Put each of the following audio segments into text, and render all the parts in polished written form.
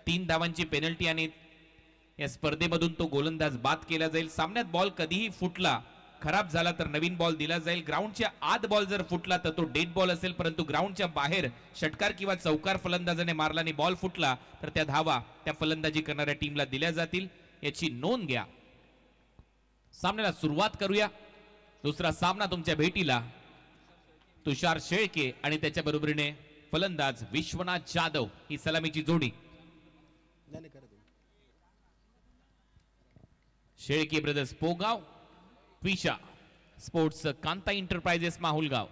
3 धावांची पेनल्टी आणि या स्पर्धेमधून तो गोलंदाज बाद केला जाईल. सामन्यात बॉल कधीही फुटला, खराब झाला तर नवीन बॉल दिला जाईल. ग्राउंडच्या आत बॉल जर फुटला तर तो डेड बॉल असेल, परंतु ग्राउंडच्या बाहेर षटकार किंवा चौकार फलंदाजाने मारला आणि बॉल फुटला तर त्या धावा त्या फलंदाजी करणाऱ्या टीमला दिल्या जातील, याची नोंद घ्या. सामन्याला सुरुवात करूया. दुसरा सामना तुमच्या भेटीला तुषार शेळके आणि त्याच्या बरोबरीने फलंदाज विश्वनाथ जाधव ही सलामीची जोडी. शेळके ब्रदर्स पोगाव, विशा स्पोर्ट्स कांता एंटरप्राइजेस माहुलगाव.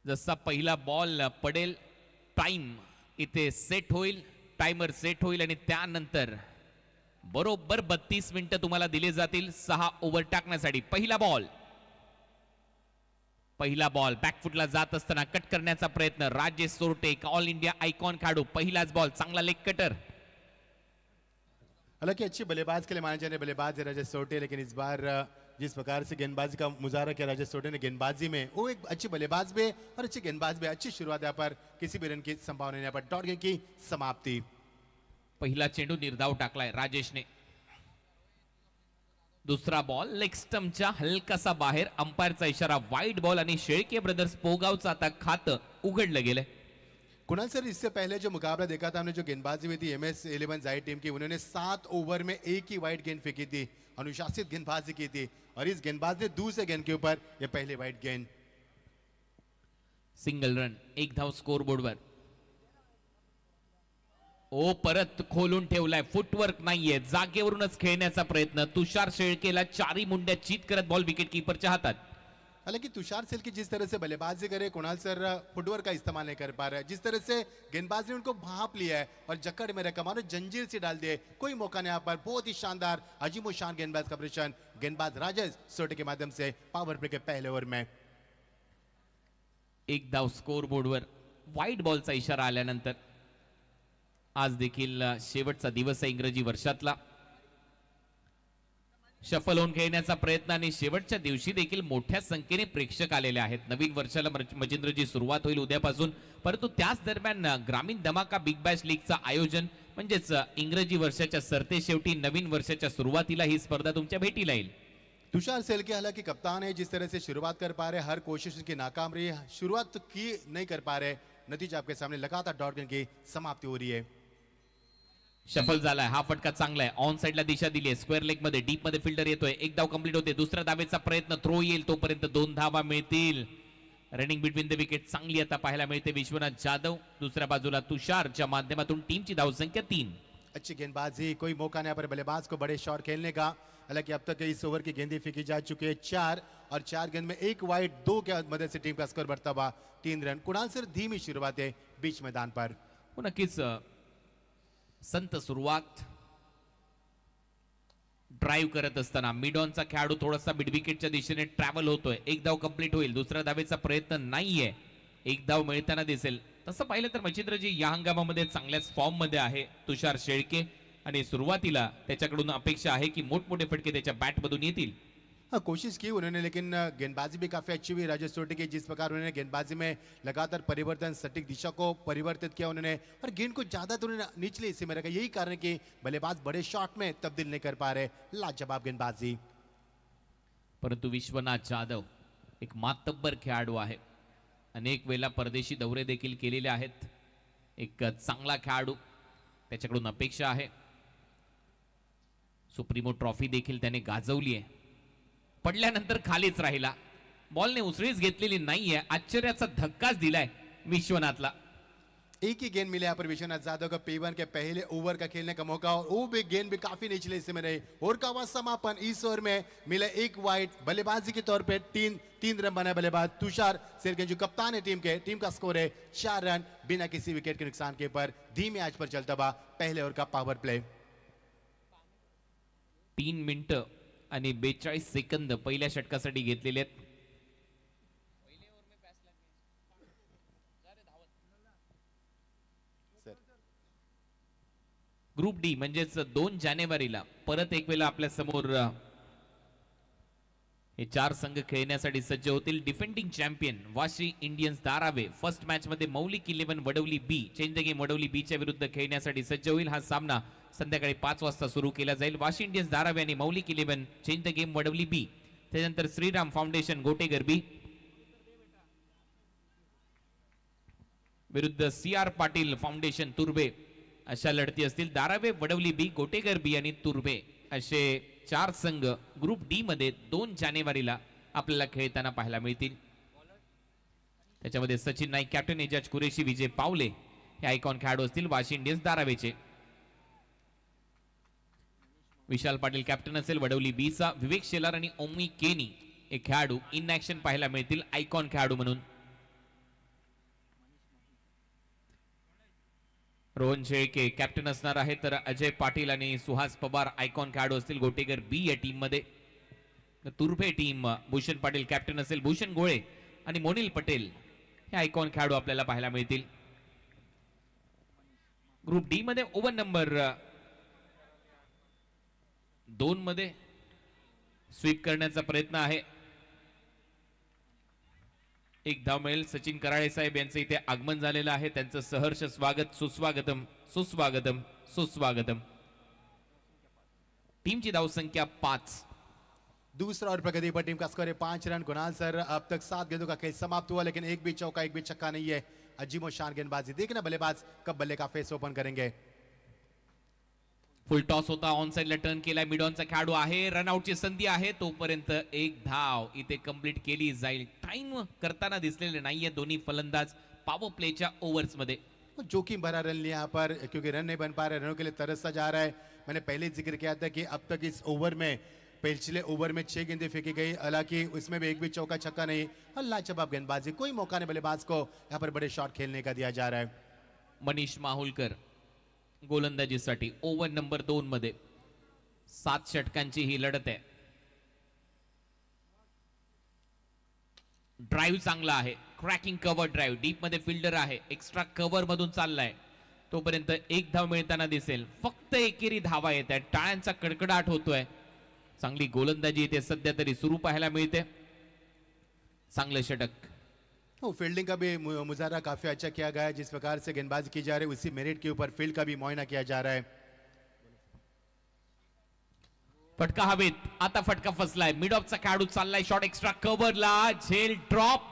जसा पहिला बॉल पडेल टाइम इथे सेट होईल, टाइमर सेट होईल आणि त्यानंतर बरोबर 32 मिनिटं तुम्हाला दिले जातील 6 ओव्हर टाकण्यासाठी. पहिला बॉल बॅकफुटला जात असताना कट करण्याचा प्रयत्न. राजेश सोरटे ऑल इंडिया आयकॉन खेळाडू. पहिलाच बॉल चांगला लेग कटर. हालांकि अच्छी बल्लेबाज के लिए माने जाने बल्लेबाज है राजेश सोरटे, लेकिन इस बार जिस प्रकार से गेंदबाजी का मुजाहरा किया राजेश सोरटे ने गेंदबाजी में, वो एक अच्छी बल्लेबाज भी और अच्छी गेंदबाज भी. अच्छी शुरुआत यहाँ पर, किसी भी रन की संभावना यहाँ पर. डॉट गेम की समाप्ति. पहिला चेंडू निर्धाव टाकलाय राजेशने. दुसरा बॉल लेग स्टंपच्या हलकासा बाहेर. अंपायरचा इशारा वाईड बॉल आणि शेळके ब्रदर्स पोगावचं आता खातं उघडलं गेलंय. कुणाल सर, इससे पहले जो मुकाबला देखा था हमने, जो गेंदबाजी हुई थी MS11 जाई टीम की, उन्होंने 7 ओवर में एक ही वाइड गेंद फेंकी थी, अनुशासित गेंदबाजी की थी, और इस गेंदबाज ने दूसरे गेंद के ऊपर ये पहले वाइड गेंद. सिंगल रन, 1 धाव स्कोर बोर्डवर. ओ परत खोलून ठेवलाय, फुटवर्क नाहीये, जागेवरूनच खेळण्याचा प्रयत्न. तुषार शेळकेला 4 मुंड्या चीत करत बॉल विकेट कीपरच्या हातात. हालांकि तुषार शेळके जिस तरह से बल्लेबाजी करे, कुणाल सर फुटवर्क का इस्तेमाल नहीं कर पा रहे. जिस तरह से गेंदबाज ने उनको भाप लिया है और जकड़ में रखा, मानो जंजीर से डाल दिए, कोई मौका नहीं. यहाँ पर बहुत ही शानदार अजीमो शान गेंदबाज का प्रदर्शन गेंदबाज राजेश सोरटे के माध्यम से पावर प्ले के पहले ओवर में. 1 धाव स्कोर बोर्डवर. वाईड बॉलचा इशारा आल्यानंतर आज देखील शेवटचा दिवस आहे इंग्रजी वर्षातला. शफल होऊन खेळण्याचा प्रयत्न आणि शेवटच्या दिवशी देखील मोठ्या संख्येने प्रेक्षक आलेले आहेत. नवीन वर्षाला मजेंद्रजी सुरुवात होईल उद्यापासून, परंतु त्याच दरम्यान ग्रामीण धमाका बिग बॅश लीगचं आयोजन, म्हणजेच इंग्रजी वर्षाच्या सरतेशेवटी नवीन वर्षाच्या सुरुवातीला ही स्पर्धा तुमच्या भेटीला येईल. तुषार शेळके हालांकि कप्तान है, जिस तरह से शुरुआत कर पा रहे, हर कोशिश की नाकाम रही, शुरुआत की नहीं कर पा रहे. नतीजा आपके सामने, लगातार डॉट गेम की समाप्ति हो रही है. शफल झालाय, हा फटका चांगला आहे, ऑन साइडला दिशा दिली आहे, स्क्वेअर लेग मध्ये, डीप मध्ये फिल्डर येतोय. 1 धाव कंप्लीट होते. दुसऱ्या धावेचा प्रयत्न, थ्रो येईल तोपर्यंत 2 धावा मिळतील. रनिंग बिटवीन द विकेट चांगली आता पाहायला मिळते विश्वनाथ जाधव. दुसऱ्या बाजूला तुषारच्या माध्यमातून टीमची धावसंख्या 3. अच्छी गेंदबाजी, कोई मौका नहीं पर बल्लेबाज को बड़े शॉट खेलने का. हालांकि अब तक इस ओवर की गेंदें फेंकी जा चुकी है 4, और 4 गेंद में 1 वाइड, 2 के मदद से टीम का स्कोर बढ़ता हुआ 3 रन. कुणाल सर, धीमी शुरुआत है बीच मैदान पर. नक्कीच संत सुरुवात. ड्राइव्ह करत असताना मिड ऑनचा खेळाडू थोडासा मिड विकेटच्या दिशेने ट्रॅव्हल होतोय. 1 धाव कंप्लीट होईल. दुसऱ्या धावेचा प्रयत्न नाहीये, 1 धाव मिळताना दिसेल. तसं पाहिलं तर मच्छिंद्रजी या हंगामामध्ये चांगल्याच फॉर्म मध्ये आहे तुषार शेळके, आणि सुरुवातीला त्याच्याकडून अपेक्षा आहे की मोठमोठे फटके त्याच्या बॅटमधून येतील. हाँ, कोशिश की उन्होंने, लेकिन गेंदबाजी भी काफी अच्छी हुई राजेश सोरटे की. जिस प्रकार उन्होंने गेंदबाजी में लगातार परिवर्तन, सटीक दिशा को परिवर्तित किया उन्होंने, और गेंद को ज्यादा तो उन्होंने निचले हिस्से में रखा. यही कारण है कि बल्लेबाज बड़े शॉट में तब्दील नहीं कर पा रहे. लाजवाब गेंदबाजी. परंतु विश्वनाथ जाधव एक मातब्बर खेळाडू आहे, अनेक वेळा परदेशी दौरे देखील केलेले आहेत. एक चांगला खेळाडू, त्याच्याकडून अपेक्षा आहे. सुप्रीमो ट्रॉफी देखील त्याने गाजवली आहे. पडल्यानंतर खालीच राहिला, बॉलने उसळीच घेतलेली नाहीये. आश्चर्याचा धक्काच दिलाय विश्वनाथला. एक ही गेंद मिले यहाँ पर विश्वनाथ जाधव का P1 के पहले ओवर का खेलने का मौका, और वो भी गेंद भी काफी निचले हिस्से में रही. ओवर का हुआ समापन. इस ओवर में मिला 1 वाइड. बल्लेबाजी के तौर पे 3 रन बनाए बल्लेबाज तुषार शेळके, जो कप्तान है टीम के. टीम का स्कोर है 4 रन बिना किसी विकेट के नुकसान के ऊपर. धीमे आंच पर चलता हुआ पहले ओवर का पावर प्ले. 3 मिनिटं आणि 42 सेकंद पहिल्या षटकासाठी घेतलेले आहेत. ग्रुप डी म्हणजेच 2 जानेवारीला परत एक वेळा आपल्या समोर हे 4 संघ खेळण्यासाठी सज्ज होतील. Defending champion Vashi Indians Dharave first match मध्ये Maulik 11 Vadavali B change the game Vadavali B च्या विरुद्ध खेळण्यासाठी सज्ज होईल. हा सामना संध्याकाळी 5 वाजता सुरू केला जाईल. वाशी इंडियन्स धारावे आणि Maulik 11 change the game Vadavali B. त्यानंतर श्रीराम फाउंडेशन गोटेगर बी विरुद्ध CR पाटील फाउंडेशन तुर्बे अशा लढती असतील. धारावे वडवली बी गोटेगर बी आणि तुर्बे असे 4 संघ ग्रुप डी मध्ये 2 जानेवारीला आपल्याला खेळताना पाहायला मिळतील. त्याच्यामध्ये सचिन नाईक कॅप्टन, एजाज कुरेशी, विजय पावले हे आयकॉन खेळाडू असतील वाशी इंडियन्स धारावेचे. विशाल पाटील कॅप्टन असेल वडवली बी चा. विवेक शेलार आणि ओमी केनी हे खेळाडू इन ऍक्शन पाहायला मिळतील आयकॉन खेळाडू म्हणून. रोहन शेळके कॅप्टन असणार आहे, तर अजय पाटील आणि सुहास पवार आयकॉन खेळाडू असतील गोटेगर बी या टीम मध्ये. तुर्भे टीम भूषण पाटील कॅप्टन असेल, भूषण गोळे आणि मोनिल पटेल हे आयकॉन खेळाडू आपल्याला पाहायला मिळतील. ग्रुप डी मध्ये ओव्हर नंबर 2 मध्ये स्वीप करण्याचा प्रयत्न आहे. एक धाव मिळेल. सचिन कराळे साहेब यांचं इथे आगमन झालेलं आहे. त्यांचं सहर्ष स्वागत, सुस्वागतम सुस्वागतम सुस्वागतम. टीमची धाव संख्या 5. दूसरा और प्रगति पर टीम का स्कोर है 5 रन. कुणाल सर अब तक 7 गेंदों का खेल समाप्त हुआ, लेकिन एक भी चौका एक भी छक्का नहीं है. अजीमो शान गेंदबाजी. देखना बल्लेबाज कब बल्ले का फेस ओपन करेंगे. फुल टॉस होता, ऑन साइडला टर्न केलाय. मिड ऑनचा खेळाडू आहे. रनआउटची संधी आहे. तोपर्यंत एक धाव इथे कंप्लीट केली जाईल. टाइम करताना दिसलेले नाहीये दोन्ही फलंदाज पॉवर प्लेच्या ओव्हर्स मध्ये. जोखिम भरा रन लिया यहाँ पर, क्योंकि रन नहीं बन पा रहे, रनों के लिए तरसता जा रहा है. मैंने पहले जिक्र किया था कि अब तक इस ओवर में पिछले ओवर में 6 गेंदें फेंकी गई, हालांकि उसमें भी एक भी चौका छक्का नहीं. और लाजवाब गेंदबाजी, कोई मौका नहीं बल्लेबाज को यहाँ पर बड़े शॉट खेलने का दिया जा रहा है. मनीष माहुलकर गोलंदाजीसाठी ओव्हर नंबर 2 मध्ये 7 षटकांची ही लढत आहे. ड्राईव्ह चांगला आहे. Cracking cover drive. डीप मध्ये फिल्डर आहे. एक्स्ट्रा कव्हर मधून चाललाय. तोपर्यंत एक धाव मिळताना दिसेल. फक्त एकेरी धावा येत आहेत. टाळ्यांचा कडकडाट होतोय. चांगली गोलंदाजी इथे सध्या तरी सुरू पाहायला मिळते. चांगलं षटक. फील्डिंग का भी मुजाहरा काफी अच्छा किया गया है. जिस प्रकार से गेंदबाजी की जा रही है उसी मेरिट के ऊपर फील्ड का भी मुआयना किया जा रहा है. फटका हवेत. आता फटका फसलाय. मिड ऑफचा खेळाडू चाललाय. शॉट एक्स्ट्रा कव्हरला. झेल ड्रॉप.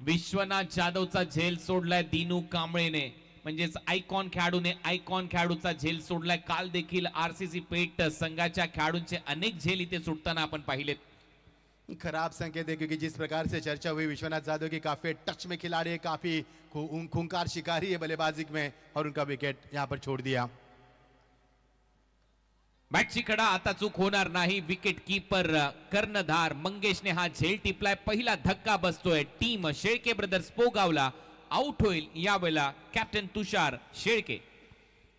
विश्वनाथ जाधवचा झेल सोडलाय दिनू कांबळेने, म्हणजेच आयकॉन खेळाडूने आयकॉन खेळाडूचा झेल सोडलाय. काल देखील RCC पेट संघाच्या खेळाडूंचे अनेक झेल इथे सुटताना आपण पाहिलेत. खराब संकेत है, क्योंकि जिस प्रकार से चर्चा हुई विश्वनाथ जाधव की काफी टच में खिलाड़ी है, काफी खूंखार शिकारी है बल्लेबाजी में, और उनका विकेट यहां पर छोड़ दिया. बॅटची कडा आता चूक होणार नाही. विकेट कीपर कर्णधार मंगेशने हा झेल टिपलाय. पहिला धक्का बसतोय. टीम शेळके ब्रदर्स पोगावला आउट होईल. यावेळेला कॅप्टन तुषार शेळके.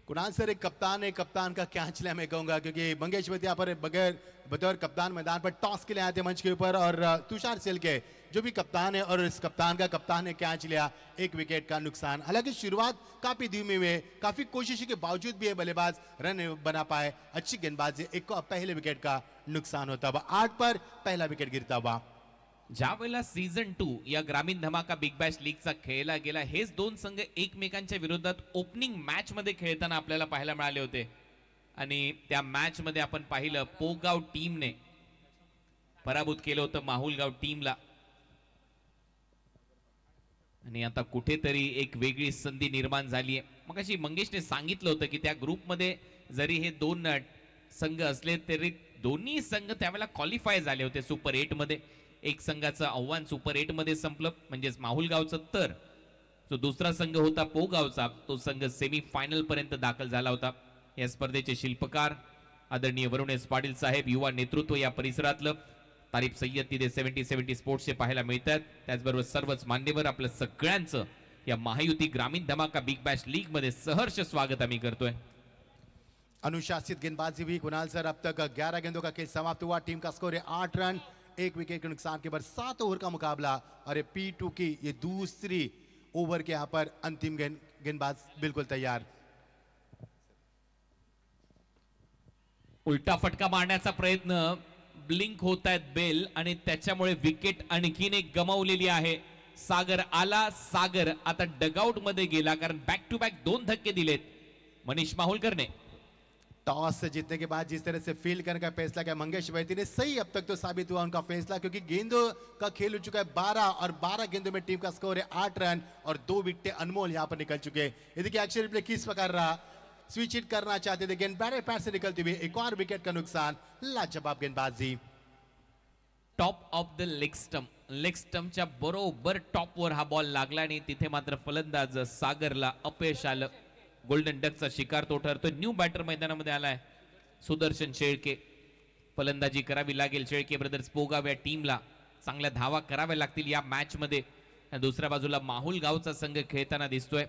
कुणाल सर, एक कप्तान का क्या चला मैं कहूंगा, क्योंकि मंगेश वत यहाँ पर बगैर बतौर कप्तान मैदान पर टॉस के लिए आए थे मंच के ऊपर, और तुषार शेळके जो भी कप्तान है और इस कप्तान ने कैच लिया. एक विकेट का नुकसान. हालांकि शुरुआत काफी धीमी हुई, काफी कोशिशों के बावजूद भी बल्लेबाज रन बना पाए. अच्छी गेंदबाजी. एक पहले विकेट का नुकसान होता हुआ. 8 पर पहला विकेट गिरता हुआ. ज्यावेळेला सीझन 2 या ग्रामीण धमाका बिग बॅश लीगचा खेळला गेला, हेच 2 संघ एकमेकांच्या विरोधात ओपनिंग मॅच मध्ये खेळताना आपल्याला पाहायला मिळाले होते. आणि त्या मॅच मध्ये आपण पाहिलं पोगाव टीमने पराभूत केलं होतं माहुलगाव टीमला. आणि आता कुठेतरी एक वेगळी संधी निर्माण झाली आहे. मग अशी मंगेशने सांगितलं होतं की त्या ग्रुपमध्ये जरी हे 2 संघ असले तरी दोन्ही संघ त्यावेळेला क्वालिफाय झाले होते सुपर 8 मध्ये. एक संघाचं आव्हान सुपर 8 मध्ये संपलं, म्हणजेच माहुलगावचं, तर जो दुसरा संघ होता पोगावचा तो संघ सेमी फायनल पर्यंत दाखल झाला होता. या स्पर्धेचे शिल्पकार आदरणीय वरुण एस पाटील साहेब, युवा नेतृत्व या परिसरातलं. तारीफ सय्यद तिथे 70-70 स्पोर्ट्सचे पाहायला मिळतात. त्याचबरोबर सर्वच मान्यवर आपल्या सगळ्यांचं या महायुती ग्रामीण धमाका बिग बॅश लीग मध्ये सहर्ष स्वागत आम्ही करतोय. अनुशासित गेंदबाजी भी. कुणाल सर, अब तक 11 गेंदों का खेल समाप्त हुआ. टीम का स्कोर है 8 रन, 1 विकेट के नुकसान के बाद 7 ओवर का मुकाबला. और ये P2 की ये दूसरी ओवर के यहाँ पर अंतिम गेंदबाज बिल्कुल तैयार. उलटा फटका मारण्याचा प्रयत्न ब्लिंक होत आहेत बेल आणि त्याच्यामुळे विकेट आणखीन एक गमावलेली आहे. सागर आला, सागर आता डगआउट मध्ये गेला कारण बॅक टू बॅक 2 धक्के दिलेत मनीष माहुलकरने. टॉस से जीतने के बाद जिस तरह से फील्ड करने का फैसला किया मंगेश बैती ने, सही अब तक तो साबित हुआ उनका फैसला, क्योंकि गेंदों का खेल हो चुका है 12 और 12 गेंदों में टीम का स्कोर है 8 रन और 2 विकेटें अनमोल यहां पर निकल चुके हैं. ये देखिए एक्शन रिप्ले किस प्रकार रहा, स्विच हिट करना चाहते थे, गेंद बैटर पैड से निकलती हुई एक और विकेट का नुकसान. लाजवाब गेंदबाजी. टॉप ऑफ द लेग स्टंपच्या बरोबर टॉपवर हा बॉल लागला आणि तिथे मात्र फलंदाज सागरला अपयश आलं. गोल्डन डकचा शिकार तो ठरतो. न्यू बॅटर मैदानामध्ये आलाय सुदर्शन शेळके. फलंदाजी करावी लागेल शेळके ब्रदर्स पोगाव या टीमला. चांगल्या धावा कराव्या लागतील या मॅच मध्ये. दुसऱ्या बाजूला माहुल गावचा संघ खेळताना दिसतोय.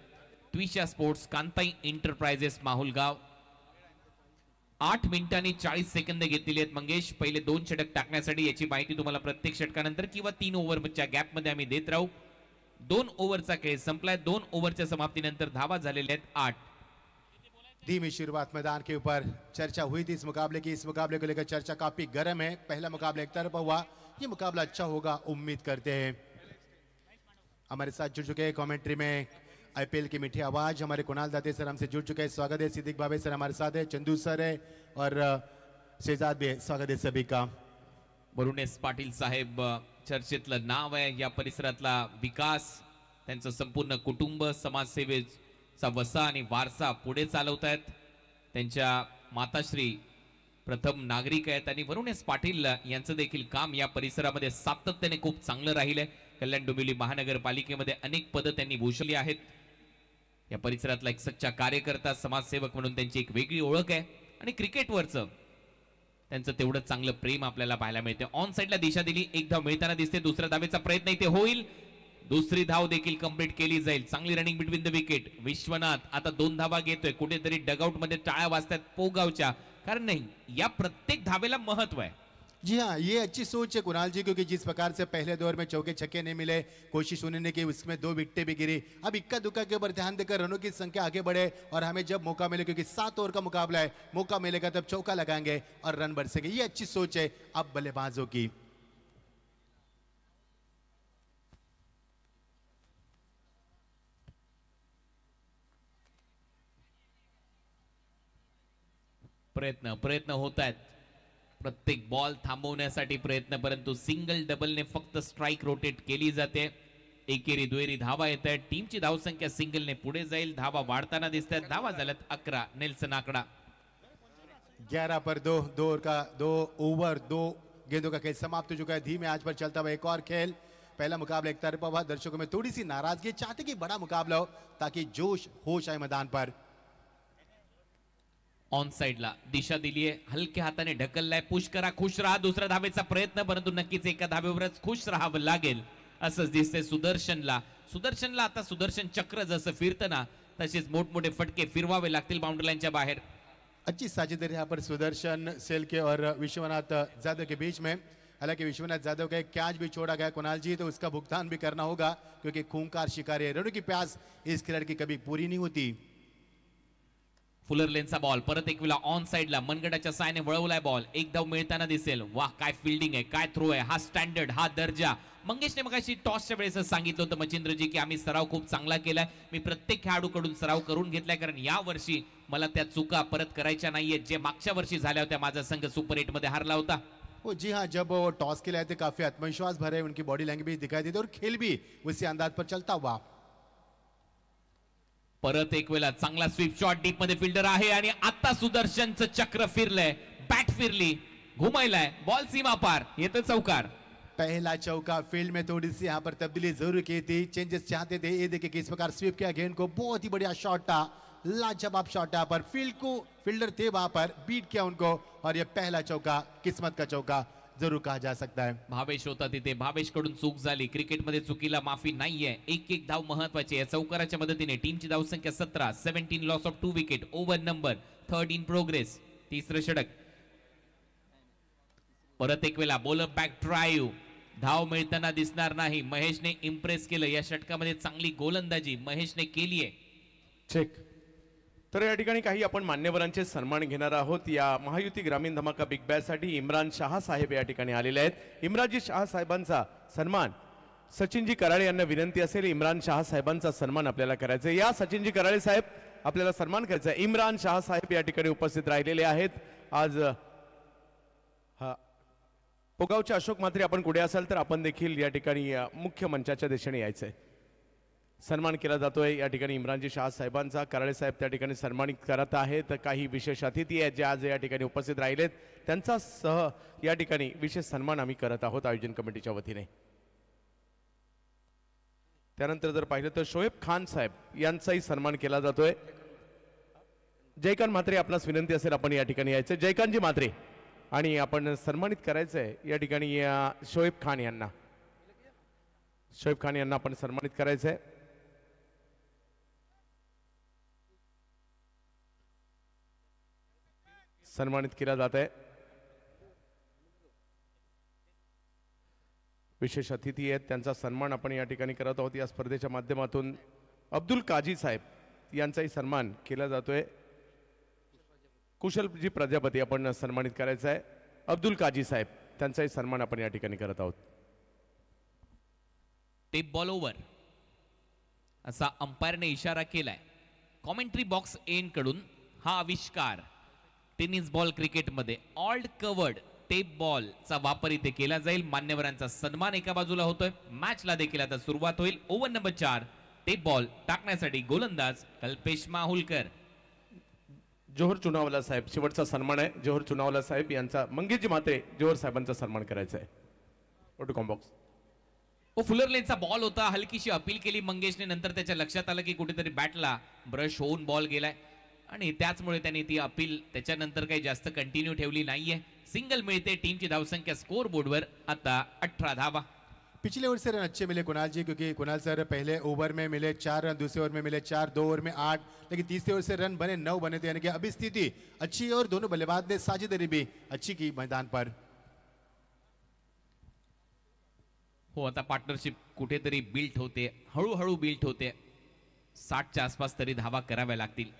Twisha sports, Kantai enterprises Mahulgaon. 8 मिनिटांनी 40 सेकंद घेतलेली आहेत मंगेश पहिले 2 षटक टाकण्यासाठी. याची माहिती तुम्हाला प्रत्येक षटकानंतर किंवा 3 ओव्हरच्या गॅप मध्ये आम्ही देत राहू. 2 ओव्हरचा खेळ संपलाय. 2 ओव्हरच्या समाप्तीनंतर धावा झालेल्या आहेत 8. धीमी शुरुआत मैदान के ऊपर. चर्चा हुई थी इस मुकाबले की, इस मुकाबले को लेकर चर्चा काफी गर्म है. पहला मुकाबला एक तरफा हुआ, ये मुकाबला अच्छा होगा उम्मीद करते हैं. हमारे साथ जुड़ चुके हैं कमेंट्री में आईपीएल की मीठी आवाज हमारे कुणाल दाते सर हमसे जुड़ चुके हैं. स्वागत है. सिद्दीक भावे सर हमारे साथ है, चंदू सर है और शहजाद भी है. स्वागत है सभी का. वरुणेश पाटील साहेब चर्चेतलं नाव आहे. या परिसरातला विकास, त्यांचं संपूर्ण कुटुंब समाजसेवेचा वसा आणि वारसा पुढे चालवत आहेत. त्यांच्या माताश्री प्रथम नागरिक आहेत आणि वरुणेश पाटील यांचं देखील काम या परिसरामध्ये सातत्याने खूप चांगलं राहिलंय. कल्याण डोंबिवली महानगरपालिकेमध्ये अनेक पदं त्यांनी भूषवली आहेत. या परिसरातला एक सच्चा कार्यकर्ता, समाजसेवक म्हणून त्यांची एक वेगळी ओळख आहे आणि क्रिकेटवरचं त्यांचं तेवढं चांगलं प्रेम आपल्याला पाहायला मिळते. ऑन साइडला दिशा दिली, एक धाव मिळताना दिसते. दुसऱ्या धावेचा प्रयत्न इथे होईल. दुसरी धाव देखील कंप्लीट केली जाईल. चांगली running between the wicket. Vishwanath आता 2 धावा घेतोय. कुठेतरी डगआउट मध्ये टाळ्या वाजतात पोगावच्या, कारण नाही या प्रत्येक धावेला महत्व आहे. जी हाँ, ये अच्छी सोच है कुणाल जी, क्योंकि जिस प्रकार से पहले दौर में चौके छक्के नहीं मिले, कोशिश उन्होंने की, उसमें 2 विकेटें भी गिरी. अब इक्का दुक्का के ऊपर ध्यान देकर रनों की संख्या आगे बढ़े और हमें जब मौका मिले, क्योंकि 7 ओवर का मुकाबला है, मौका मिलेगा तब चौका लगाएंगे और रन बरसेंगे. ये अच्छी सोच है अब बल्लेबाजों की. प्रयत्न होत आहेत. प्रत्येक बॉल थांबवण्यासाठी प्रयत्न, परंतु सिंगल डबलने फक्त स्ट्राइक रोटेट केली जाते. एकेरी दुहेरी धावा येत आहेत. टीमची धावसंख्या सिंगलने पुढे जाईल. धावा वाढताना दिसतात. धावा झाल्यात 11. नेल्सन आकडा 11 पर 2 ओवर 2 गेंदों का खेल समाप्त हो चुका है. धीमे आज पर चलता हुआ एक और खेल. पहला मुकाबला एक तरफा हुआ. दर्शकों में थोड़ी सी नाराजगी, चाहते कि बड़ा मुकाबला हो ताकि जोश होश आए मैदान पर. ऑन साइडला दिशा दिलीये, हलक्या हाताने ढकललाय. पुश करा, खुश राहा. दुसऱ्या धावेचा प्रयत्न, परंतु नक्कीच एका धावेवरच खुश राहावं लागेल असंच दिसतंय सुदर्शनला. आता सुदर्शन चक्र जसं फिरतं ना, तसेच मोठमोठे फटके फिरवावे लागतील बाउंड्री लाईनच्या बाहेर. अच्छी साझेदारी यहाँ पर सुदर्शन सेलके और विश्वनाथ जाधव के बीच में. हालांकि विश्वनाथ जाधव का एक कैच भी छोड़ा गया कुणाल जी, तो उसका भुगतान भी करना होगा, क्योंकि खूंखार शिकारी है. रनों की प्यास इस खिलाड़ी की कभी पूरी नहीं होती. फुलर लेनचा बॉल परत एक वेळा ऑन साइडला मनगटाच्या सायने वळवलाय बॉल. एक धाव मिळताना दिसेल. वाह, काय फिल्डिंग आहे, काय थ्रो आहे. हा स्टँडर्ड, हा दर्जा. मंगेशने मगाशी टॉसच्या वेळेस सांगितलं होतं मच्छिंद्रजी की आम्ही सराव खूप चांगला केलाय. मी प्रत्येक खेळाडूकडून सराव करून घेतलाय, कारण या वर्षी मला त्या चुका परत करायच्या नाहीयेत जे मागच्या वर्षी झाल्या होत्या. माझा संघ सुपर 8 मध्ये हारला होता. वो जी हाँ, जब वो टॉस के लिए आए थे काफी आत्मविश्वास भरे उनकी बॉडी लैंग्वेज दिखाई देती और खेल भी उसी अंदाज पर चलता हुआ. परत एक वेळा चांगला स्वीप शॉट. डीप मध्ये फिल्डर आहे आणि आता सुदर्शनचं चक्र फिरलंय. बॅट फिरली, घुमायलाय बॉल सीमा पार, येतं चौकार. पहला चौका. फील्ड में थोड़ी सी यहाँ पर तब्दीली जरूर की थी, चेंजेस चाहते थे. ये देखिए किस प्रकार स्वीप किया गेंद को. बहुत ही बढ़िया शॉट था, लाजवाब शॉट है. पर फील्डर थे वहां पर, बीट किया उनको और ये पहला चौका किस्मत का चौका जरूर कहा जा सकता है. भावेश होता तिथे, भावेश कडून चूक झाली. क्रिकेटमध्ये चुकीला माफी नाहीये. एक धाव महत्वाची आहे. चौकाराच्या मदतीने टीमची धावसंख्या 17. 17 loss of 2 wicket. Over number 3 in progress. तिसरं षटक. परत एक वेळा बॉलर बॅक ड्राईव्ह. धाव मिळताना दिसणार नाही. महेशने इम्प्रेस केलं. या षटकामध्ये चांगली गोलंदाजी महेशने केलीये. चेक. तर या ठिकाणी काही आपण मान्यवरांचे सन्मान घेणार आहोत. या महायुती ग्रामीण धमाका बिग बॅचसाठी इम्रान शाह साहेब या ठिकाणी आलेले आहेत. इम्रानजी शाह साहेबांचा सन्मान सचिनजी कराळे यांना विनंती असेल. इम्रान शाह साहेबांचा सन्मान आपल्याला करायचा आहे. या सचिनजी कराळे साहेब आपल्याला सन्मान करायचा आहे. इम्रान शाह साहेब या ठिकाणी उपस्थित राहिलेले आहेत. आज हा पोगावचे अशोक म्हात्रे आपण कुठे असाल तर आपण देखील या ठिकाणी मुख्य मंचाच्या दिशेने यायचंय. सन्मान केला जातोय या ठिकाणी इम्रानजी शाह साहेबांचा. कराळे साहेब त्या ठिकाणी सन्मानित करत आहेत. काही विशेष अतिथी आहेत जे आज या ठिकाणी उपस्थित राहिलेत त्यांचा सह या ठिकाणी विशेष सन्मान आम्ही करत आहोत आयोजन कमिटीच्या वतीने. त्यानंतर जर पाहिलं तर शोएब खान साहेब यांचाही सन्मान केला जातोय. जयकांत म्हात्रे आपणास विनंती असेल आपण या ठिकाणी यायचं. जयकांतजी म्हात्रे आणि आपण सन्मानित करायचंय या ठिकाणी शोएब खान यांना. शोएब खान यांना आपण सन्मानित करायचंय. सन्मानित केला जात आहे. विशेष अतिथी आहेत त्यांचा सन्मान आपण या ठिकाणी करत आहोत. या स्पर्धेच्या माध्यमातून अब्दुल काजी साहेब यांचाही सन्मान केला जातोय. कुशलजी प्रजापती आपण सन्मानित करायचं आहे. अब्दुल काजी साहेब त्यांचाही सन्मान आपण या ठिकाणी करत आहोत. टेप बॉल ओव्हर असा अंपायरने इशारा केलाय. कॉमेंट्री बॉक्स एंड कडून हा आविष्कार टेनिस बॉल क्रिकेटमध्ये ऑल्ड कवर्ड टेप बॉलचा वापर इथे केला जाईल. मान्यवरांचा सन्मान एका बाजूला होतोय. मॅचला देखील आता सुरुवात होईल. ओव्हर नंबर 4 टेप बॉल टाकण्यासाठी गोलंदाज कल्पेश माहुलकर. जोहर चुनावला साहेब शेवटचा सन्मान आहे. जोहर चुनावला साहेब यांचा मंगेशजी म्हात्रे जोहर साहेबांचा सन्मान करायचा आहे. ओटू कॉम्बॉक्स फुलरलेनचा बॉल होता. हलकीशी अपील केली मंगेशने. नंतर त्याच्या लक्षात आलं की कुठेतरी बॅटला ब्रश होऊन बॉल गेलाय आणि त्याचमुळे त्यांनी ती अपील त्याच्यानंतर काही जास्त कंटिन्यू ठेवली नाहीये. सिंगल मिळते. टीमची धावसंख्या स्कोर बोर्डवर आता 18 धावा. पिछले ओवर से रन अच्छे मिले कुणाल जी, क्योंकि कुणाल सर पहले ओवर में मिले 4 रन, दूसरे ओवर में मिले 4, 2 ओवर में 8, लेकिन तीसरे ओवर से रन बने 9 बने थे. यानी कि अभी स्थिति अच्छी है और दोनों बल्लेबाज ने साझेदारी भी अच्छी की मैदान पर. हो, आता पार्टनरशिप कुठेतरी बिल्ट होते. हळूहळू बिल्ट होते. 60च्या आसपास तरी धावा कराव्या लागतील.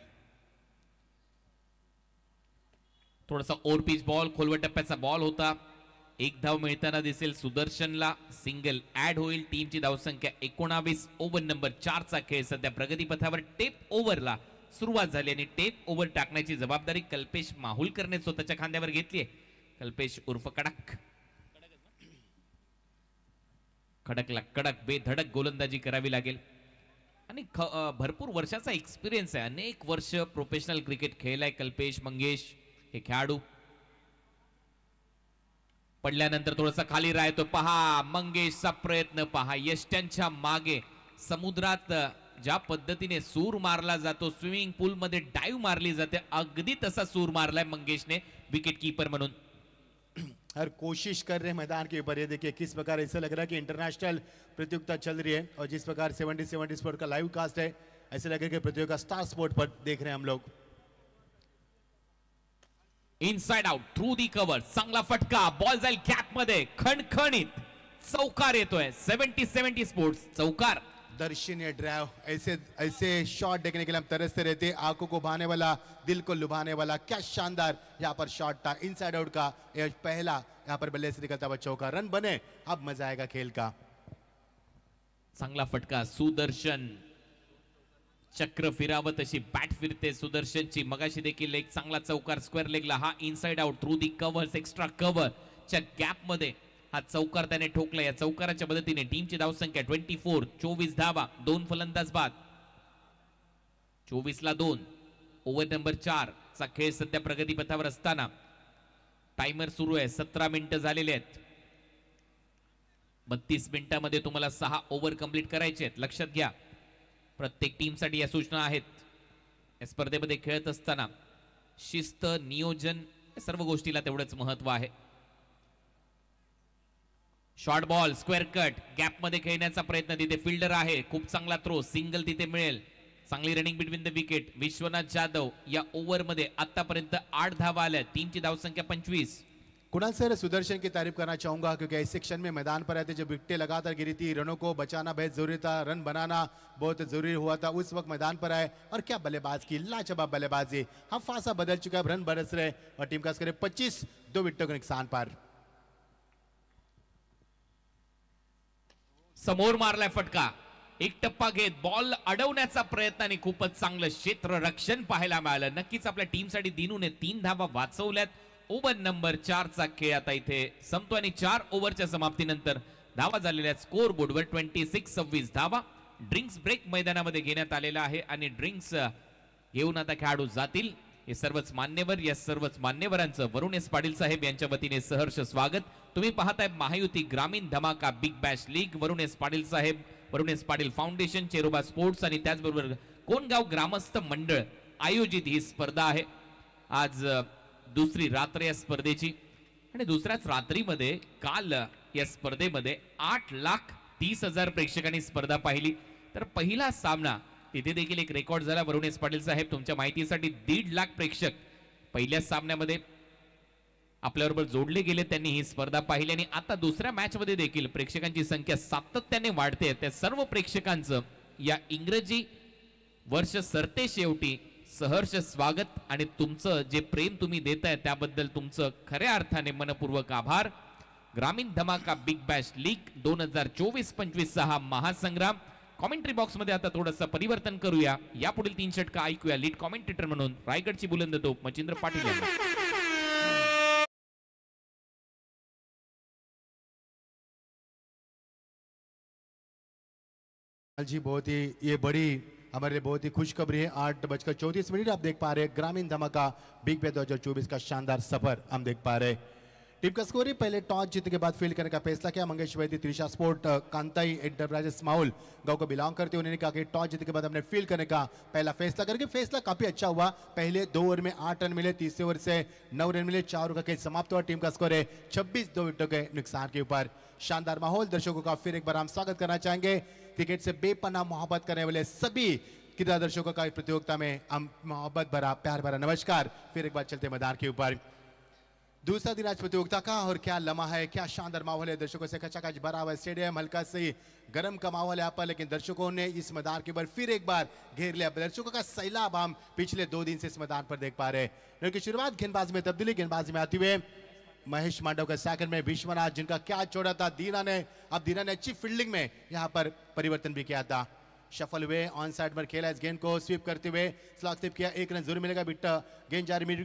थोडासा ओव्हर पिच बॉल खोलवट टप्प्याचा बॉल होता. एक धाव मिळताना दिसेल सुदर्शनला. सिंगल ऍड होईल. टीमची धावसंख्या 19. ओव्हर नंबर 4 चा खेळ सध्या प्रगतीपथावर. टेप ओव्हरला सुरुवात झाली आणि टेप ओव्हर टाकण्याची जबाबदारी कल्पेश माहुलकरने स्वतःच्या खांद्यावर घेतली आहे. कल्पेश उर्फ कडक. खडकला कडक बेधडक गोलंदाजी करावी लागेल आणि भरपूर वर्षाचा एक्सपिरियन्स आहे. अनेक वर्ष प्रोफेशनल क्रिकेट खेळलाय कल्पेश मंगेश हे खेळाडू. पडल्यानंतर थोडासा खाली राहतो. पहा मंगेशचा प्रयत्न पहा. यष्ट्यांच्या मागे समुद्रात ज्या पद्धतीने सूर मारला जातो, स्विमिंग पूल मध्ये डाईव्ह मारली जाते, अगदी तसा सूर मारलाय मंगेशने विकेट कीपर म्हणून. हर कोशिश कर रहे हैं मैदान के ऊपर. ये देखिए किस प्रकार ऐसा लग रहा है कि इंटरनेशनल प्रतियोगिता चल रही है और जिस प्रकार 70 स्पोर्ट का लाइव कास्ट है ऐसा लग रहा है कि प्रतियोगिता स्टार स्पोर्ट पर देख रहे हैं हम लोग. Inside out through the cover. चांगला फटका. बॉल जाईल गॅप मध्ये. खणखणीत चौकार येतोय. 70 स्पोर्ट्स चौकार. दर्शनीय ड्राइव. ऐसे ऐसे शॉट देखने के लिए हम तरसते रहते. आंखों को भाने वाला, दिल को लुभाने वाला. क्या शानदार यहाँ पर शॉट था इनसाइड आउट का. पहला यहाँ पर बल्ले से निकलता हुआ चौका. रन बने. अब मजा आएगा खेल का. चांगला फटका. सुदर्शन चक्र फिरावत अशी बॅट फिरते सुदर्शनची. मगाशी देखील एक चांगला चौकार स्क्वेअर लेगला. हा inside out through the covers extra cover च्या गॅप मध्ये हा चौकार त्याने ठोकला. या चौकाराच्या मदतीने टीमची धावसंख्या 24. 24 धावा. 2 फलंदाज बाद. 24 ला 2. ओव्हर नंबर 4 चा खेळ सध्या प्रगतीपथावर असताना टाइमर सुरू आहे. 17 मिनिटं झालेले आहेत. 32 मिनिटांमध्ये तुम्हाला 6 ओव्हर कंप्लीट करायचे आहेत. लक्षात घ्या प्रत्येक टीमसाठी या सूचना आहेत. या स्पर्धेमध्ये खेळत असताना शिस्त, नियोजन या सर्व गोष्टीला तेवढंच महत्व आहे. Short ball square cut gap मध्ये खेळण्याचा प्रयत्न. तिथे फिल्डर आहे. खूप चांगला थ्रो. सिंगल तिथे मिळेल. चांगली running between the wicket. Vishwanath Jadhav या ओव्हर मध्ये आतापर्यंत 8 धावा आल्या. टीमची धावसंख्या 25. कुणाल सर, सुदर्शन की तारीफ करना चाहूंगा क्योंकि इस सेक्शन में मैदान पर रहते जब विकेटें लगातार गिरी थी, रनों को बचाना बेहद जरूरी था, रन बनाना बहुत जरूरी हुआ था, उस वक्त मैदान पर आए और क्या बल्लेबाज की, लाजवाब बल्लेबाजी। हम फासा बदल चुका है, रन बरस रहे और टीम का स्कोर 25, 2 विकेटों के नुकसान पर। समोर मारलाय फटका, एक टप्पा घेत बॉल अडवण्याचा प्रयत्न आणि खूपच चांगलं क्षेत्ररक्षण पाहायला मिळालं। नक्कीच आपल्या टीमसाठी दिनूने 3 धावा वाचवल्यात। ओव्हर नंबर 4 चा खेळ आता इथे संपतो आणि 4 ओव्हरच्या समाप्तीनंतर धावा झालेल्या स्कोर बोर्डवर 26-26 धावा। ड्रिंक्स ब्रेक मैदानामध्ये घेण्यात आलेला आहे आणि ड्रिंक्स घेऊन आता खेळाडू जातील। हे सर्वच मान्यवर, या सर्वच मान्यवरांचं वरुण एस पाटील साहेब यांच्या वतीने सहर्ष स्वागत। तुम्ही पाहताय महायुती ग्रामीण धमाका big bash league. Varun S Patil साहेब, Varun S Patil foundation, Cheroba sports आणि त्याचबरोबर कोणगाव ग्रामस्थ मंडळ आयोजित ही स्पर्धा आहे। आज दुसरी रात्र या स्पर्धेची आणि दुसऱ्याच रात्रीमध्ये काल या स्पर्धेमध्ये 8,30,000 प्रेक्षकांनी स्पर्धा पाहिली। तर पहिला सामना तिथे देखील एक रेकॉर्ड झाला। वरुण एस पाटील साहेब, तुमच्या माहितीसाठी 1.5 लाख प्रेक्षक पहिल्या सामन्यामध्ये आपल्याबरोबर जोडले गेले, त्यांनी ही स्पर्धा पाहिली आणि आता दुसऱ्या मॅच मध्ये देखील प्रेक्षकांची संख्या सातत्याने वाढते। त्या सर्व प्रेक्षकांचं या इंग्रजी वर्ष सरते शेवटी सहर्ष स्वागत आणि तुमचं जे प्रेम तुम्ही देताय त्याबद्दल तुमचं खऱ्या अर्थाने मनपूर्वक आभार। ग्रामीण धमाका बिग बॅश लीग 2024-25 हा महासंग्राम। कॉमेंट्री बॉक्स मध्ये आता थोडंसं परिवर्तन करूया। यापुढील 3 षटका ऐकूया लीड कॉमेंटेटर म्हणून रायगडची बुलंद तोप मचिंद्र पाटील यांना। जी बहुत ही ये बड़ी हमारे लिए बहुत ही खुशखबरी है। 8:34 आप देख पा रहे हैं ग्रामीण धमाका बिग बैश 2024 का शानदार सफर हम देख पा रहे हैं। टीम का स्कोर ही पहले टॉस जीतने के बाद फील्ड करने का फैसला किया। मंगेश वैद्य, त्रिशा स्पोर्ट, कांताई एंटरप्राइजेस माहौल गांव को बिलोंग करते हुए उन्होंने कहा कि टॉस जीतने के बाद हमने फील्ड करने का पहला फैसला करके फैसला काफी अच्छा हुआ। पहले 2 ओवर में 8 रन मिले, तीसरे ओवर से 9 रन मिले, 4 ओवर का खेल समाप्त हुआ। टीम का स्कोर है 26, 2 विकेटों के नुकसान के ऊपर। शानदार माहौल, दर्शकों का फिर एक बार हम स्वागत करना चाहेंगे। क्रिकेट से बेपनाह मोहब्बत करने वाले सभी क्रीड़ा दर्शकों का इस प्रतियोगिता में हम मोहब्बत भरा, प्यार भरा नमस्कार। फिर एक बार चलते मैदान के ऊपर। दूसरा दिन आज प्रतियोगिता का और क्या लम्हा है, क्या शानदार माहौल है। दर्शकों से खचाखच भरा हुआ स्टेडियम, हल्का से गर्म का माहौल है यहाँ पर, लेकिन दर्शकों ने इस मैदान के ऊपर फिर एक बार घेर लिया। दर्शकों का सैलाब हम पिछले 2 दिन से इस मैदान पर देख पा रहे हैं। क्योंकि शुरुआत गेंदबाजी में तब्दीली, गेंदबाजी में आते हुए महेश मांडव का सेकंड में विश्वनाथ, जिनका क्या छोड़ा था दीना ने अच्छी फील्डिंग में यहाँ पर परिवर्तन भी किया था। शफल हुए, ऑन साइड पर खेला, इस गेंद को स्वीप करते हुए स्लॉग स्वीप किया, 1 रन जरूर मिलेगा। बिट्टा गेंद जा रही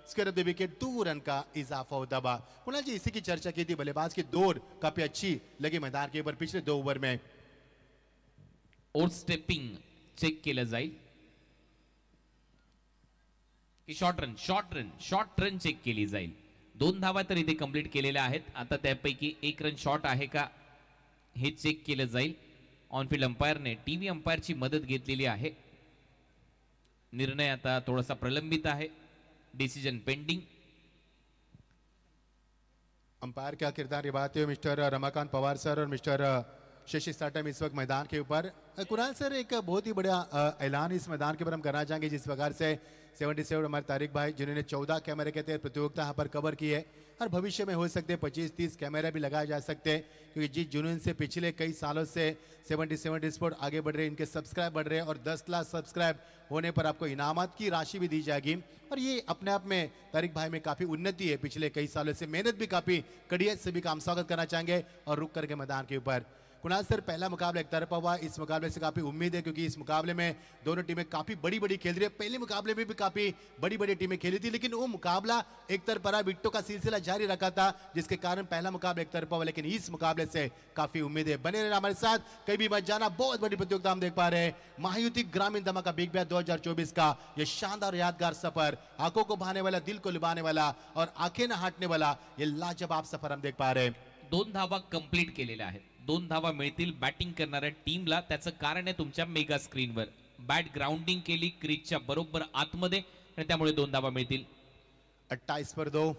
square of the wicket, 2 run का इजाफा होता बा। कुणाल जी, इसी की चर्चा की थी, बल्लेबाज की दौड़ काफी अच्छी लगी मैदान के ऊपर पिछले 2 ओवर में। ओवर स्टेपिंग चेक केलं जाईल की शॉर्ट रन चेक केली जाईल। 2 धावा तर इथे कंप्लीट केलेल्या आहेत। आता त्यापैकी 1 रन शॉर्ट आहे का हे चेक केलं जाईल। ऑनफील्ड अंपायरने टीव्ही अंपायरची मदत घेतलेली आहे। निर्णय आता थोडासा प्रलंबित आहे, डिसीजन पेंडिंग। अंपायर का किरदार निभाते हुए मिस्टर रमाकांत पवार सर और मिस्टर शशि साटम इस वक्त मैदान के ऊपर। कुणाल सर, एक बहुत ही बड़ा ऐलान इस मैदान के ऊपर हम करना चाहेंगे। जिस प्रकार से 77 हमारे तारिक भाई, जिन्होंने 14 कैमरे के तहत प्रतियोगिता यहाँ पर कवर की है, और भविष्य में हो सकते 25-30 कैमरे भी लगाए जा सकते हैं, क्योंकि जिस जुनून से पिछले कई सालों से 77 स्पोर्ट आगे बढ़ रहे हैं, इनके सब्सक्राइब बढ़ रहे हैं और 10 लाख सब्सक्राइब होने पर आपको इनामात की राशि भी दी जाएगी। और ये अपने आप में तारिक भाई में काफी उन्नति है, पिछले कई सालों से मेहनत भी काफी कड़ी है। सभी का हम स्वागत करना चाहेंगे और रुक करके मैदान के ऊपर। कुणाल सर, पहला मुकाबला एक तरफा हुआ, इस मुकाबले से काफी उम्मीद है, क्योंकि इस मुकाबले में दोनों टीमें काफी बड़ी खेल रही है। पहले मुकाबले में भी काफी बड़ी टीमें खेली थी, लेकिन वो मुकाबला एक तरफा रहा, विकेटों का सिलसिला जारी रखा था, जिसके कारण पहला मुकाबला एक तरफा हुआ। लेकिन इस मुकाबले से काफी उम्मीद है। बने रहना हमारे साथ, कहीं भी मत जाना। बहुत बड़ी प्रतियोगिता हम देख पा रहे हैं, महायुति ग्रामीण धमाका बिग बैश 2024 का ये शानदार यादगार सफर, आंखों को भाने वाला, दिल को लुभाने वाला और आंखें न हटने वाला ये लाजवाब सफर हम देख पा रहे हैं। 2 धावा कंप्लीट केलेल्या आहेत। 2 धावा मिळतील बॅटिंग करणाऱ्या टीमला। त्याचं कारण आहे तुमच्या मेगा स्क्रीनवर बॅट ग्राउंडिंग केली क्रीजच्या बरोबर आतमध्ये आणि त्यामुळे 2 धावा मिळतील। 28 पर 2।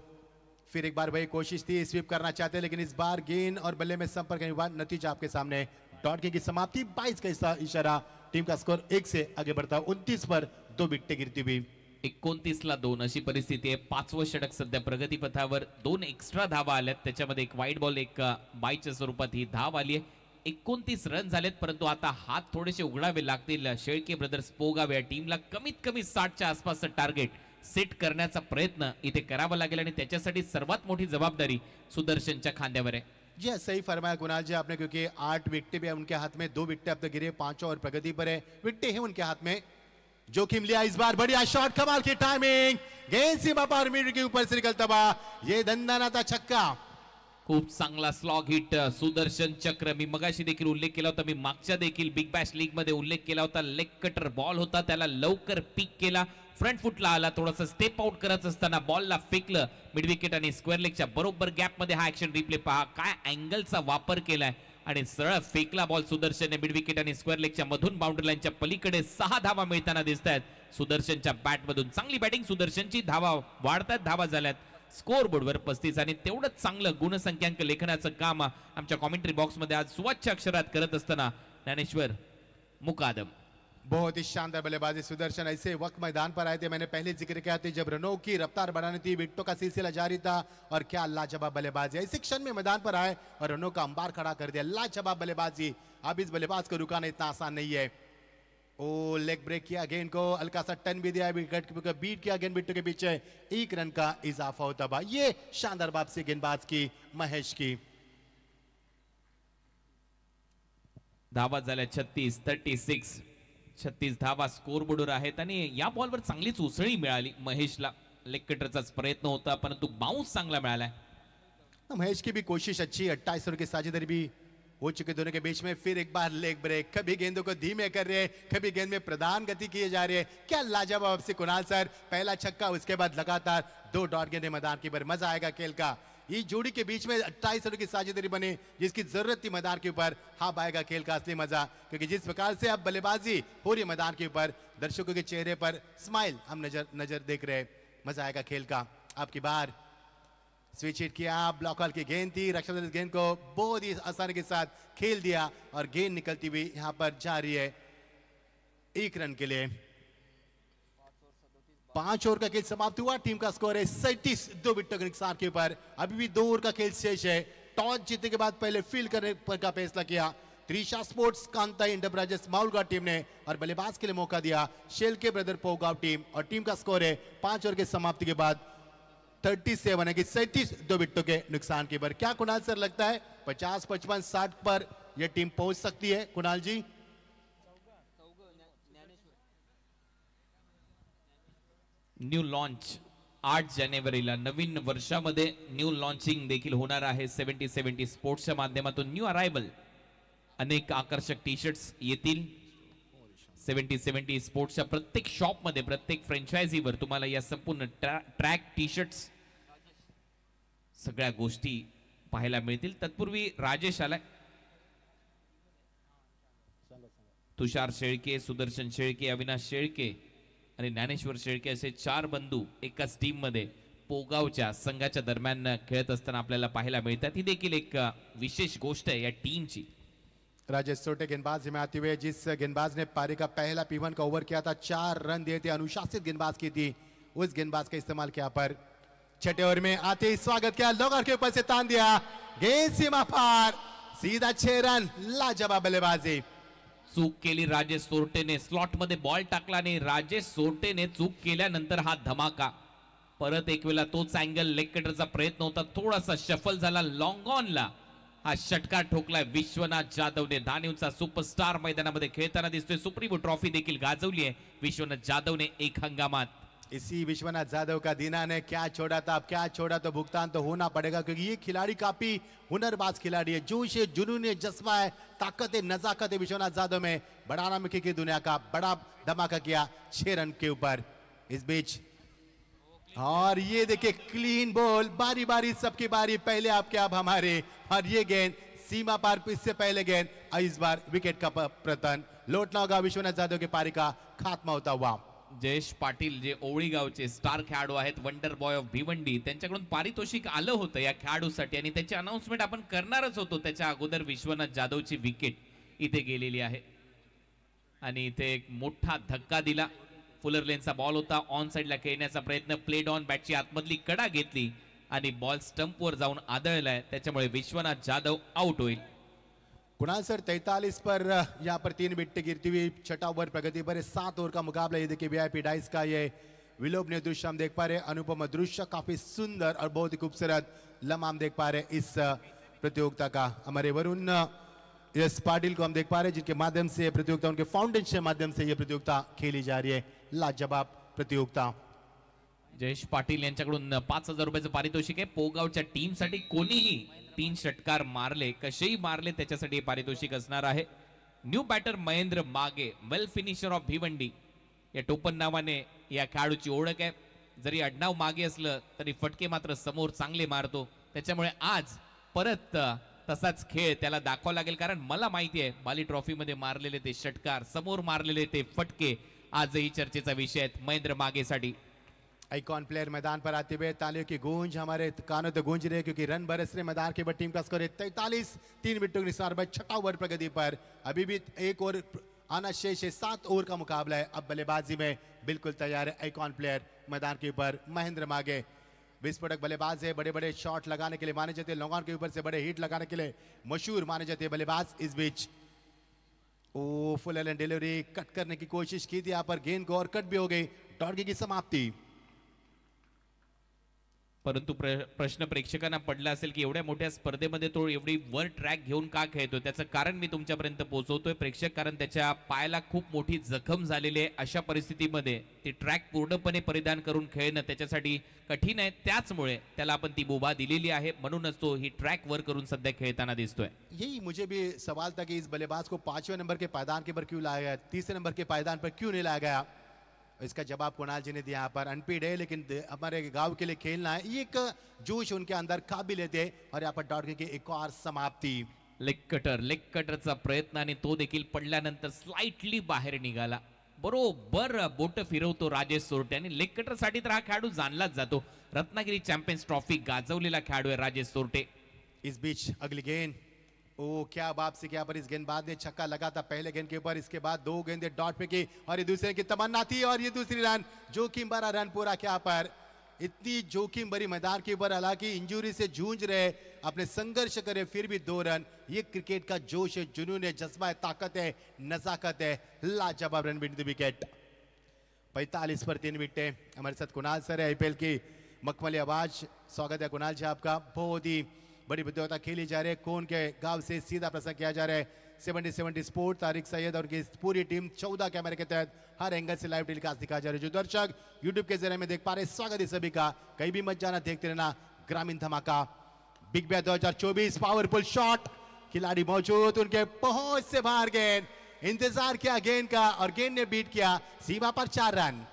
फिर एक बार वही कोशिश थी, स्वीप करना चाहते, लेकिन इस बार गेंद और बल्ले में संपर्क करने के बाद नतीजा आपके सामने। डॉट की समाप्ति 22 का इशारा, टीम का स्कोर 1 से आगे बढ़ता, 29 पर 2 विकेटें गिरती हुई। 29 ला 2 अशी परिस्थिती आहे. 5वं षटक सध्या प्रगतीपथावर. 2 एक्स्ट्रा धावा आल्यात, त्याच्यामध्ये एक वाईट बॉल, एक बायच्या स्वरूपात ही धाव आली आहे. 29 रन झालेत, परंतु आता हात थोडेसे उघडावे लागतील शेळके ब्रदर्स पोगाव या टीमला. कमीत कमी 60च्या आसपासचं टार्गेट सेट करण्याचा प्रयत्न इथे करावा लागेल आणि त्याच्यासाठी सर्वात मोठी जबाबदारी सुदर्शनच्या खांद्यावर आहे. जी हाँ, सही फरमाया कुणाल जी आपने, क्योंकि 8 विकेट भी है उनके हाथ में, 2 विकेट अब तक गिरे, 5 और प्रगति पर है. विकेट है उनके हाथ में. जोखिम लिया इस बार, बढ़िया शॉट, कमाल की टाइमिंग, गेंद सीमा पार मीटर के ऊपर से निकलता हुआ ये दंदानाता छक्का. खूप चांगला स्लॉग हिट सुदर्शन चक्र. मी मगाशी देखील उल्लेख केला होता, मी मागच्या देखील बिग बॅश लीग मध्ये उल्लेख केला होता. लेग कटर बॉल होता, त्याला लवकर पिक केला, फ्रंट फुटला आला, थोडासा स्टेप आउट करत असताना बॉलला फेकलं मिड विकेट आणि स्क्वेअर लेगच्या बरोबर गॅप मध्ये. हा ऍक्शन रिप्ले पहा, काय अँगलचा वापर केलाय आणि सरळ फेकला बॉल सुदर्शनने मिड विकेट आणि स्क्वेअर लेगच्या मधून बाउंड्री लाईनच्या पलीकडे. 6 धावा मिळताना दिसत आहेत सुदर्शनच्या बॅट मधून. चांगली बॅटिंग सुदर्शनची, धावा वाढतात, धावा झाल्यात स्कोर बोर्डवर 35 आणि तेवढंच चांगलं गुणसंख्यांक लेखनाचं काम आमच्या कॉमेंट्री बॉक्स मध्ये आज स्वच्छ अक्षरात करत असताना ज्ञानेश्वर मुकादम. बहुत ही शानदार बल्लेबाजी सुदर्शन. ऐसे वक्त मैदान पर आए थे, मैंने पहले जिक्र किया था जब रनों की रफ्तार बढ़ानी थी, विकेटों का सिलसिला जारी था, और क्या लाजवाब बल्लेबाजी. ऐसे क्षण में मैदान पर आए और रनों का अंबार खड़ा कर दिया. लाजवाब बल्लेबाजी. अब इस बल्लेबाज को रुकाना इतना आसान नहीं है. ओ लेग ब्रेक किया गेंद को, हल्का सा टर्न भी दिया, विकेट बीट किया, गेंद बिट्टू के पीछे 1 रन का इजाफा होता हुआ. ये शानदार वापसी गेंदबाज की, महेश की. धावा झाल्या 36 धावा स्कोर बोर्डवर आहेत आणि या बॉलवर चांगलीच उसळी मिळाली महेशला. लेग कटरचाच प्रयत्न होता, परंतु बाउंस चांगला मिळाला. महेश की भी कोशिश अच्छी. 28 ओवर की साझेदारी भी हो चुके दोनों के बीच में. फिर एक बार लेग ब्रेक, कभी गेंदों को धीमे कर रहे, कभी गेंद में प्रदान गति किए जा रहे हैं. क्या लाजवाब से कुणाल सर. पहला छक्का, उसके बाद लगातार 2 डॉट गेंदें मैदान की पर. मजा आएगा खेल का. ये जोड़ी के बीच में 28 रन की साझेदारी बने जिसकी जरूरत थी मैदान के ऊपर. हाँ आएगा खेल का असली मजा, क्योंकि जिस प्रकार से अब बल्लेबाजी हो रही मैदान के ऊपर, दर्शकों के चेहरे पर स्माइल हम नजर देख रहे. मजा आएगा खेल का. आपकी बार स्विच हिट किया, ब्लॉक हॉल की गेंद थी, रक्षा इस गेंद को बहुत ही आसानी के साथ खेल दिया और गेंद निकलती हुई यहां पर जा रही है 1 रन के लिए. 5 ओवर का खेल समाप्त हुआ. टीम का स्कोर है 37, 2 विकेटों के नुकसान के ऊपर. अभी भी 2 ओवर का खेल शेष है. टॉस जीतने के बाद पहले फील्ड करने पर का फैसला किया Trisha sports Kanta enterprises Maulgaon team ने, और बल्लेबाज के लिए मौका दिया शेलके ब्रदर पोगांव टीम. और टीम का स्कोर है 5 ओवर के समाप्ति के बाद 37 है कि 37, 2 विकेटों के नुकसान के पर. क्या कुणाल सर लगता है 50, 55, 60 पर यह टीम पहुंच सकती है कुणाल जी? न्यू लॉन्च 8 जानेवारीला नवीन वर्षामध्ये न्यू लॉन्चिंग देखील होणार आहे 70-70 स्पोर्ट्सच्या माध्यमातून. न्यू अरायवल, अनेक आकर्षक टी शर्ट्स येतील 70-70 स्पोर्ट्सच्या प्रत्येक शॉप मध्ये, प्रत्येक फ्रँचायझीवर तुम्हाला या संपूर्ण ट्रॅक टी शर्ट्स सगळ्या गोष्टी पाहायला मिळतील. तत्पूर्वी राजेश आलाय. तुषार शेळके, सुदर्शन शेळके, अविनाश शेळके आणि ज्ञानेश्वर शेळके असे 4 बंधू एकाच टीम मध्ये पोगावच्या संघाच्या दरम्यान खेळत असताना आपल्याला पाहायला मिळतात. ही देखील एक विशेष गोष्ट आहे या टीमची. राजेश सोटे गेंदबाज में आते हुए, जिस गेंदबाज ने पारी का पहला P1 का ओवर किया था, 4 रन दिए थे, अनुशासित गेंदबाज की थी, उस गेंदबाज का इस्तेमाल किया पर. छठे ओवर में आते ही स्वागत किया, लॉगर के ऊपर से तान दिया, गेंद सीमा पार, सीधा 6 रन. लाजवाब बल्लेबाजी. चूक केली राजेश सोरटेने, स्लॉट मध्ये बॉल टाकला आणि राजेश सोरटेने चूक केल्यानंतर हा धमाका. परत एक वेळा तोच अँगल, लेग कटरचा प्रयत्न होता, थोडासा शफल झाला, लॉंग ऑनला हा षटकार ठोकलाय विश्वनाथ जाधवने. धानिवचा सुपरस्टार मैदानामध्ये खेळताना दिसतोय. सुप्रीमो ट्रॉफी देखील गाजवली आहे विश्वनाथ जाधवने एक हंगामात. इसी विश्वनाथ जाधव का दीना ने क्या छोड़ा था, अब क्या छोड़ा तो भुगतान तो होना पड़ेगा, क्योंकि ये खिलाड़ी काफी हुनरबाज खिलाड़ी है. जोश है, जुनून है, जज्बा है, ताकत है, नजाकत है विश्वनाथ जाधव में. बड़ा नाम की दुनिया का बड़ा धमाका किया 6 रन के ऊपर इस बीच. और ये देखिए क्लीन बॉल, बारी बारी सबकी बारी, पहले आपके अब हमारे. और ये गेंद सीमा पार, इससे पहले गेंद, इस बार विकेट का पतन. लौटना होगा विश्वनाथ जाधव के पारी का खात्मा होता हुआ. जयेश पाटील जे ओवळी गावचे स्टार खेळाडू आहेत, वंडर बॉय ऑफ भिवंडी, त्यांच्याकडून पारितोषिक आलं होतं या खेळाडूसाठी आणि त्याची अनाउन्समेंट आपण करणारच होतो. त्याच्या अगोदर विश्वनाथ जाधवची विकेट इथे गेलेली आहे आणि इथे एक मोठा धक्का दिला फुलर लेनचा बॉल होता, ऑन साइडला खेळण्याचा प्रयत्न, प्लेड ऑन, बॅटची आतमधली कडा घेतली आणि बॉल स्टंपवर जाऊन आदळलाय, त्याच्यामुळे विश्वनाथ जाधव आउट होईल. कुणाल सर 43 पर यहाँ पर 3 विकेट गिरती हुई, छठा ओवर प्रगति पर 7 ओवर का मुकाबला. ये देखिए वीआईपी डाइस का ये विलोभनीय दृश्य हम देख पा रहे हैं, अनुपम दृश्य, काफी सुंदर और बहुत ही खूबसूरत लम्हा हम देख पा रहे हैं इस प्रतियोगिता का. हमारे वरुण एस पाटिल को हम देख पा रहे हैं जिनके माध्यम से प्रतियोगिता, उनके फाउंडेशन के माध्यम से ये प्रतियोगिता खेली जा रही है. लाजवाब प्रतियोगिता. जयेश पाटील यांच्याकडून 5,000 रुपयाचं पारितोषिक आहे. पोगावच्या टीमसाठी कोणीही 3 षटकार मारले, कसेही मारले, त्याच्यासाठी हे पारितोषिक असणार आहे. न्यू बॅटर महेंद्र मागे, वेल फिनिशर ऑफ भिवंडी, या टोपण नावाने या खेळाडूची ओळख आहे. जरी आडनाव मागे असलं तरी फटके मात्र समोर चांगले मारतो, त्याच्यामुळे आज परत तसाच खेळ त्याला दाखवावा लागेल. कारण मला माहिती आहे बाली ट्रॉफी मध्ये मारलेले ते षटकार, समोर मारलेले ते फटके आजही चर्चेचा विषय आहेत महेंद्र मागेसाठी. आइकॉन प्लेयर मैदान पर आते हुए, तालियों की गूंज हमारे कानों तक गूंज रही है क्योंकि रन बरस रहे मैदान के बाद. टीम का स्कोर है 43, 3 विकेटों के निसार पर छठा ओवर प्रगति पर. अभी भी एक ओवर आना शेष है, 7 ओवर का मुकाबला है. अब बल्लेबाजी में बिल्कुल तैयार है आइकॉन प्लेयर मैदान के ऊपर महेंद्र मागे. विस्फोटक बल्लेबाज है, बड़े बड़े शॉट लगाने के लिए माने जाते हैं, लॉन्ग ऑन के ऊपर से बड़े हिट लगाने के लिए मशहूर माने जाते हैं बल्लेबाज. इस बीच ओ फुल एंड डिलीवरी कट करने की कोशिश की थी यहाँ पर, गेंद को और कट भी हो गई. डॉर्गे की समाप्ति. परंतु प्रश्न प्रेक्षकांना पडला असेल की एवढ्या मोठ्या स्पर्धेमध्ये तो एवढी वर ट्रॅक घेऊन का खेळतो. त्याचं कारण मी तुमच्यापर्यंत पोहोचवतोय प्रेक्षक, कारण त्याच्या पायाला खूप मोठी जखम झालेली आहे. अशा परिस्थितीमध्ये ती ट्रॅक पूर्णपणे परिधान करून खेळणं त्याच्यासाठी कठीण आहे, त्याचमुळे त्याला आपण ती मुभा दिलेली आहे, म्हणूनच तो ही ट्रॅक वर करून सध्या खेळताना दिसतोय. यही मुझे भी सवाल था कि इस बल्लेबाज को 5वें नंबर के पायदान के पर क्यों लाया गया, 3 नंबर के पायदान पर क्यों नहीं लाया गया. इसका जवाब कुणाल जी ने दिया. यहाँ पर अनपीड है लेकिन हमारे गांव के लिए खेलना है, ये एक जोश उनके अंदर काबिलियत है. और यहाँ पर डॉर्गे की एक और समाप्ति. लेग कटरचा प्रयत्न आणि तो देखील पडल्यानंतर स्लाइटली बाहेर निघाला. बरोबर बोट फिरवतो राजेश सोरटे आणि लेग कटर साठी तर हा खेळाडू जाणलाच जातो. रत्नागिरी चॅम्पियन्स ट्रॉफी गाजवलेला खेळाडू आहे राजेश सोरटे. इस बीच अगली गेंद, ओ क्या वापसी किया पर इस गेंदबाज ने छक्का लगा था पहले गेंद के ऊपर. इसके बाद 2 गेंदें डॉट पे की और ये दूसरे की तमन्ना थी और ये दूसरी रन, जोखिम भरा रन पूरा किया पर. इतनी जोखिम भरी मैदान के ऊपर, हालांकि इंजरी से जूझ रहे, अपने संघर्ष करे, फिर भी 2 रन. ये क्रिकेट का जोश है, जुनून है, जज्बा है, ताकत है, नजाकत है. लाजवाब रन बीट द विकेट. 45 पर 3 विकेटें. हमारे साथ कुणाल सर है, आईपीएल की मखमली आवाज. स्वागत है कुणाल जी आपका. बहुत ही बड़ी प्रतियोगिता खेली जा रही है. कौन के गांव से सीधा प्रसारण किया जा रहा है 70 स्पोर्ट. तारिक सैयद और की पूरी टीम 14 कैमरे के तहत हर एंगल से लाइव टेलीकास्ट दिखाया जा रहा है. जो दर्शक यूट्यूब के जरिए में देख पा रहे, स्वागत है सभी का. कहीं भी मत जाना, देखते रहना ग्रामीण धमाका बिग बैश 2024. पावरफुल शॉट, खिलाड़ी मौजूद, उनके पहुंच से बाहर गेंद, इंतजार किया गेंद का और गेंद ने बीट किया सीमा पर 4 रन.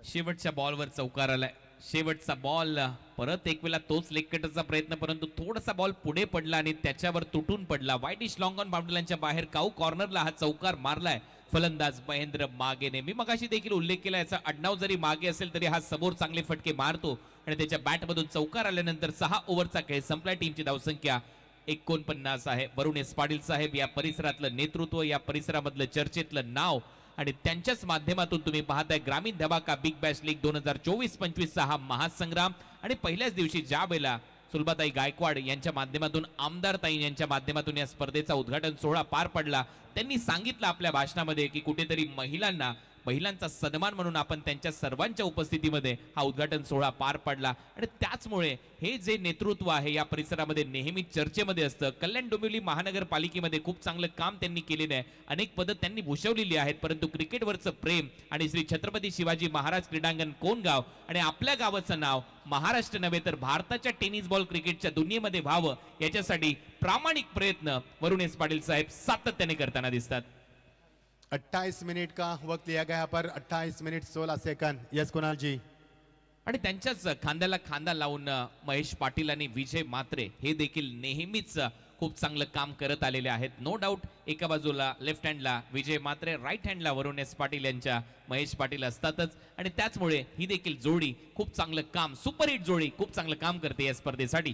शेवटच्या बॉलवर चौकार आलाय. शेवटचा बॉल परत एक वेळा तोच लेग कटरचा प्रयत्न, परंतु थोडासा बॉल पुढे पडला आणि त्याच्यावर तुटून पडला. वाईटिश लॉंग ऑन बाउंड्रीच्या बाहेर काऊ कॉर्नरला हा चौकार मारलाय फलंदाज महेंद्र मागेने. मी मगाशी देखील उल्लेख केला, याचा आडनाव जरी मागे असेल तरी हा समोर चांगले फटके मारतो आणि त्याच्या बॅटमधून चौकार आल्यानंतर 6 ओव्हरचा खेळ संपला. टीमची धावसंख्या 49 आहे. वरुण एस पाटील साहेब या परिसरातलं नेतृत्व, या परिसरामधलं चर्चेतलं नाव आणि त्यांच्याच माध्यमातून तुम्ही पाहताय ग्रामीण धमाका बिग बॅश लीग 2024-25 चा हा महासंग्राम. आणि पहिल्याच दिवशी ज्या वेळेला सुलभाताई गायकवाड यांच्या माध्यमातून, आमदार ताई यांच्या माध्यमातून या स्पर्धेचा उद्घाटन सोहळा पार पडला, त्यांनी सांगितलं आपल्या भाषणामध्ये की कुठेतरी महिलांचा सन्मान म्हणून आपण त्यांच्या सर्वांच्या उपस्थितीमध्ये हा उद्घाटन सोहळा पार पडला. आणि त्याचमुळे हे जे नेतृत्व आहे या परिसरामध्ये नेहमी चर्चेमध्ये असतं. कल्याण डोंबिवली महानगरपालिकेमध्ये खूप चांगलं काम त्यांनी केलेलं आहे, अनेक पदं त्यांनी भूषवलेली आहेत, परंतु क्रिकेटवरचं प्रेम आणि श्री छत्रपती शिवाजी महाराज क्रीडांगण कोणगाव आणि आपल्या गावाचं नाव महाराष्ट्र नव्हे तर भारताच्या टेनिस बॉल क्रिकेटच्या दुनियेमध्ये व्हावं, याच्यासाठी प्रामाणिक प्रयत्न वरुण एस पाटील साहेब सातत्याने करताना दिसतात. 28 मिनट का वक्त लिया गया पर 28 मिनट 16 सेकंड. यस कुणाल जी. आणि त्यांच्याच खांद्याला खांदा लावून महेश पाटील आणि विजय मात्रे हे देखील नेहमीच खूप चांगलं काम करत आलेले आहेत. नो डाऊट एका बाजूला लेफ्ट हँडला विजय मात्रे, राईट हँडला वरुण एस पाटील यांच्या महेश पाटील असतातच. आणि त्याचमुळे ही देखील जोडी खूप चांगलं काम, सुपरहिट जोडी खूप चांगलं काम करते या स्पर्धेसाठी.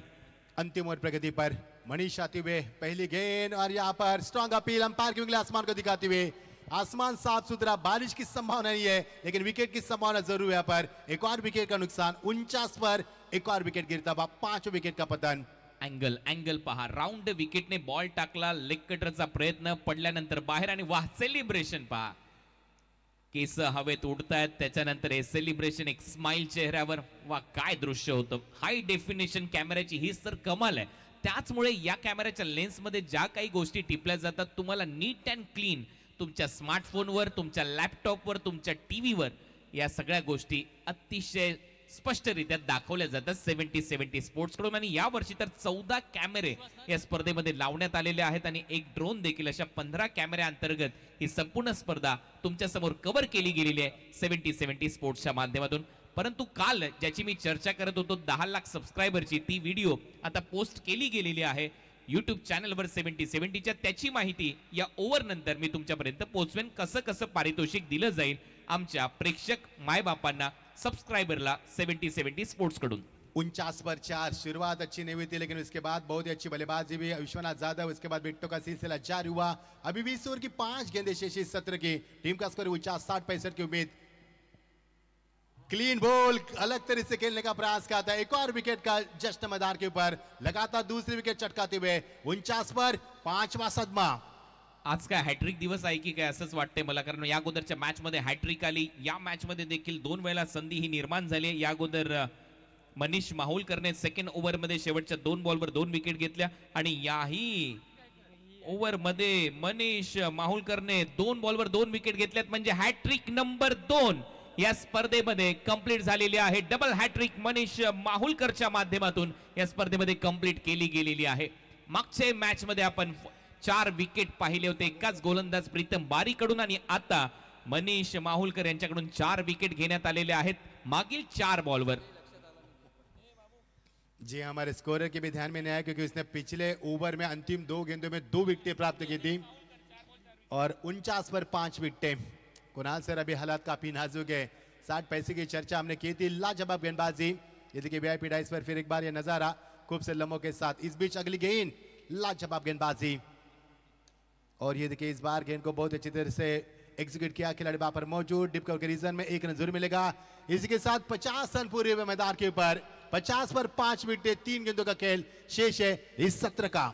अंतिम ओवर प्रगति पर मनीष आते हुए पहली गेंद और यहाँ पर स्ट्रॉन्ग अपील अंपायर की उंगली आसमान को दिखाते हुए आसमान साफ सुथरा, बारिश की संभावना नहीं है, लेकिन विकेट की संभावना जरूर है। यहाँ पर एक और विकेट का नुकसान, 49 पर एक और विकेट गिरता हुआ, 5 विकेट का पतन। अँगल पहा, राऊंड विकेटने बॉल टाकला, लेग कटरचा प्रयत्न, पडल्यानंतर बाहेर आणि वाह सेलिब्रेशन पहा, केस हवेत उडतायत, त्याच्यानंतर हे सेलिब्रेशन, एक स्माइल चेहऱ्यावर, वा काय दृश्य होतं। हाय डेफिनेशन कॅमेऱ्याची हीच तर कमाल आहे। त्याचमुळे या कॅमेऱ्याच्या लेन्समध्ये ज्या काही गोष्टी टिपल्या जातात, तुम्हाला नीट अँड क्लीन तुमच्या स्मार्टफोनवर, तुमच्या लॅपटॉपवर, तुमच्या टीव्हीवर या सगळ्या गोष्टी अतिशय स्पष्टरित्या दाखवल्या जातात 70-70 स्पोर्ट्स कडून। आणि या वर्षी तर 14 कॅमेरे या स्पर्धेमध्ये लावण्यात आलेले आहेत आणि एक ड्रोन देखील, अशा 15 कॅमेऱ्या अंतर्गत ही संपूर्ण स्पर्धा तुमच्या समोर कव्हर केली गेलेली आहे 70-70 स्पोर्ट्सच्या माध्यमातून। परंतु काल ज्याची मी चर्चा करत होतो, 10 लाख सबस्क्रायबरची, ती व्हिडिओ आता पोस्ट केली गेलेली आहे YouTube चॅनलवर 70-70च्या। त्याची माहिती या ओव्हर नंतर मी तुमच्यापर्यंत पोहोचवेन, कसं कसं पारितोषिक दिलं जाईल आमच्या प्रेक्षक मायबापांना, सबस्क्राइबरला 70-70 स्पोर्ट्स कडून। 49 पर 4, शुरुआत अच्छी नहीं हुई थी, लेकिन उसके बाद बहुत ही अच्छी बल्लेबाजी भी विश्वनाथ जाधव, उसके बाद विकेटों का सिलसिला जारी हुआ। अभी 20 ओवर की 5 गेंदें शेष इस सत्र की, टीम का स्कोर 49-60 की उम्मीद। क्लीन बॉल, अलग तरह से खेलने का प्रयास किया था, एक और विकेट का जश्न मैदान के ऊपर, लगातार दूसरी विकेट चटकाते हुए 49 पर 5वां सदमा। आज काय हॅट्रिक दिवस आहे की काय असंच वाटतंय मला, कारण या अगोदरच्या मॅच मध्ये हॅट्रिक आली, या मॅच मध्ये देखील 2 वेळा संधी ही निर्माण झाली। या अगोदर मनीष माहुलकरने सेकंड ओव्हर मध्ये शेवटच्या 2 बॉलवर 2 विकेट घेतल्या आणि याही ओव्हर मध्ये मनीष माहुलकरने 2 बॉलवर 2 विकेट घेतल्यात, म्हणजे हॅट्रिक नंबर 2 या स्पर्धेमध्ये कंप्लीट झालेली आहे। डबल हॅट्रिक मनीष माहुलकरच्या माध्यमातून या स्पर्धेमध्ये कंप्लीट केली गेलेली आहे। मागच्या मॅच मध्ये आपण 4 विकेट पाहिले होते एकाच गोलंदाज प्रीतम बारी कडून, आणि आता मनीष माहुलकर यांच्याकडून 4 विकेट घेण्यात आलेले आहेत मागील 4 बॉलवर। जी हमारे स्कोरर के भी ध्यान में नहीं आया, क्योंकि उसने पिछले ओवर में अंतिम 2 गेंदों में 2 विकेटें प्राप्त की थी और 49 पर 5 विकेटें। कुणाल सर, अभी हालात काफी नाजुक है, 60 पैसे की चर्चा हमने की थी, लाजवाब गेंदबाजी। ये देखिए वीआईपी डाइस पर फिर एक बार ये नजारा खूब से लम्हों के साथ। इस बीच अगली गेंद, लाजवाब गेंदबाजी, और ये देखिए इस बार गेंद को बहुत अच्छी तरह से एग्जीक्यूट किया खिलाड़ी वहां पर मौजूद। डिप कवर के रीजन में 1 रन जरूर मिलेगा। इसी के साथ 50 रन पूरे हुए मैदान के ऊपर, 50 पर 5 विकेटें, 3 गेंदों का खेल शेष है इस सत्र का।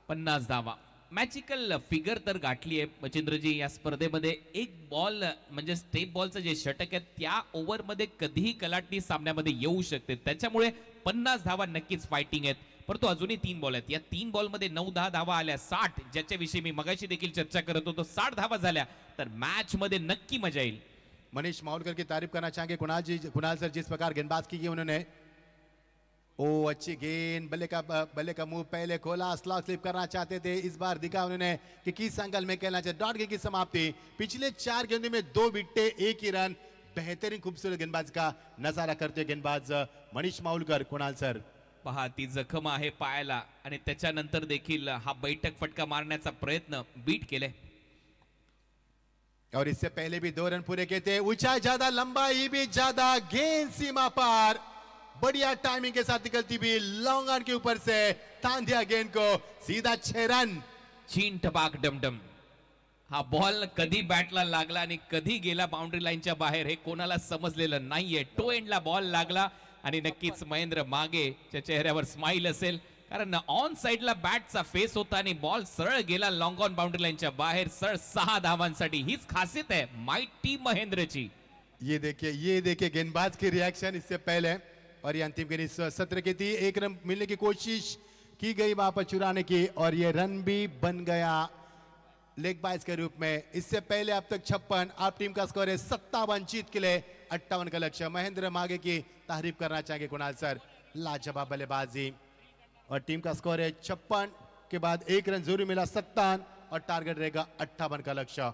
50 धावा, मॅजिकल फिगर तर गाठली आहे मचिंद्रजी या स्पर्धेमध्ये। एक बॉल म्हणजे स्टेप बॉलचं जे षटक आहे, त्या ओव्हर मध्ये कधीही कलाटणी सामन्यामध्ये येऊ शकते, त्याच्यामुळे 50 धावा नक्कीच फायटिंग आहेत। परंतु अजूनही 3 बॉल आहेत, या 3 बॉल मध्ये 9-10 धावा आल्या, 60 ज्याच्याविषयी मी मगाशी देखील चर्चा करत होतो, 60 धावा झाल्या तर मॅच मध्ये नक्की मजा येईल। मनीष माहुलकर की तारीफ करना चाहेंगे कुणाल सर, जिस प्रकार गेंदबाजी की उन्होंने। ओ अच्छी गेंद, बल्ले का मुंह पहले खोला, स्लॉग स्लिप करना चाहते थे, इस बार दिखा उन्होंने कि किस एंगल में खेलना चाहिए। डॉट गेंद की समाप्ति, पिछले 4 गेंदों में 2 विकेटें, 1 ही रन। बेहतरीन खूबसूरत गेंदबाज का नजारा करते गेंदबाज मनीष माहुलकर। कुणाल सर पहा, ती जखम आहे पायाला आणि त्याच्यानंतर देखील हा बैठक फटका मारण्याचा प्रयत्न बीट केले, और इससे पहले भी 2 रन पूरे किए थे। ऊंचाई ज्यादा, लंबाई भी ज्यादा, गेंद सीमा पर, बढ़िया टाइमिंग के साथ निकलती हुई लॉन्ग ऑन के ऊपर से तान दिया गेंद को, सीधा 6 रन। चीन टपाक डमडम। हा बॉल कधी बॅटला लागला आणि कधी गेला बाउंड्री लाईनच्या बाहेर हे कोणाला समजलेलं नाहीये। टो एंडला बॉल लागला आणि नक्कीच महेंद्र मागे च्या चेहऱ्यावर स्माइल असेल, कारण ऑन साइडला बॅटचा फेस होता आणि बॉल सरळ गेला लॉंग ऑन बाउंड्री लाईनच्या बाहेर, सरळ 6 धावांसाठी। हीच खासियत आहे माइटी महेंद्रची। ये देखिए गेंदबाज की रिएक्शन इससे पहले, और ये अंतिम गेंद इस सत्र की थी। 1 रन मिलने की कोशिश की गई वहां पर चुराने की, और ये रन भी बन गया लेग बाइज के रूप में। इससे पहले अब तक 56, आप टीम का स्कोर है 57, जीत के लिए 58 का लक्ष्य। महेंद्र मागे की तारीफ करना चाहेंगे कुणाल सर, लाजवाब बल्लेबाजी, और टीम का स्कोर है 56 के बाद 1 रन जरूर मिला, 57, और टारगेट रहेगा 58 का लक्ष्य।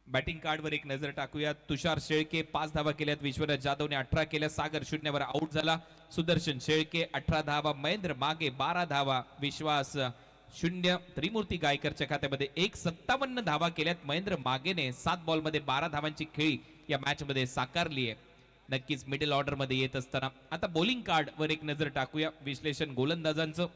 बॅटिंग कार्डवर एक नजर टाकूया। तुषार शेळके 5 धावा केल्यात, विश्वनाथ जाधवने 18 केल्या, सागर शून्यावर आउट झाला, सुदर्शन शेळके 18 धावा, महेंद्र मागे 12 धावा, विश्वास 0, त्रिमूर्ती गायकरच्या खात्यामध्ये 57 धावा केल्यात। महेंद्र मागेने 7 बॉलमध्ये 12 धावांची खेळी या मॅच मध्ये साकारली आहे। नक्कीच मिडल ऑर्डर मध्ये येत असताना. आता बॉलिंग कार्ड वर एक नजर टाकूया, विश्लेषण गोलंदाजांचं.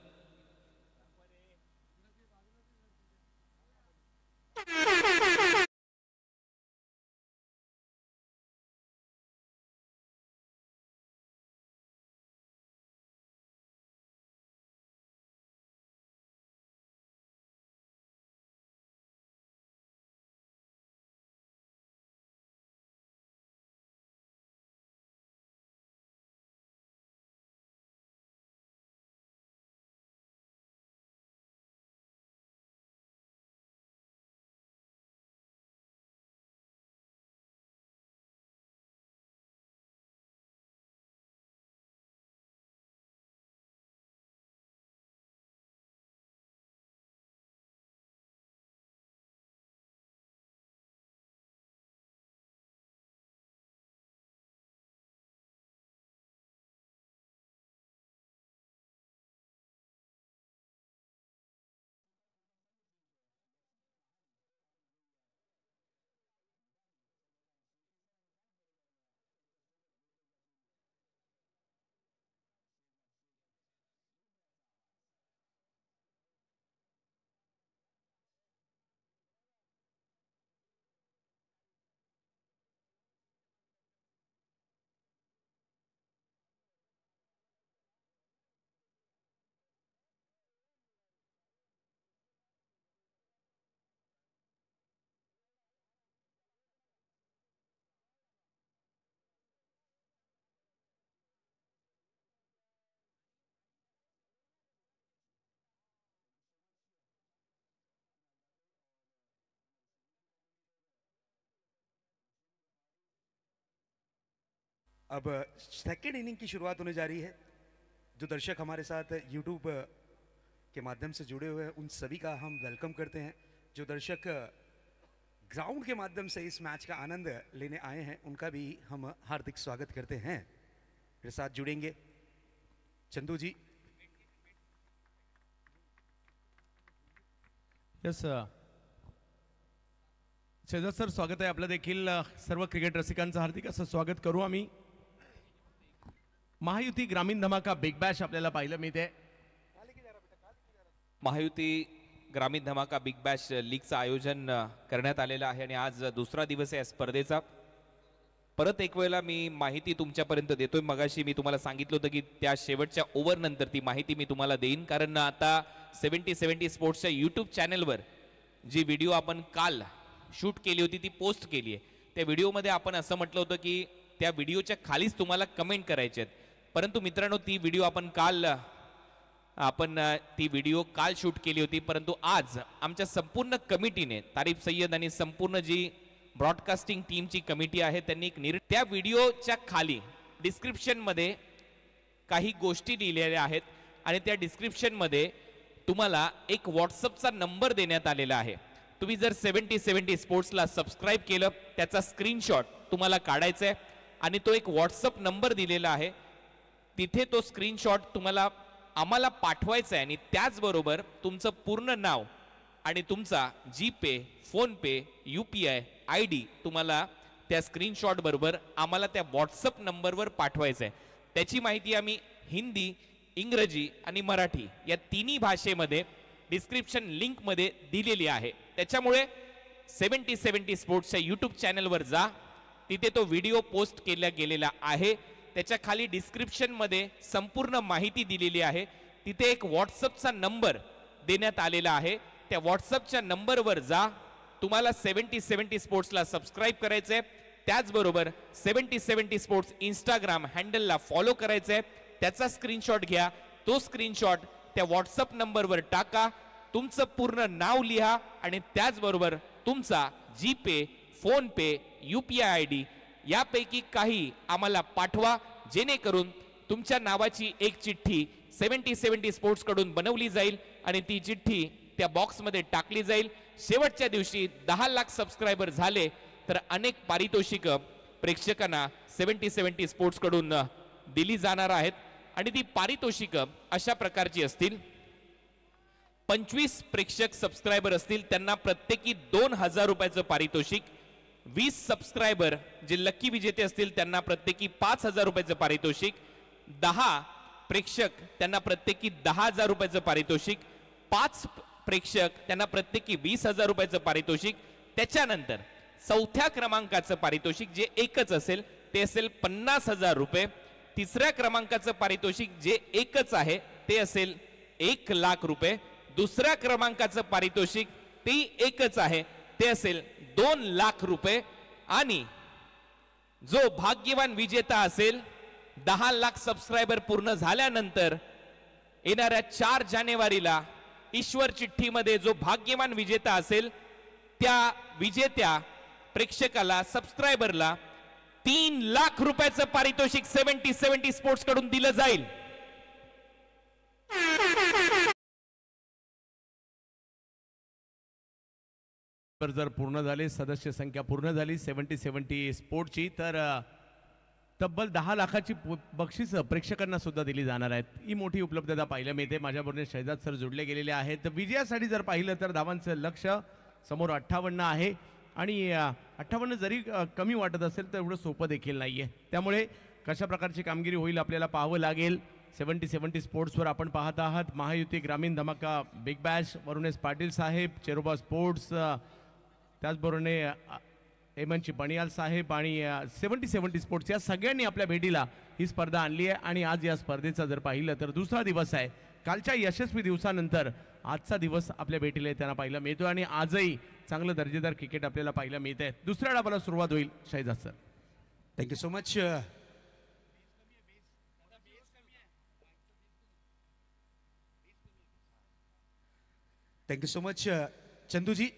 अब सेकेंड इनिंग की शुरुआत होने जा रही है. जो दर्शक हमारे साथ यूट्यूब के माध्यम से जुड़े हुए हैं उन सभी का हम वेलकम करते हैं. जो दर्शक ग्राउंड के माध्यम से इस मैच का आनंद लेने आए हैं उनका भी हम हार्दिक स्वागत करते हैं. मेरे साथ जुड़ेंगे चंदू जी. यस शेजर सर, स्वागत आहे आपलं देखील. सर्व क्रिकेट रसिकांचं हार्दिक असं स्वागत करू आम्ही. महायुती ग्रामीण धमाका बिग बॅश आपल्याला पाहायला मिळते. महायुती ग्रामीण धमाका बिग बॅश लीगचं आयोजन करण्यात आलेलं आहे आणि आज दुसरा दिवस आहे या स्पर्धेचा. परत एक वेळेला मी माहिती तुमच्यापर्यंत देतोय. मगाशी मी तुम्हाला सांगितलं होतं की त्या शेवटच्या ओव्हर नंतर ती माहिती मी तुम्हाला देईन, कारण आता 70-70 स्पोर्ट्सच्या यूट्यूब चॅनलवर जी व्हिडिओ आपण काल शूट केली होती ती पोस्ट केली आहे. त्या व्हिडिओमध्ये आपण असं म्हटलं होतं की त्या व्हिडिओच्या खालीच तुम्हाला कमेंट करायचे आहेत. परंतु मित्रांनो, ती व्हिडिओ आपण ती व्हिडिओ काल शूट केली होती, परंतु आज आमच्या संपूर्ण कमिटीने, तारीफ सय्यद आणि संपूर्ण जी ब्रॉडकास्टिंग टीमची कमिटी आहे त्यांनी एक त्या व्हिडिओच्या खाली डिस्क्रिप्शनमध्ये काही गोष्टी लिहिलेल्या आहेत आणि त्या डिस्क्रिप्शनमध्ये तुम्हाला एक व्हॉट्सअपचा नंबर देण्यात आलेला आहे. तुम्ही जर 70-70 स्पोर्ट्सला सबस्क्राईब केलं, त्याचा स्क्रीनशॉट तुम्हाला काढायचा आहे आणि तो एक व्हॉट्सअप नंबर दिलेला आहे, तिथे तो स्क्रीनशॉट तुम्हाला आम्हाला पाठवायचा आहे आणि त्याचबरोबर तुमचं पूर्ण नाव आणि तुमचा जीपे, फोनपे, UPI ID तुम्हाला त्या स्क्रीनशॉट बरोबर आम्हाला त्या व्हॉट्सअप नंबरवर पाठवायचं आहे. त्याची माहिती आम्ही हिंदी, इंग्रजी आणि मराठी या तिन्ही भाषेमध्ये डिस्क्रिप्शन लिंकमध्ये दिलेली आहे. त्याच्यामुळे 70-70 स्पोर्ट्सच्या यूट्यूब चॅनलवर जा, तिथे तो व्हिडिओ पोस्ट केला गेलेला आहे. त्याच्या खाली डिस्क्रिप्शनमध्ये संपूर्ण माहिती दिलेली आहे. तिथे एक व्हॉट्सअपचा नंबर देण्यात आलेला आहे. त्या व्हॉट्सअपच्या नंबरवर जा. तुम्हाला 70-70 स्पोर्ट्सला सबस्क्राईब करायचं आहे. त्याचबरोबर 70-70 स्पोर्ट्स इंस्टाग्राम हँडलला फॉलो करायचं आहे. त्याचा स्क्रीनशॉट घ्या. तो स्क्रीनशॉट त्या व्हॉट्सअप नंबरवर टाका. तुमचं पूर्ण नाव लिहा आणि त्याचबरोबर तुमचा जीपे, फोनपे, UPI ID यापैकी काही आम्हाला पाठवा, जेणेकरून तुमच्या नावाची एक चिठ्ठी 70-70 स्पोर्ट्स कडून बनवली जाईल आणि ती चिठ्ठी त्या बॉक्समध्ये टाकली जाईल. शेवटच्या दिवशी 10 लाख सबस्क्रायबर झाले तर अनेक पारितोषिक प्रेक्षकांना 70-70 स्पोर्ट्स कडून दिली जाणार आहेत आणि ती पारितोषिक अशा प्रकारची असतील. 25 प्रेक्षक सबस्क्रायबर असतील त्यांना प्रत्येकी 2000 रुपयाचं पारितोषिक. 20 सबस्क्रायबर जे लक्की विजेते असतील त्यांना प्रत्येकी 5,000 रुपयाचं पारितोषिक, 10 प्रेक्षक त्यांना प्रत्येकी 10,000 रुपयाचं पारितोषिक, 5 प्रेक्षक त्यांना प्रत्येकी 20,000 रुपयाचं पारितोषिक, त्याच्यानंतर चौथ्या क्रमांकाचं पारितोषिक जे एकच असेल ते असेल 50,000 रुपये, तिसऱ्या क्रमांकाचं पारितोषिक जे एकच आहे ते असेल 1,00,000 रुपये, दुसऱ्या क्रमांकाचं पारितोषिक ते एकच आहे ते असेल 2,00,000 रुपये आणि जो भाग्यवान विजेता असेल 10,00,000 सबस्क्रायबर पूर्ण झाल्यानंतर येणाऱ्या 4 जानेवारीला ईश्वर चिठ्ठीमध्ये जो भाग्यवान विजेता असेल त्या विजेत्या प्रेक्षकाला सबस्क्रायबरला 3,00,000 रुपयाचं पारितोषिक 70 स्पोर्ट्स कडून दिलं जाईल. जर पूर्ण झाले, सदस्य संख्या पूर्ण झाली 70 स्पोर्टची, तर तब्बल 10 लाखाची बक्षीस प्रेक्षकांना सुद्धा दिली जाणार आहेत. ही मोठी उपलब्धता पाहायला मिळते. माझ्याबरोबर शहजाद सर जोडले गेलेले आहेत. विजयासाठी जर पाहिलं तर धावांचं लक्ष समोर 58 आहे आणि 58 जरी कमी वाटत असेल तर एवढं सोपं देखील नाहीये. त्यामुळे कशा प्रकारची कामगिरी होईल आपल्याला पाहावं लागेल. 70 स्पोर्ट्सवर आपण पाहत आहात. महायुती ग्रामीण धमाका बिग बॅश, वरुणेश पाटील साहेब, चेरोबा स्पोर्ट्स, त्याचबरोबर हेमंत बनियाल साहेब आणि 70 स्पोर्ट्स या सगळ्यांनी आपल्या भेटीला ही स्पर्धा आणली आहे. आणि आज या स्पर्धेचा जर पाहिलं तर दुसरा दिवस आहे. कालच्या यशस्वी दिवसानंतर आजचा दिवस आपल्या भेटीला त्यांना पाहायला मिळतो आणि आजही चांगलं दर्जेदार क्रिकेट आपल्याला पाहायला मिळत आहे. दुसऱ्या डावाला सुरुवात होईल. Shahzad sir, thank you so much. Thank you so much Chandu ji.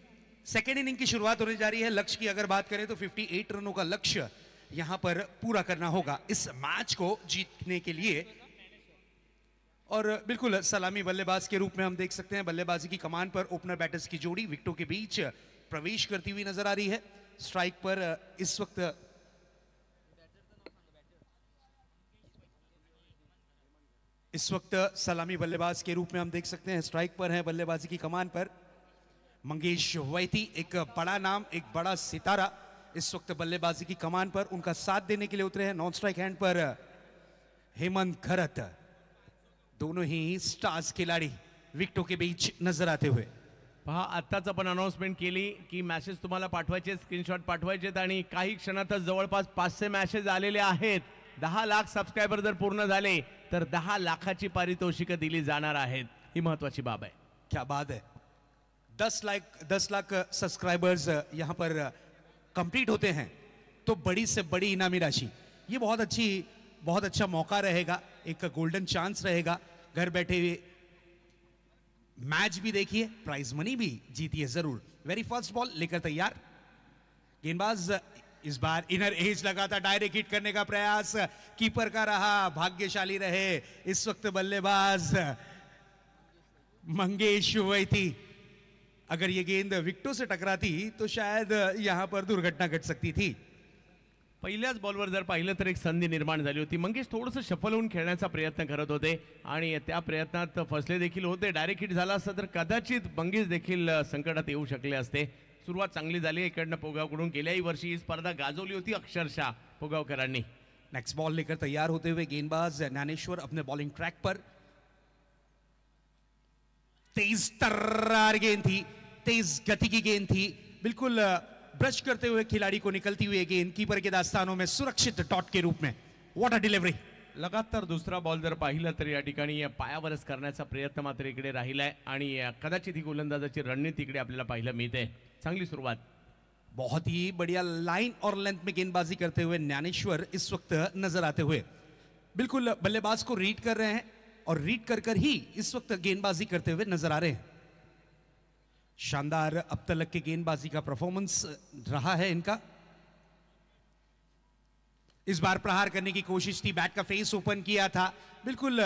Second inning की शुरुआत होने जा रही है. लक्ष्य की अगर बात करें तो 58 रनों का लक्ष्य यहां पर पूरा करना होगा इस मैच को जीतने के लिए. और बिल्कुल सलामी बल्लेबाज के रूप में हम देख सकते हैं बल्लेबाजी की कमान पर ओपनर बैटर्स की जोड़ी विकेटों के बीच प्रवेश करती हुई नजर आ रही है. स्ट्राइक पर इस वक्त सलामी बल्लेबाज के रूप में हम देख सकते हैं स्ट्राइक पर है बल्लेबाजी की कमान पर मंगेश वैती. एक बड़ा नाम, एक बड़ा सितारा इस वक्त बल्लेबाजी की कमान पर उनका साथ देने के लिए उतरे हैं. नॉन स्ट्राइक हैंड पर हेमंत खरत. दोनों ही स्टार्स खिलाड़ी विकेटों के बीच नजर आते हुए. पहा, आत्ताच आपण अनाउन्समेंट केली की मॅसेज तुम्हाला पाठवायचे, स्क्रीनशॉट पाठवायचे आणि काही क्षणातच जवळपास 500 मॅसेज आलेले आहेत. 10 लाख सबस्क्रायबर जर पूर्ण झाले तर 10 लाखाची पारितोषिकं दिली जाणार आहेत. ही महत्वाची बाब आहे. क्या बात है. 10 लाख सब्सक्राइबर्स यहाँ पर कंप्लीट होते हैं तो बड़ी से बड़ी इनामी राशि. ये बहुत अच्छा मौका रहेगा, एक गोल्डन चांस रहेगा. घर बैठे हुए मैच भी देखिए, प्राइज मनी भी जीतिए जरूर. वेरी फर्स्ट बॉल लेकर तैयार. गेंदबाज इस बार इनर एज लगातार डायरेक्ट हिट करने का प्रयास कीपर का रहा. भाग्यशाली रहे इस वक्त बल्लेबाज मंगेश वैती. अगर ये गेंद विकेटों से टकराती तो शायद यहां पर दुर्घटना घट सकती थी. पहिल्याच बॉलवर जर पाहिलं तर एक संधी निर्माण झाली होती. मंगेश थोडंसं शफल होऊन खेळण्याचा प्रयत्न करत होते आणि त्या प्रयत्नात फसले देखील होते. डायरेक्ट हिट झाला असता तर कदाचित मंगेश देखील संकटात येऊ शकले असते. सुरुवात चांगली झाली इकडनं पोगावकडून. गेल्याही वर्षी ही स्पर्धा गाजवली होती अक्षरशः पोगावकरांनी. नेक्स्ट बॉल लेकर तैयार होते हुए गेंदबाज ज्ञानेश्वर अपने बॉलिंग ट्रैक पर. तेज तर्रार गेंद थी, तेज गति की गेंद थी. बिल्कुल ब्रश करते हुए खिलाड़ी को निकलती हुई गेंद कीपर के दास्तानों में सुरक्षित डॉट के रूप में. What a delivery. लगातार दुसरा बॉल जर पाहिलं तर या ठिकाणी पायावरच करण्याचा प्रयत्न मात्र इकडे राहिलाय आणि कदाचित ही गोलंदाजाची रणनीती इकडे आपल्याला पाहायला मिळते. चांगली सुरुवात. बहुत ही बढ़िया लाइन और लेंथ में गेंदबाजी करते हुए ज्ञानेश्वर इस वक्त नजर आते हुए. बिल्कुल बल्लेबाज को रीड कर रहे हैं और रीड कर ही इस वक्त गेंदबाजी करते हुए नजर आ रहे हैं. शानदार अब तक के गेंदबाजी का परफॉर्मेंस रहा है इनका. इस बार प्रहार करने की कोशिश थी, बैट का फेस ओपन किया था, बिल्कुल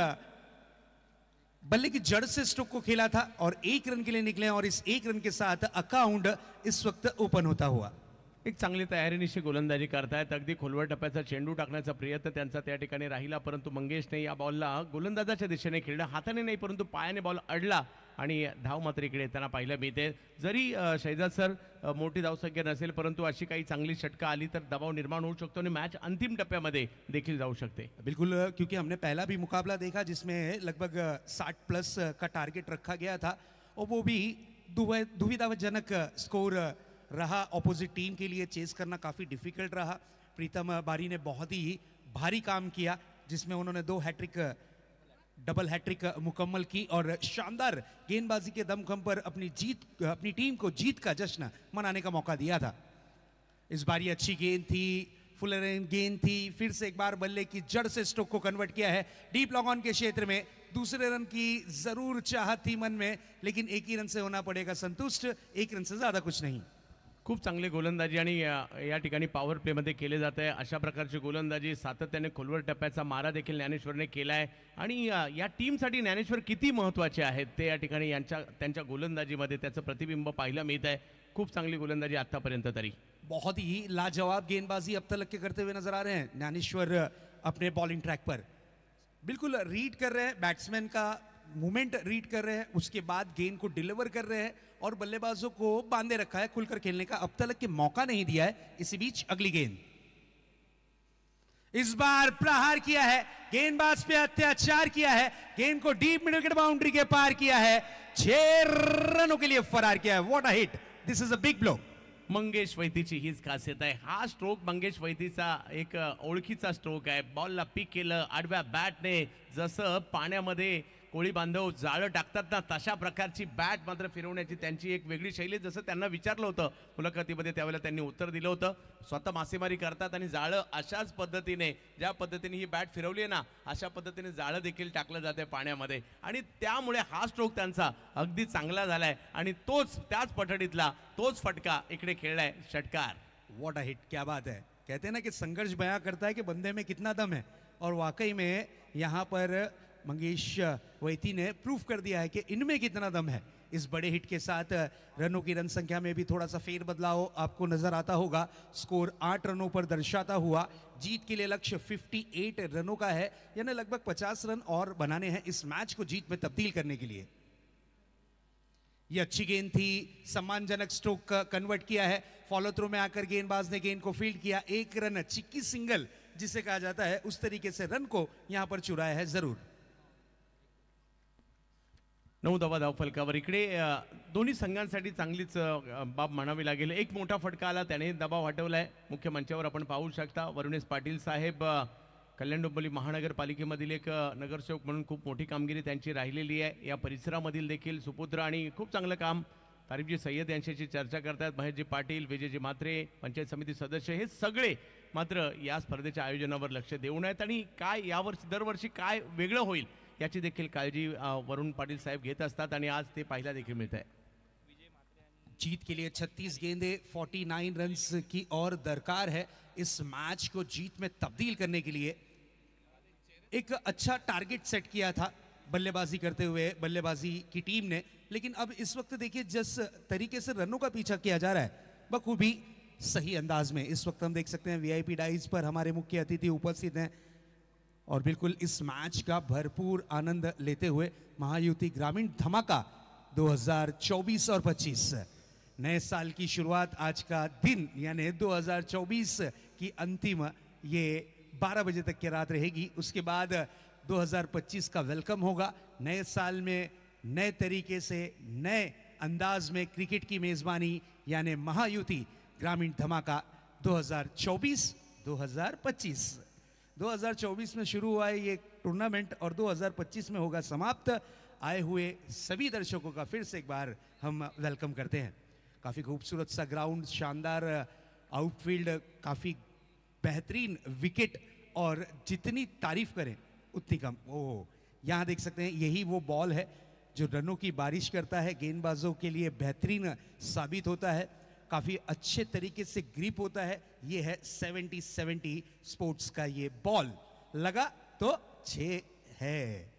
बल्ले की जड़ से स्ट्रोक को खेला था और 1 रन के लिए निकले और इस 1 रन के साथ अकाउंट इस वक्त ओपन होता हुआ. एक चांगली तयारीनिशी गोलंदाजी करतायत. अगदी खोलवर टप्प्याचा चेंडू टाकण्याचा प्रयत्न त्यांचा त्या ठिकाणी राहिला, परंतु मंगेशने या बॉलला गोलंदाजाच्या दिशेने खेळला. हाताने नाही परंतु पायाने बॉल अडला आणि धाव मात्र इकडे येताना पाहायला मिळते. जरी शहजाद सर मोठी धावसंख्या नसेल परंतु अशी काही चांगली षटका आली तर दबाव निर्माण होऊ शकतो आणि मॅच अंतिम टप्प्यामध्ये देखील जाऊ शकते. बिल्कुल, क्योंकि हमने पहला भी मुकाबला देखा जिसमें लगभग 60 प्लस का टारगेट रखा गया था और वो भी दुविधाजनक स्कोर रहा. ऑपोजिट टीम के लिए चेस करना काफ़ी डिफिकल्ट रहा. प्रीतम बारी ने बहुत ही भारी काम किया जिसमें उन्होंने 2 हैट्रिक, डबल हैट्रिक मुकम्मल की और शानदार गेंदबाजी के दमखम पर अपनी टीम को जीत का जश्न मनाने का मौका दिया था. इस बारी अच्छी गेंद थी, फुल रेंज गेंद थी, फिर से एक बार बल्ले की जड़ से स्ट्रोक को कन्वर्ट किया है डीप लॉग ऑन के क्षेत्र में. दूसरे रन की जरूर चाहत थी मन में, लेकिन एक ही रन से होना पड़ेगा संतुष्ट, एक रन से ज्यादा कुछ नहीं. खूप चांगले गोलंदाजी आणि या ठिकाणी पॉवर प्लेमध्ये केले जात आहे. अशा प्रकारची गोलंदाजी सातत्याने खोलवर टप्प्याचा मारा देखील ज्ञानेश्वरने केला आहे आणि या टीमसाठी ज्ञानेश्वर किती महत्त्वाचे आहेत ते या ठिकाणी त्यांच्या गोलंदाजीमध्ये त्याचं प्रतिबिंब पाहायला मिळत आहे. खूप चांगली गोलंदाजी आतापर्यंत तरी. बहुत ही लाजवाब गेंदबाजी अब तक के करते हुए नजर आ रहे हैं ज्ञानेश्वर अपने बॉलिंग ट्रैक पर. बिल्कुल रीड कर रहे हैं, बैट्समैन का मूवमेंट रीड कर रहे हैं, उसके बाद गेंद को डिलीवर कर रहे हैं और बल्लेबाजों को बांधे रखा है. खुलकर खेलने का अब तक के मौका नहीं दिया है. इसी बीच अगली गेंद, इस बार प्रहार किया है, गेंदबाज पे अत्याचार किया है, गेंद को डीप मिड विकेट बाउंड्री के पार किया है, 6 रनों के लिए फरार किया है. What a hit, this is a big blow. Mangesh वैतीची हीच खासियत आहे. हा स्ट्रोक मंगेश वैतीचा एक ओळखीचा स्ट्रोक आहे. बॉलला पिक केलं आडव्या बॅटने, जसं पाण्यामध्ये कोळी बांधव जाळं टाकतात ना तशा प्रकारची बॅट मात्र फिरवण्याची त्यांची एक वेगळी शैली. जसं त्यांना विचारलं होतं मुलाखतीमध्ये त्यावेळेला त्यांनी उत्तर दिलं होतं. स्वतः मासेमारी करतात आणि जाळं अशाच पद्धतीने, ज्या पद्धतीने ही बॅट फिरवली आहे ना अशा पद्धतीने जाळं देखील टाकलं जाते पाण्यामध्ये आणि त्यामुळे हा स्ट्रोक त्यांचा अगदी चांगला झालाय आणि त्याच पठडीतला तोच फटका इकडे खेळलाय षटकार. व्हाट अ हिट, क्या बात है. कहते हैं ना कि संघर्ष बयां करता है कि बंदे में कितना दम है और वाकई में यहाँ पर मंगेश वैती ने प्रूफ कर दिया है कि इनमें कितना दम है. इस बड़े हिट के साथ रनों की रन संख्या में भी थोड़ा सा फेर बदलाव आपको नजर आता होगा. स्कोर 8 रनों पर दर्शाता हुआ. जीत के लिए लक्ष्य 58 रनों का है, यानी लगभग 50 रन और बनाने हैं इस मैच को जीत में तब्दील करने के लिए. ये अच्छी गेंद थी, सम्मानजनक स्ट्रोक कन्वर्ट किया है. फॉलो थ्रू में आकर गेंदबाज ने गेंद को फील्ड किया. 1 रन चिक्की सिंगल जिसे कहा जाता है, उस तरीके से रन को यहां पर चुराया है जरूर. 9 धाव फलकावर. इकडे दोन्ही संघांसाठी चांगलीच बाब म्हणावी लागेल. एक मोठा फटका आला, त्याने दबाव हटवलाय. मुख्य मंचावर आपण पाहू शकता वरुणेश पाटील साहेब कल्याण डोंबिवली महानगरपालिकेमधील एक नगरसेवक म्हणून खूप मोठी कामगिरी त्यांची राहिलेली आहे. या परिसरामधील देखील सुपुत्र आणि खूप चांगलं काम तारिफजी सय्यद यांच्याशी चर्चा करतात. महेशजी पाटील, विजयजी म्हात्रे, पंचायत समिती सदस्य हे सगळे मात्र या स्पर्धेच्या आयोजनावर लक्ष देऊन आहेत आणि काय यावर्षी दरवर्षी काय वेगळं होईल याची देखील काळजी वरुण पाटील साहेब घेत असतात आणि आज ते पाहायला देखील मिळत आहे. जीत के लिए 36 गेंदें 49 रन्स की और दरकार है इस मैच को जीत में तब्दील करने के लिए. एक अच्छा टारगेट सेट किया था बल्लेबाजी करते हुए बल्लेबाजी की टीम ने, लेकिन अब इस वक्त देखिए जिस तरीके से रनों का पीछा किया जा रहा है बखूबी सही अंदाज में. इस वक्त हम देख सकते हैं वीआईपी डाइस पर हमारे मुख्य अतिथि उपस्थित हैं और बिल्कुल इस मैच का भरपूर आनंद लेते हुए महायुति ग्रामीण धमाका 2024 और 25 नए साल की शुरुआत आज का दिन यानी 2024 की अंतिम ये 12 बजे तक की रात रहेगी. उसके बाद 2025 का वेलकम होगा. नए साल में नए तरीके से नए अंदाज में क्रिकेट की मेजबानी यानी महायुति ग्रामीण धमाका 2024-2025. 2024 में शुरू हुआ है ये टूर्नामेंट और 2025 में होगा समाप्त. आए हुए सभी दर्शकों का फिर से एक बार हम वेलकम करते हैं. काफ़ी खूबसूरत सा ग्राउंड, शानदार आउटफील्ड, काफ़ी बेहतरीन विकेट और जितनी तारीफ करें उतनी कम. ओह, यहाँ देख सकते हैं यही वो बॉल है जो रनों की बारिश करता है. गेंदबाजों के लिए बेहतरीन साबित होता है. काफ़ी अच्छे तरीके से ग्रिप होता है. ये है 70-70 स्पोर्ट्स का ये बॉल. लगा तो 6 है,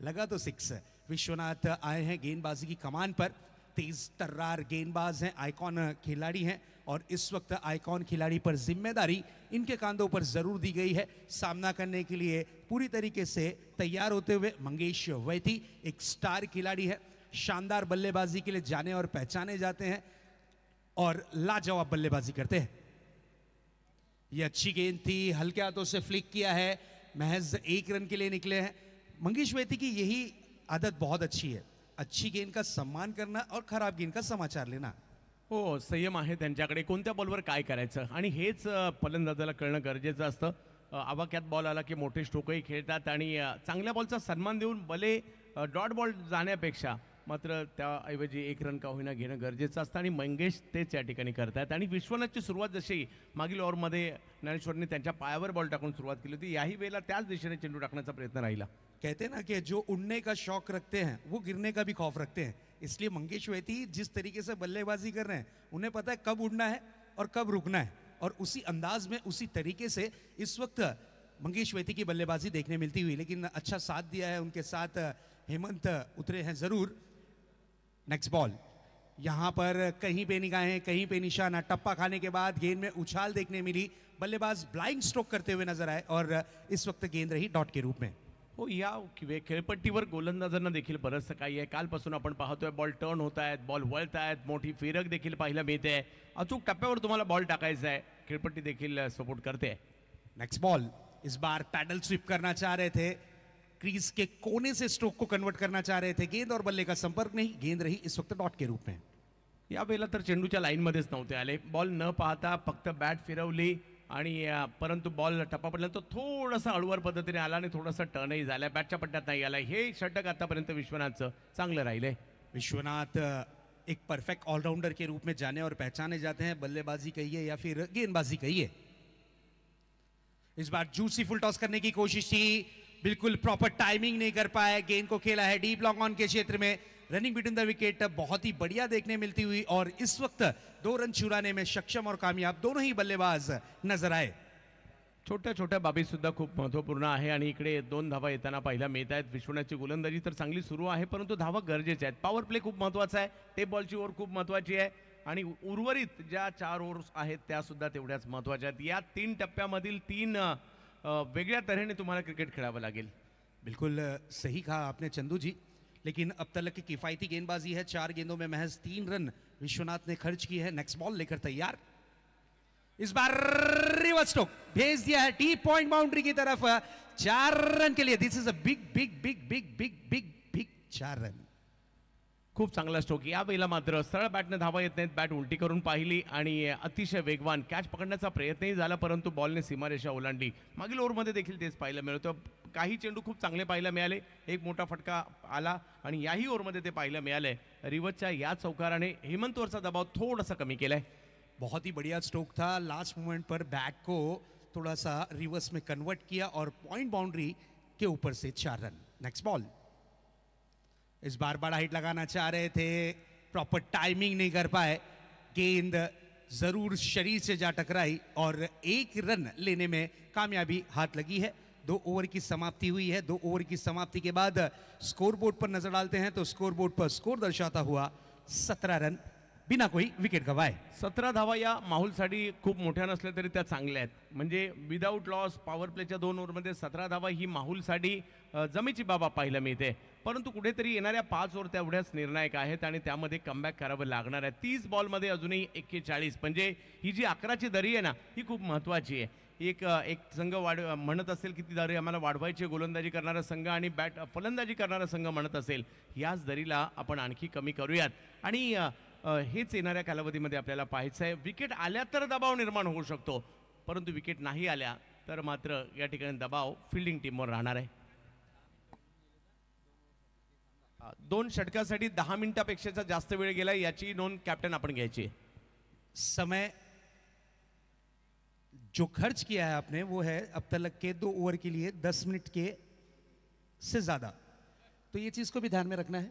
लगा तो 6. विश्वनाथ आए हैं गेंदबाजी की कमान पर. तेज तर्रार गेंदबाज हैं, आइकॉन खिलाड़ी हैं और इस वक्त आइकॉन खिलाड़ी पर जिम्मेदारी इनके कांधों पर जरूर दी गई है. सामना करने के लिए पूरी तरीके से तैयार होते हुए मंगेश वैती एक स्टार खिलाड़ी है. शानदार बल्लेबाजी के लिए जाने और पहचाने जाते हैं और लाजवाब बल्लेबाजी करते हैं। ये अच्छी गेंद थी, हल्के हाथों से फ्लिक किया है, महज 1 रन के लिए निकले हैं। मंगेश वेती की यही आदत बहुत अच्छी है, अच्छी गेंद का सम्मान करना और खराब गेंद का समाचार लेना। हो, संयम आहे त्यांच्याकडे, कोणत्या बॉलवर काय करायचं आणि हेच फलंदाजाला कळणं गरजेचं असतं. आवाक्यात बॉल आला की मोठे स्ट्रोकही खेळतात आणि चांगल्या बॉलचा सन्मान देऊन भले डॉट बॉल जाण्यापेक्षा मात्र त्याऐवजी 1 रन का होईना घेणं गरजेचं असतं आणि मंगेश तेच या ठिकाणी करतात. आणि विश्वनाथची सुरुवात जशी मागील ओव्हरमध्ये ज्ञानेश्वरने त्यांच्या पायावर बॉल टाकून सुरुवात केली होती, याही वेळेला त्याच दिशेने चेंडू टाकण्याचा प्रयत्न राहिला. कहते हैं ना कि जो उड़ने का शौक रखते हैं वो गिरने का भी खौफ रखते हैं, इसलिए मंगेश वेती जिस तरीके से बल्लेबाजी कर रहे हैं उन्हें पता है कब उड़ना है और कब रुकना है, और उसी अंदाज में उसी तरीके से इस वक्त मंगेश वेती की बल्लेबाजी देखने मिलती हुई। लेकिन अच्छा साथ दिया है, उनके साथ हेमंत उतरे हैं जरूर। नेक्स्ट बॉल, यहां पर कहीं पे निगाहें कहीं पे निशाना, टप्पा खाने के बाद गेंद में उछाल देखने मिली, बल्लेबाज ब्लाइंड स्ट्रोक करते हुए नजर आए और इस वक्त गेंद रही डॉट के रूप में। हो, या खेळपट्टीवर गोलंदाजांना देखील बरंचसं काही आहे. कालपासून आपण पाहतोय बॉल टर्न होत आहेत, बॉल वळत आहेत, मोठी फिरक देखील पाहायला मिळते. अचूक टप्प्यावर तुम्हाला बॉल टाकायचा आहे, खेळपट्टी देखील सपोर्ट करते. नेक्स्ट बॉल, इस बार पैडल स्वीप करना चाह रहे थे, क्रीज के कोने से स्ट्रोक को कन्वर्ट करना चाह रहे थे, गेंद और बल्ले का संपर्क नहीं, गेंद रही इस वक्त डॉट के रूप में. या वेळेला तर चेंडूच्या लाईनमध्येच नव्हते आले, बॉल न पाहता फक्त बॅट फिरवली आणि परंतु बॉल टप्पा पडला तो थोडासा हळूवार पद्धतीने आला आणि थोडासा टर्नही झाला, बॅटच्या पट्ट्यात नाही आला. हे षटक आतापर्यंत विश्वनाथचं चांगलं राहिलंय. विश्वनाथ एक परफेक्ट ऑलराउंडर के रूप में जाने और पहचाने जाते हैं, बल्लेबाजी कहिए या फिर गेंदबाजी कहिए. इस बार जूसी फुल टॉस करने की कोशिश थी, बिल्कुल प्रॉपर टाइमिंग नहीं कर पाए, गेंद को खेला है डीप लॉन्ग ऑन के क्षेत्र में, रनिंग बिटवीन द विकेट बहुत ही बढ़िया देखने मिलती हुई और इस वक्त 2 रन चुराने में सक्षम और कामयाब दोनों ही बल्लेबाज नजर आए. छोट्या छोट्या बाबी सुद्धा खूप महत्त्वपूर्ण आहे आणि इकडे 2 धावा येताना पाहायला मिळत आहेत. विश्वनाथची गोलंदाजी तर चांगली सुरू आहे, परंतु धावा गरजेच्या आहेत. पॉवर प्ले खूप महत्त्वाचा आहे, टेप बॉलची ओव्हर खूप महत्त्वाची आहे आणि उर्वरित ज्या 4 ओव्हर्स आहेत त्या सुद्धा तेवढ्याच महत्त्वाच्या आहेत. या 3 टप्प्यामधील 3 वेगळ्या तऱ्हेने तुम्हाला क्रिकेट खेळावं लागेल. बिल्कुल सही कहा आपने चंदू जी, लेकिन अब तक की किफायती गेंदबाजी है, 4 गेंदों में महज 3 रन विश्वनाथ ने खर्च किए हैं. नेक्स्ट बॉल लेकर तैयार, इस बार रिवर्स स्ट्रोक भेज दिया है डीप पॉइंट बाउंड्री की तरफ, 4 रन के लिए. This is a big big big big big big big 4 run. खूप चांगला स्ट्रोक. या वेळेला मात्र सरळ बॅटने धावा येत नाहीत, बॅट उलटी करून पाहिली आणि अतिशय वेगवान कॅच पकडण्याचा प्रयत्नही झाला, परंतु बॉलने सीमारेषा ओलांडली. मागील ओव्हरमध्ये देखील तेच पाहायला मिळतं. काही चेंडू खूप चांगले पाहायला मिळाले, एक मोठा फटका आला आणि याही ओव्हरमध्ये ते पाहायला मिळालंय. रिवचच्या या चौकाराने हेमंतवरचा दबाव थोडासा कमी केलाय. बहुत ही बढ़िया स्ट्रोक था, लास्ट मोमेंट पर बैट को थोड़ा सा रिवर्स में कन्वर्ट किया और पॉइंट बाउंड्री के ऊपर से 4 रन. नेक्स्ट बॉल, इस बार बड़ा हिट लगाना चाह रहे थे, प्रॉपर टाइमिंग नहीं कर पाए, गेंद जरूर शरीर से जा टकराई और 1 रन लेने में कामयाबी हाथ लगी है. 2 ओवर की समाप्ति हुई है. 2 ओवर की समाप्ति के बाद स्कोर बोर्ड पर नजर डालते हैं तो स्कोर बोर्ड पर स्कोर दर्शाता हुआ 17 रन बिना कोई विकेट गवाए. 17 धावा या माहुलसाठी खूप मोठ्या नसल्या तरी त्या चांगल्या आहेत. म्हणजे विदाऊट लॉस पॉवर प्लेच्या 2 ओव्हरमध्ये 17 धावा ही माहुलसाठी जमेची बाबा पाहायला मिळते, परंतु कुठेतरी येणाऱ्या 5 ओव्हर तेवढ्याच निर्णायक आहेत आणि त्यामध्ये कमबॅक करावं लागणार आहे. 30 बॉलमध्ये अजूनही 41, म्हणजे ही जी 11ची दरी आहे ना ही खूप महत्त्वाची आहे. एक संघ म्हणत असेल की ती दरी आम्हाला वाढवायची, गोलंदाजी करणारा संघ आणि फलंदाजी करणारा संघ म्हणत असेल याच दरीला आपण आणखी कमी करूयात आणि हेच येणाऱ्या कालावधीमध्ये आपल्याला पाहायचं आहे. विकेट आल्या तर दबाव निर्माण होऊ शकतो, परंतु विकेट नाही आल्या तर मात्र या ठिकाणी दबाव फिल्डिंग टीमवर राहणार आहे. 2 षटकासाठी 10 मिनिटापेक्षा जास्त वेळ गेला याची नोंद कॅप्टन आपण घ्यायची. समय जो खर्च किया है आपने वो है अब तक के 2 ओवर के लिए 10 मिनट के से ज्यादा, तो ये चीज को भी ध्यान में रखना है.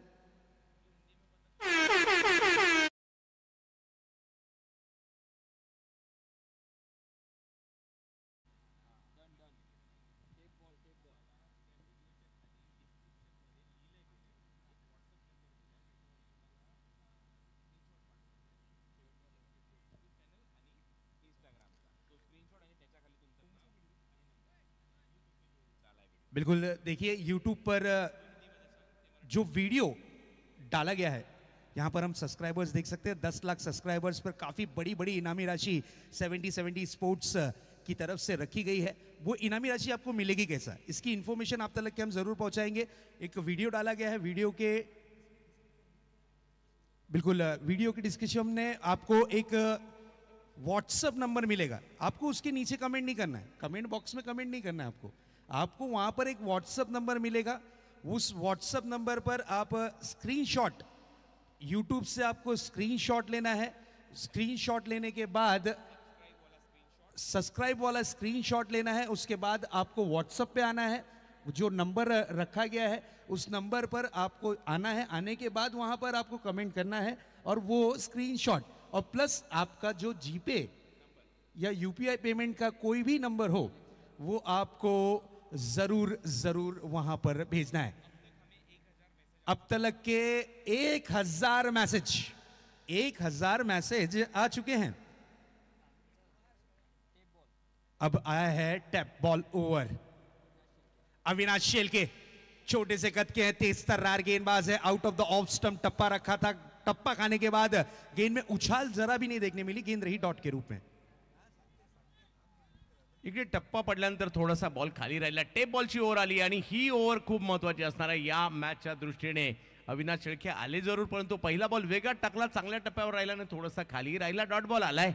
बिल्कुल, देखिए YouTube पर जो वीडियो डाला गया है। यहाँ पर हम सब्सक्राइबर्स देख सकते हैं, 10 लाख सब्सक्राइबर्स पर काफ़ी बड़ी बड़ी इनामी राशि 70 स्पोर्ट्स की तरफ से रखी गई है। वो इनामी राशि आपको मिलेगी कैसा, इसकी इन्फॉर्मेशन आप तक के हम जरूर पहुंचाएंगे। एक वीडियो डाला गया है, वीडियो के डिस्क्रिप्शन में आपको एक व्हाट्सएप नंबर मिलेगा। आपको उसके नीचे कमेंट नहीं करना है, कमेंट बॉक्स में कमेंट नहीं करना है आपको वहां पर एक व्हाट्सएप नंबर मिलेगा। उस व्हाट्सएप नंबर पर आप स्क्रीनशॉट, यूट्यूब से आपको स्क्रीनशॉट लेना है। स्क्रीनशॉट लेने के बाद सब्सक्राइब वाला स्क्रीनशॉट लेना है। उसके बाद आपको व्हाट्सएप पे आना है, जो नंबर रखा गया है उस नंबर पर आपको आना है। आने के बाद वहां पर आपको कमेंट करना है और वो स्क्रीनशॉट और प्लस आपका जो जीपे या यूपीआई पेमेंट का कोई भी नंबर हो वो आपको जरूर वहां पर भेजना है। अब तक के 1000 मैसेज आ चुके हैं। अब आया है tape ball over. Avinash Shelke छोटे से कद के हैं, तेज तर्रार गेंदबाज है, out of the off stump टप्पा रखा था। टप्पा खाने के बाद गेंद में उछाल जरा भी नहीं देखने मिली, गेंद रही डॉट के रूप में। इकडे टप्पा पडल्यानंतर थोडासा बॉल खाली राहिला, टेप बॉलची ओव्हर आली आणि ही ओव्हर खूप महत्वाची असणार आहे या मॅचच्या दृष्टीने। अविनाश शेळके आले जरूर, परंतु पहिला बॉल वेगात टाकला, चांगल्या टप्प्यावर राहिला आणि थोडासा खाली राहिला, डॉट बॉल आलाय।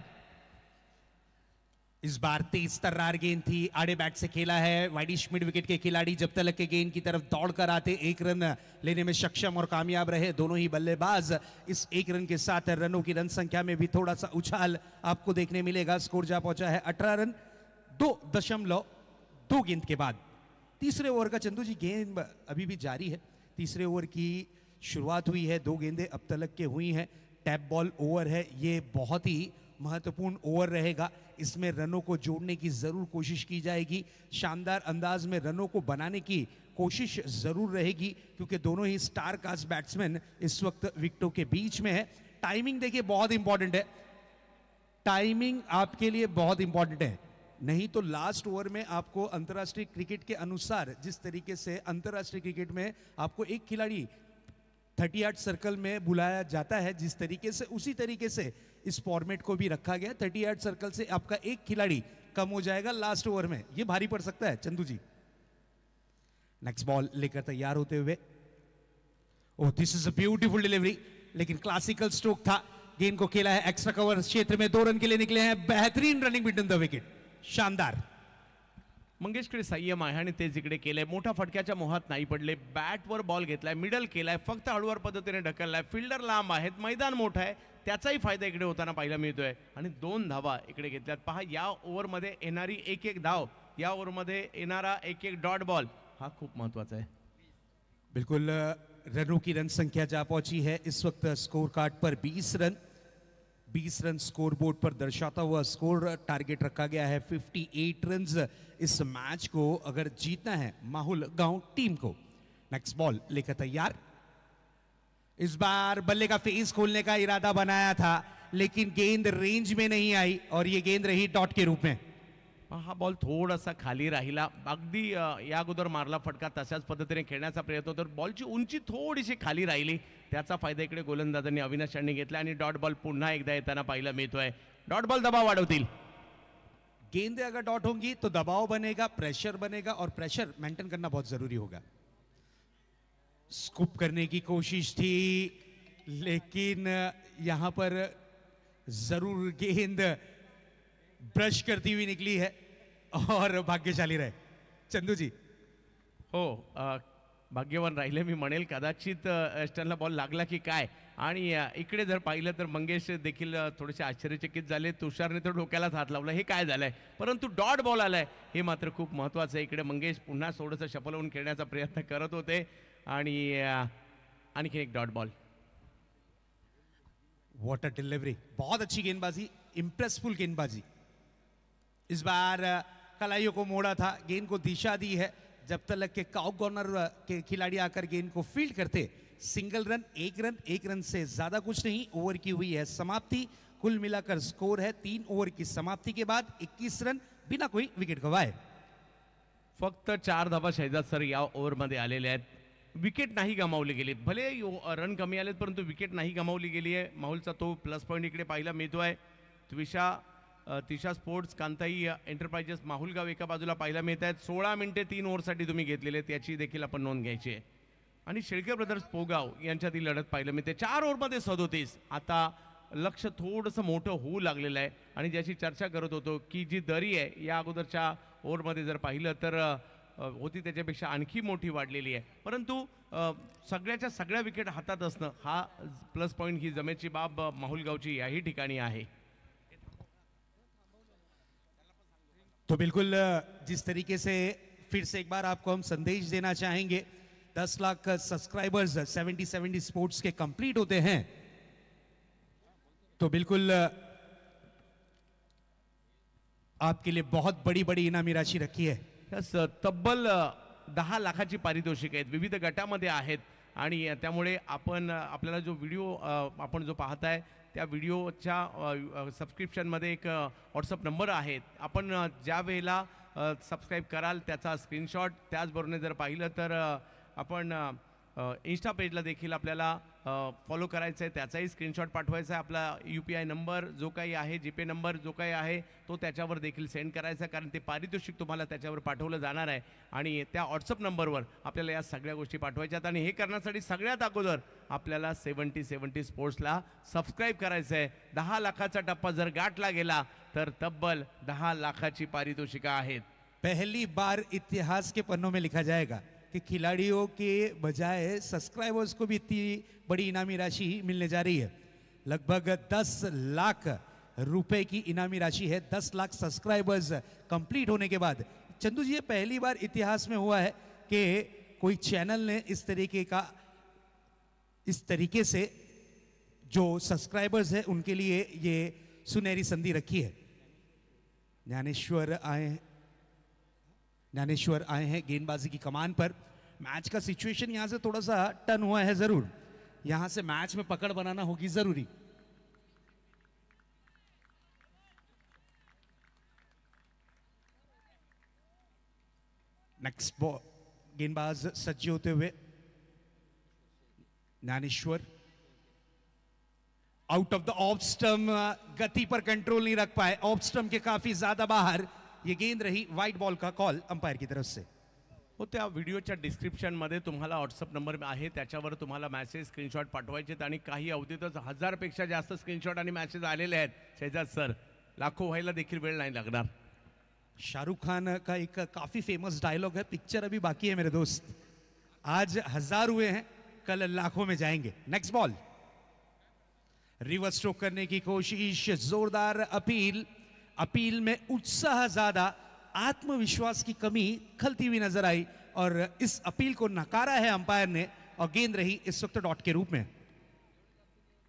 इस बार तेज तर्रार गेंद थी, आड़े बैट से खेला है। वाइडिश मिड विकेट के खिलाड़ी जब तक के गेंद की तरफ दौड़ कर आते, एक रन लेने में सक्षम और कामयाब रहे दोनों ही बल्लेबाज। इस एक रन के साथ रनों की रन संख्या में भी थोड़ा सा उछाल आपको देखने मिलेगा। स्कोर जा पहुंचा है 18 रन 2.2 गेंद के बाद। तीसरे ओवर का चंदू जी गेंद अभी भी जारी है। तीसरे ओवर की शुरुआत हुई है, 2 गेंदें अब तक के हुई हैं। टैप बॉल ओवर है, ये बहुत ही महत्वपूर्ण ओवर रहेगा। इसमें रनों को जोड़ने की जरूर कोशिश की जाएगी, शानदार अंदाज में रनों को बनाने की कोशिश जरूर रहेगी, क्योंकि दोनों ही स्टार कास्ट बैट्समैन इस वक्त विकेटों के बीच में है। टाइमिंग देखिए बहुत इंपॉर्टेंट है, टाइमिंग आपके लिए बहुत इंपॉर्टेंट है। नहीं तो लास्ट ओवर में आपको अंतर्राष्ट्रीय क्रिकेट के अनुसार, जिस तरीके से अंतर्राष्ट्रीय क्रिकेट में आपको एक खिलाड़ी 38 सर्कल में बुलाया जाता है, जिस तरीके से उसी तरीके से इस फॉर्मेट को भी रखा गया। 38 सर्कल से आपका एक खिलाड़ी कम हो जाएगा लास्ट ओवर में, ये भारी पड़ सकता है चंदू जी। नेक्स्ट बॉल लेकर तैयार होते हुए, oh this is a beautiful delivery, लेकिन क्लासिकल स्ट्रोक था। गेंद को खेला है एक्स्ट्रा कवर क्षेत्र में, 2 रन के लिए निकले हैं। बेहतरीन रनिंग बिटवीन द विकेट, शानदार। मंगेशकडे संयम आहे आणि ते जिकडे केलंय, मोठा फटक्याच्या मोहात नाही पडले, बॅटवर बॉल घेतलाय, मिडल केलाय, फक्त हळूवार पद्धतीने ढकललाय, फिल्डर लांब आहेत, मैदान मोठं आहे, त्याचाही फायदा इकडे होताना पाहायला मिळतोय आणि 2 धावा इकडे घेतल्यात। पहा या ओव्हरमध्ये येणारी एक धाव, या ओव्हरमध्ये येणारा एक डॉट बॉल, हा खूप महत्वाचा आहे। बिल्कुल रनों की रन संख्या जा पहुंची है इस वक्त स्कोर कार्ड पर 20 रन स्कोरबोर्ड पर दर्शाता हुआ स्कोर टारगेट रखा गया है 58 रन्स इस मैच को अगर जीतना है माहुल गांव टीम को। नेक्स्ट बॉल लेकर तैयार, इस बार बल्ले का फेस खोलने का इरादा बनाया था, लेकिन गेंद रेंज में नहीं आई और ये गेंद रही डॉट के रूप में। हा बॉल थोडासा खाली राहिला, अगदी या अगोदर मारला फटका तशाच पद्धतीने खेळण्याचा प्रयत्न होता, बॉलची उंची थोडीशी खाली राहिली, त्याचा फायदा इकडे गोलंदाजांनी अविनाश यांनी घेतला आणि डॉट बॉल पुन्हा एकदा येताना पाहायला मिळतोय। डॉट बॉल दबाव वाढवतील, गेंदें अगर डॉट होंगी तो दबाव बनेगा, प्रेशर बनेगा और प्रेशर मेंटेन करना बहुत जरूरी होगा। स्कूप करने की कोशिश थी, लेकिन यहां पर जरूर गेंद ब्रश करती हुई निकली है और भाग्यशाली रहे चंदू जी। हो भाग्यवान राहिले मी म्हणेल, कदाचित स्टनला बॉल लागला की काय। आणि इकडे जर पाहिलं तर मंगेश देखील थोडेसे आश्चर्यचकित झाले, तुषारने तर डोक्यालाच हात लावला, हे काय झालंय, परंतु डॉट बॉल आलाय हे मात्र खूप महत्वाचं आहे। इकडे मंगेश पुन्हा थोडंसं शफल होऊन खेळण्याचा प्रयत्न करत होते आणि आणखी एक dot ball. What a delivery, बहुत अच्छी गेंदबाजी, इंप्रेसफुल गेंदबाजी। इस बार कलाइयों को मोड़ा था, गेंद को दिशा दी है, जब तक के काउ कॉर्नर के खिलाड़ी आकर गेंद को फील्ड करते, सिंगल रन, एक रन से ज्यादा कुछ नहीं। ओवर की हुई है समाप्ति, कुल मिलाकर स्कोर है 3 ओवर की समाप्ति के बाद 21 रन बिना कोई विकेट गवाए। फक्त 4 धावा शहजाद सर या ओव्हरमध्ये आलेले आहेत। विकेट नाही गमावली गेली. भले रन कमी आलेत परंतु विकेट नाही गमावली गेली आहे. माहुलचा तो प्लस पॉईंट इकडे पाहायला मिळतो आहे. तिशा स्पोर्ट्स कांताई एंटरप्राइजेस माहुलगाव एका बाजूला पाहायला मिळत आहेत. 16 मिनिटे 3 ओव्हरसाठी तुम्ही घेतलेले त्याची देखील आपण नोंद घ्यायची आहे. आणि शेळके ब्रदर्स पोगाव यांच्यातील लढत पाहायला मिळते. 4 ओव्हरमध्ये 37. आता लक्ष थोडंसं मोठं होऊ लागलेलं आहे आणि ज्याची चर्चा करत होतो की जी दरी आहे या अगोदरच्या ओव्हरमध्ये जर पाहिलं तर होती त्याच्यापेक्षा आणखी मोठी वाढलेली आहे. परंतु सगळ्याच्या सगळ्या विकेट हातात असणं हा प्लस पॉईंट ही जमेची बाब माहुलगावची याही ठिकाणी आहे. तो बिल्कुल जिस तरीके से फिर से एक बार आपको हम संदेश देना चाहेंगे, 10 लाख सब्सक्राइबर्स 70 स्पोर्ट्स के कंप्लीट होते हैं तो बिल्कुल आपके लिए बहुत बड़ी बड़ी इनामी राशि रखी है. तब्बल 10 लाखाची पारितोषिक आहेत, विविध गटामध्ये आहेत आणि त्यामुळे आपण आपल्याला जो व्हिडिओ आपण जो पाहताय त्या व्हिडिओच्या सबस्क्रिप्शनमध्ये एक व्हॉट्सअप नंबर आहे. आपण ज्या वेळेला सबस्क्राईब कराल त्याचा स्क्रीनशॉट त्याचबरोबर जर पाहिलं तर आपण इंस्टा पेजला देखील आपल्याला फॉलो करायचं आहे, त्याचाही स्क्रीनशॉट पाठवायचा आहे. आपला UPI नंबर जो काही आहे, GPay नंबर जो काही आहे तो त्याच्यावर देखील सेंड करायचा आहे, कारण ते पारितोषिक तुम्हाला त्याच्यावर पाठवलं जाणार आहे आणि त्या व्हॉट्सअप नंबरवर आपल्याला या सगळ्या गोष्टी पाठवायच्यात. आणि हे करण्यासाठी सगळ्यात अगोदर आपल्याला 70 स्पोर्ट्सला सबस्क्राईब करायचं आहे. 10 लाखाचा टप्पा जर गाठला गेला तर तब्बल 10 लाखाची पारितोषिकं आहेत. पहली बार इतिहास के पन्नों में लिखा जाएगा कि खिलाड़ियों के बजाय सब्सक्राइबर्स को भी इतनी बड़ी इनामी राशि मिलने जा रही है. लगभग 10 लाख रुपए की इनामी राशि है. 10 लाख सब्सक्राइबर्स कंप्लीट होने के बाद चंदू जी ये पहली बार इतिहास में हुआ है कि कोई चैनल ने इस तरीके से जो सब्सक्राइबर्स है उनके लिए ये सुनहरी संधि रखी है. ज्ञानेश्वर आए हैं गेंदबाजी की कमान पर. मैच का सिचुएशन यहां से थोड़ा सा टर्न हुआ है, जरूर यहां से मैच में पकड़ बनाना होगी जरूरी. नेक्स्ट बॉल गेंदबाज सज्ज होते हुए Dnyaneshwar out of the off stump, गति पर कंट्रोल नहीं रख पाए, ऑफ स्टंप के काफी ज्यादा बाहर. ये गेंद रही वाइट बॉल का कॉल अंपायर की तरफ से. हो, त्या व्हिडिओच्या डिस्क्रिप्शनमध्ये तुम्हाला व्हॉट्सअप नंबर आहे, त्याच्यावर तुम्हाला मेसेज स्क्रीनशॉट पाठवायचे आणि काही अवधीतच 1000 पेक्षा जास्त स्क्रीनशॉट आणि मेसेज आलेले आहेत. शहजाद सर, लाखो व्हायला देखील वेळ नाही लागणार. शाहरुख खान का एक काफी फेमस डायलॉग है, पिक्चर अभी बाकी है मेरे दोस्त, आज 1000 हुए हैं कल लाखों में जाएंगे. नेक्स्ट बॉल रिवर्स स्ट्रोक करने की कोशिश, जोरदार अपील में उत्साह ज्यादा, आत्मविश्वास की कमी खलती हुई नजर आई और इस अपील को नकारा है अंपायर ने और गेंद रही इस वक्त डॉट के रूप में.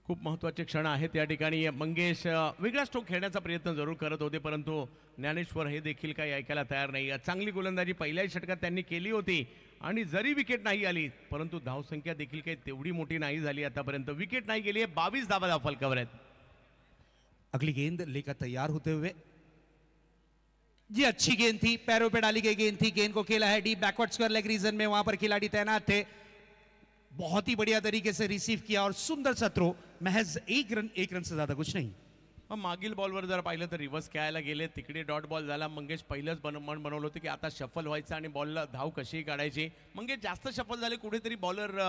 खूप महत्त्वाचे क्षण आहेत या ठिकाणी. मंगेश वेगळा स्ट्रोक खेळण्याचा प्रयत्न जरूर करत होते परंतु ज्ञानेश्वर हे देखील काही ऐकायला तयार नाही. चांगली गोलंदाजी पहिल्याच षटकात त्यांनी केली होती आणि जरी विकेट नाही आली परंतु धावसंख्या देखील काही तेवढी मोठी नाही झाली आतापर्यंत. विकेट नाही गेली आहे, 22 धावा फलकावर आहेत. अगली गेंद लेकर तैयार होते हुए, ये अच्छी गेंद थी, पैरों पे डाली गई गेंद थी, गेंद को खेला है deep backward square leg region में, वहां पर खिलाड़ी तैनात थे, बहुत ही बढ़िया तरीके से रिसीव किया और सुंदर सा थ्रो. महज एक रन से ज्यादा कुछ नहीं. मागील बॉलवर जर पाहिलं तर रिव्हर्स खेळायला गेले, तिकडे डॉट बॉल झाला. मंगेश पहिलंच मन बनवलं होतं की आता शफल व्हायचं आणि बॉलला धाव कशी काढायची. मंगेश जास्त शफल झाले, कुठेतरी बॉलर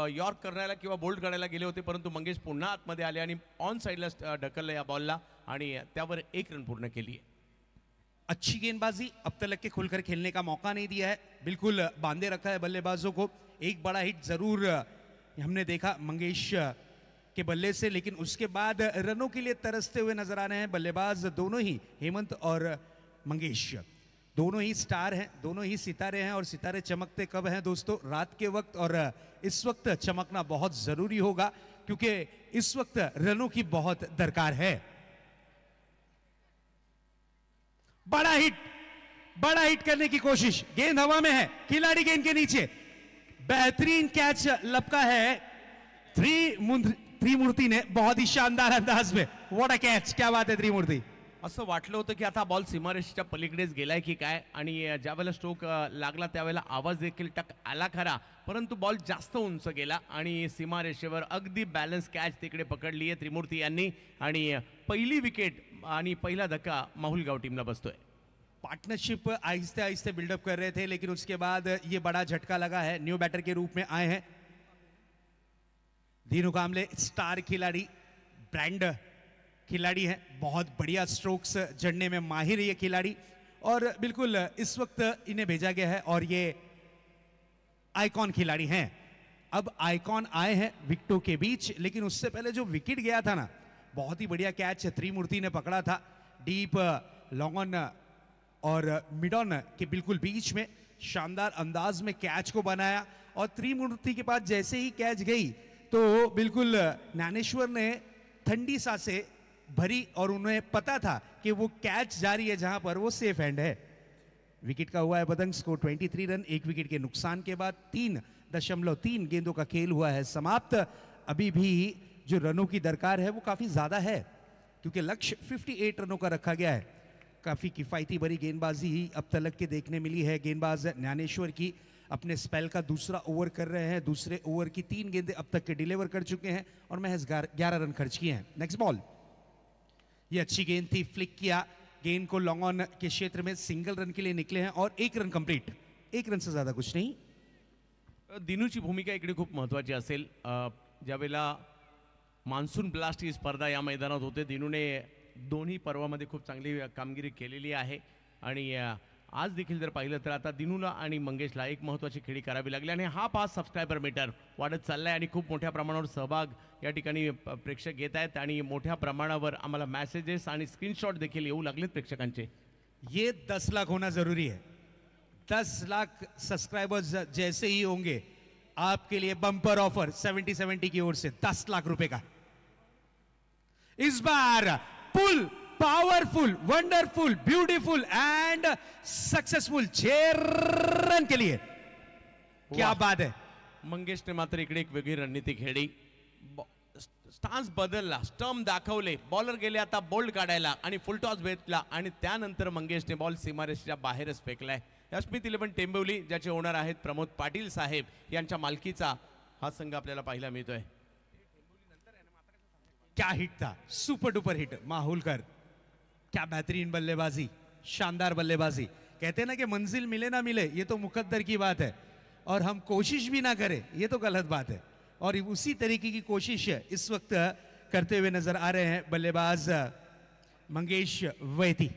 यॉर्क करायला किंवा बोल्ड करायला गेले होते परंतु मंगेश पुन्हा आतमध्ये आले आणि ऑन साइडला ढकललं या बॉलला आणि त्यावर 1 रन पूर्ण केली. अच्छी गेंदबाजी, अब तक के खुलकर खेलने का मौका नहीं दिया है, बिल्कुल बांधे रखा है बल्लेबाजों को. एक बड़ा हिट जरूर हमने देखा मंगेश के बल्ले से, लेकिन उसके बाद रनों के लिए तरसते हुए नजर आ रहे हैं बल्लेबाज दोनों ही, हेमंत और मंगेश. दोनों ही स्टार हैं, दोनों ही सितारे हैं और सितारे चमकते कब हैं दोस्तों? रात के वक्त. और इस वक्त चमकना बहुत जरूरी होगा क्योंकि इस वक्त रनों की बहुत दरकार है. बड़ा हिट करने की कोशिश, गेंद हवा में है, खिलाड़ी गेंद के नीचे, बेहतरीन कैच लपका है त्रिमूर्ति ने बहुत ही शानदार अंदाज में. व्हाट अ कैच, क्या बात है त्रिमूर्ति. असं वाटलं होतं की आता बॉल सीमारेषेच्या पलीकडेच गेलाय की काय, आणि ज्यावेळेला स्ट्रोक लागला त्यावेळेला आवाज देखील टक आला खरा, परंतु बॉल जास्त उंच गेला आणि सीमारेषेवर अगदी बॅलन्स कॅच तिकडे पकडली आहे त्रिमूर्ती यांनी, आणि पहिली विकेट आणि पहिला धक्का माहुलगाव टीमला बसतोय. पार्टनरशिप आहिस्ते आहिस्ते बिल्डअप कर रहे थे, लेकिन उसके बाद ये बड़ा झटका लगा है. न्यू बैटर के रूप में आए हैं दीनू कामले, स्टार खिलाड़ी, ब्रांड खिलाड़ी हैं, बहुत बढ़िया स्ट्रोक्स जड़ने में माहिर ये खिलाड़ी, और बिल्कुल इस वक्त इन्हें भेजा गया है और ये आइकॉन खिलाड़ी हैं. अब आइकॉन आए हैं विकेटों के बीच, लेकिन उससे पहले जो विकेट गया था ना, बहुत ही बढ़िया कैच त्रिमूर्ति ने पकड़ा था, डीप लॉन्ग ऑन और मिड ऑन के बिल्कुल बीच में शानदार अंदाज में कैच को बनाया. और त्रिमूर्ति के पास जैसे ही कैच गई तो बिल्कुल ज्ञानेश्वर ने ठंडी सांसें भरी और उन्हें पता था कि वो कैच जारी है जहां पर वो सेफ हैंड है. विकेट का हुआ है पतंग, स्कोर 23 रन. एक विकेट के नुकसान के बाद 3.3 गेंदों का खेल हुआ है समाप्त. अभी भी जो रनों की दरकार है वो काफी ज्यादा है, क्योंकि लक्ष्य 58 रनों का रखा गया है. काफी किफायती भरी गेंदबाजी ही अब तक के देखने मिली है. गेंदबाज ज्ञानेश्वर की अपने स्पेल का दूसरा ओवर कर रहे हैं. दूसरे ओवर की 3 गेंदें अब तक के डिलीवर कर चुके हैं और महज 11 रन खर्च किए हैं. नेक्स्ट बॉल, ये अच्छी गेंद थी, फ्लिक किया गेंद को लॉन्ग ऑन के क्षेत्र में, सिंगल रन के लिए निकले हैं और 1 रन कंप्लीट. 1 रन से ज्यादा कुछ नहीं. दिनूची भूमिका इकडे खूप महत्त्वाची असेल. ज्यावेळेला मान्सून ब्लास्ट ही स्पर्धा या मैदानात होते, दिनूने दोन्ही पर्वामध्ये खूप चांगली कामगिरी केलेली आहे, आणि आज देखील जर पाहिलं तर आता दिनूला आणि मंगेशला एक महत्त्वाची खेळी करावी लागली, आणि हा 5 सबस्क्रायबर मीटर वाढत चाललाय आणि खूप मोठ्या प्रमाणावर सहभाग या ठिकाणी प्रेक्षक घेत आहेत, आणि मोठ्या प्रमाणावर आम्हाला मेसेजेस आणि स्क्रीनशॉट देखील येऊ लागलेत प्रेक्षकांचे. ये 10 लाख होना जरूरी है. 10 लाख सब्सक्राइबर्स जैसे ही होंगे, आपके लिए बम्पर ऑफर 70-70 की ओर से 10 लाख रुपए का. इस बार pull powerful, wonderful, beautiful and successful 6 run के लिए. क्या बात है. मंगेशने मात्र इकडे एक वेगळी रणनीती खेळली. स्टान्स बदलला, स्टंप दाखवले, बॉलर गेले आता बोल्ड काढायला आणि फुल टॉस भेटला, आणि त्यानंतर मंगेशने बॉल सीमारेषेच्या बाहेरच फेकलाय. स्मिथ 11 टेंबिवली, ज्याचे ओनर आहेत प्रमोद पाटील साहेब, यांच्या मालकीचा हा संघ आपल्याला पाहायला मिळतोय. क्या हिट था, सुपर डुपर हिट. माहुलकर, क्या बेहतरीन बल्लेबाजी, शानदार बल्लेबाजी. कहते हैं ना कि मंजिल मिले ना मिले ये तो मुकद्दर की बात है, और हम कोशिश भी ना करें ये तो गलत बात है, और उसी तरीके की कोशिश इस वक्त करते हुए नजर आ रहे हैं बल्लेबाज मंगेश वैती.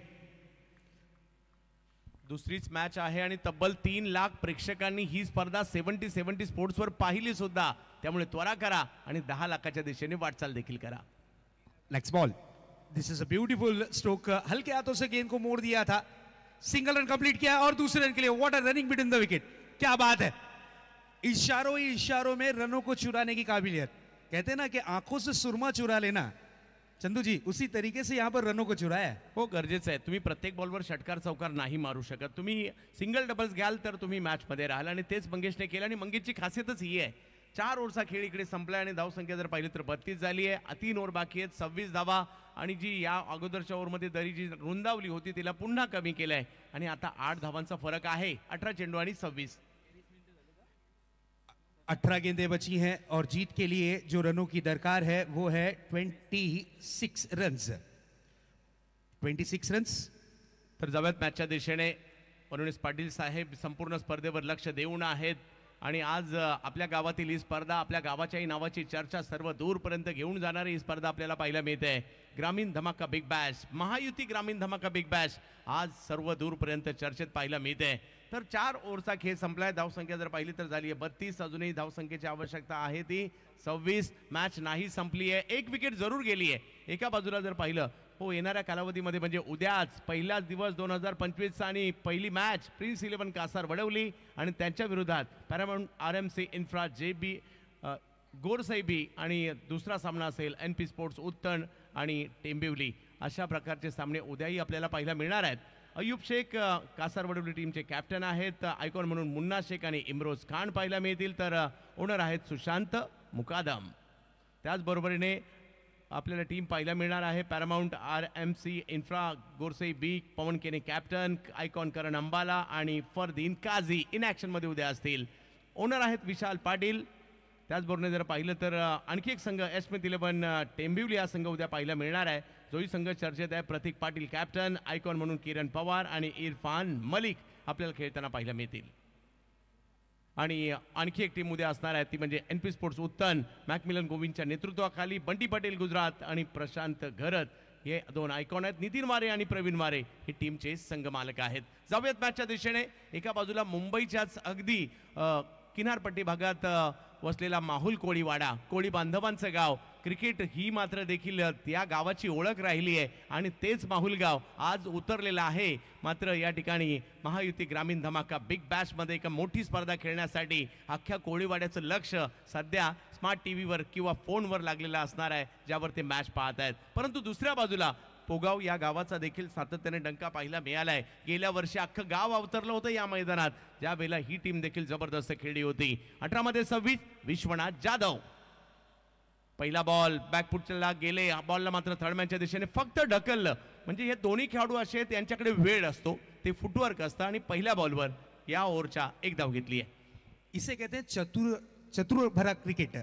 दुसरीच मॅच आहे आणि तब्बल 3 लाख प्रेक्षकांनी ही स्पर्धा 70-70 स्पोर्ट्सवर पाहिली सुद्धा, त्यामुळे त्वरा करा आणि 10 लाखाच्या दिशेने वाटचाल देखील करा. Next ball, this is a beautiful stroke. हल्के हाथों से गेंद को मोड़ दिया था, सिंगल रन कंप्लीट किया और दूसरे रन के लिए what a running between the wicket. क्या बात है. इशारों ही इशारों में रनों को चुराने की काबिलियत. कहते हैं ना कि आंखों से सुरमा चुरा लेना, चंदू जी उसी तरीके से यहाँ पर रनों को चुराया है. हो, गरजेचं आहे. तुम्ही प्रत्येक बॉलवर षटकार चौकार नाही मारू शकत. तुम्ही सिंगल डबल्स घ्याल तर तुम्ही मॅच मध्ये राहाल, आणि तेच मंगेशने केलं, आणि मंगेशची खासियतच ही आहे. 4 ओव्हरचा खेळ इकडे संपलाय आणि धावसंख्या जर पाहिली तर 32 झाली आहे. 3 ओव्हर बाकी आहेत, 26 धावा, आणि जी या अगोदरच्या ओव्हरमध्ये दरी जी रुंदावली होती तिला पुन्हा कमी केलंय, आणि आता 8 धावांचा फरक आहे. 18 चेंडू आणि 26. 18 गेंदें बची हैं और जीत के लिए जो रनों की दरकार है वो है 26 रन्स. 26 रन्स. तर जाऊयात मॅचच्या दिशेने. मनोज पाटील साहेब संपूर्ण स्पर्धेवर लक्ष देऊन आहेत, आणि आज आपल्या गावातील ही स्पर्धा, आपल्या गावाच्याही नावाची चर्चा सर्व दूरपर्यंत घेऊन जाणारी ही स्पर्धा आपल्याला पाहायला मिळते. ग्रामीण धमाका बिग बॅश, महायुती ग्रामीण धमाका बिग बॅश आज सर्व दूरपर्यंत चर्चेत पाहायला मिळते. तर 4 ओव्हरचा खेळ संपलाय. धावसंख्या जर पाहिली तर झाली आहे 32. अजूनही धावसंख्येची आवश्यकता आहे ती 26. मॅच नाही संपली आहे, एक विकेट जरूर गेली आहे. एका बाजूला जर पाहिलं, हो, येणाऱ्या कालावधीमध्ये म्हणजे उद्याच पहिलाच दिवस 2025 आणि पहिली मॅच प्रिन्स 11 कासार वडवली आणि त्यांच्या विरोधात पॅरामाउंट RMC इन्फ्रा JB गोरसैबी, आणि दुसरा सामना असेल NP स्पोर्ट्स उत्तण आणि टेंबिवली. अशा प्रकारचे सामने उद्याही आपल्याला पाहायला मिळणार आहेत. अय्यूब शेख कासार वडवली टीमचे कॅप्टन आहेत. आयकॉन म्हणून मुन्ना शेख आणि इम्रोज खान पाहायला मिळतील, तर ओनर आहेत सुशांत मुकादम. त्याचबरोबरीने आपल्याला टीम पाहायला मिळणार आहे. पॅरामाउंट RMC इन्फ्रा गोरसे बी, पवन केने कॅप्टन, आयकॉन करण अंबाला आणि फरदीन काझी इन ॲक्शनमध्ये उद्या असतील. ओनर आहेत विशाल पाटील. त्याचबरोबर जर पाहिलं तर आणखी एक संघ SM11 टेंबिवली हा संघ उद्या पाहायला मिळणार आहे. जोही संघ चर्चेत आहे. प्रतीक पाटील कॅप्टन, आयकॉन म्हणून किरण पवार आणि इरफान मलिक आपल्याला खेळताना पाहायला मिळतील. आणि आणखी एक टीम उद्या असणार आहे ती म्हणजे NP स्पोर्ट्स उत्तन, मॅकमिलन गोविंदच्या नेतृत्वाखाली बंटी पटेल गुजरात आणि प्रशांत घरत हे दोन आयकॉन आहेत. नितीन मारे आणि प्रवीण मारे हे टीमचे संघ मालक आहेत. जाऊयात मॅचच्या दिशेने. एका बाजूला मुंबईच्याच अगदी किनारपट्टी भागात वसलेला माहुल कोळीवाडा, कोळी बांधवांचं गाव. क्रिकेट ही मात्र देखील त्या गावाची ओळख राहिली आहे आणि तेच माहुल गाव आज उतरलेलं आहे. मात्र या ठिकाणी महायुती ग्रामीण धमाका बिग बॅशमध्ये एक मोठी स्पर्धा खेळण्यासाठी अख्ख्या कोळीवाड्याचं लक्ष सध्या स्मार्ट टीव्हीवर किंवा फोनवर लागलेलं असणार आहे, ज्यावर ते मॅच पाहत आहेत. परंतु दुसऱ्या बाजूला पोगाव या गावाचा देखील सातत्याने डंका पाहायला मिळालाय. गेल्या वर्षी अख्खं गाव अवतरलं होतं या मैदानात, ज्या वेळेला ही टीम देखील जबरदस्त खेळली होती. 18 मध्ये 26 विश्वनाथ जाधव. पहिला बॉल बॅकफुटला गेले. बॉलला मात्र थर्डमॅनच्या दिशेने फक्त ढकललं. म्हणजे हे दोन्ही खेळाडू असे आहेत, यांच्याकडे वेळ असतो, ते फुटवर्क असतं आणि पहिल्या बॉलवर या ओव्हरच्या एक धाव घेतली आहे. इसे कहते हैं चतुर भरा क्रिकेट,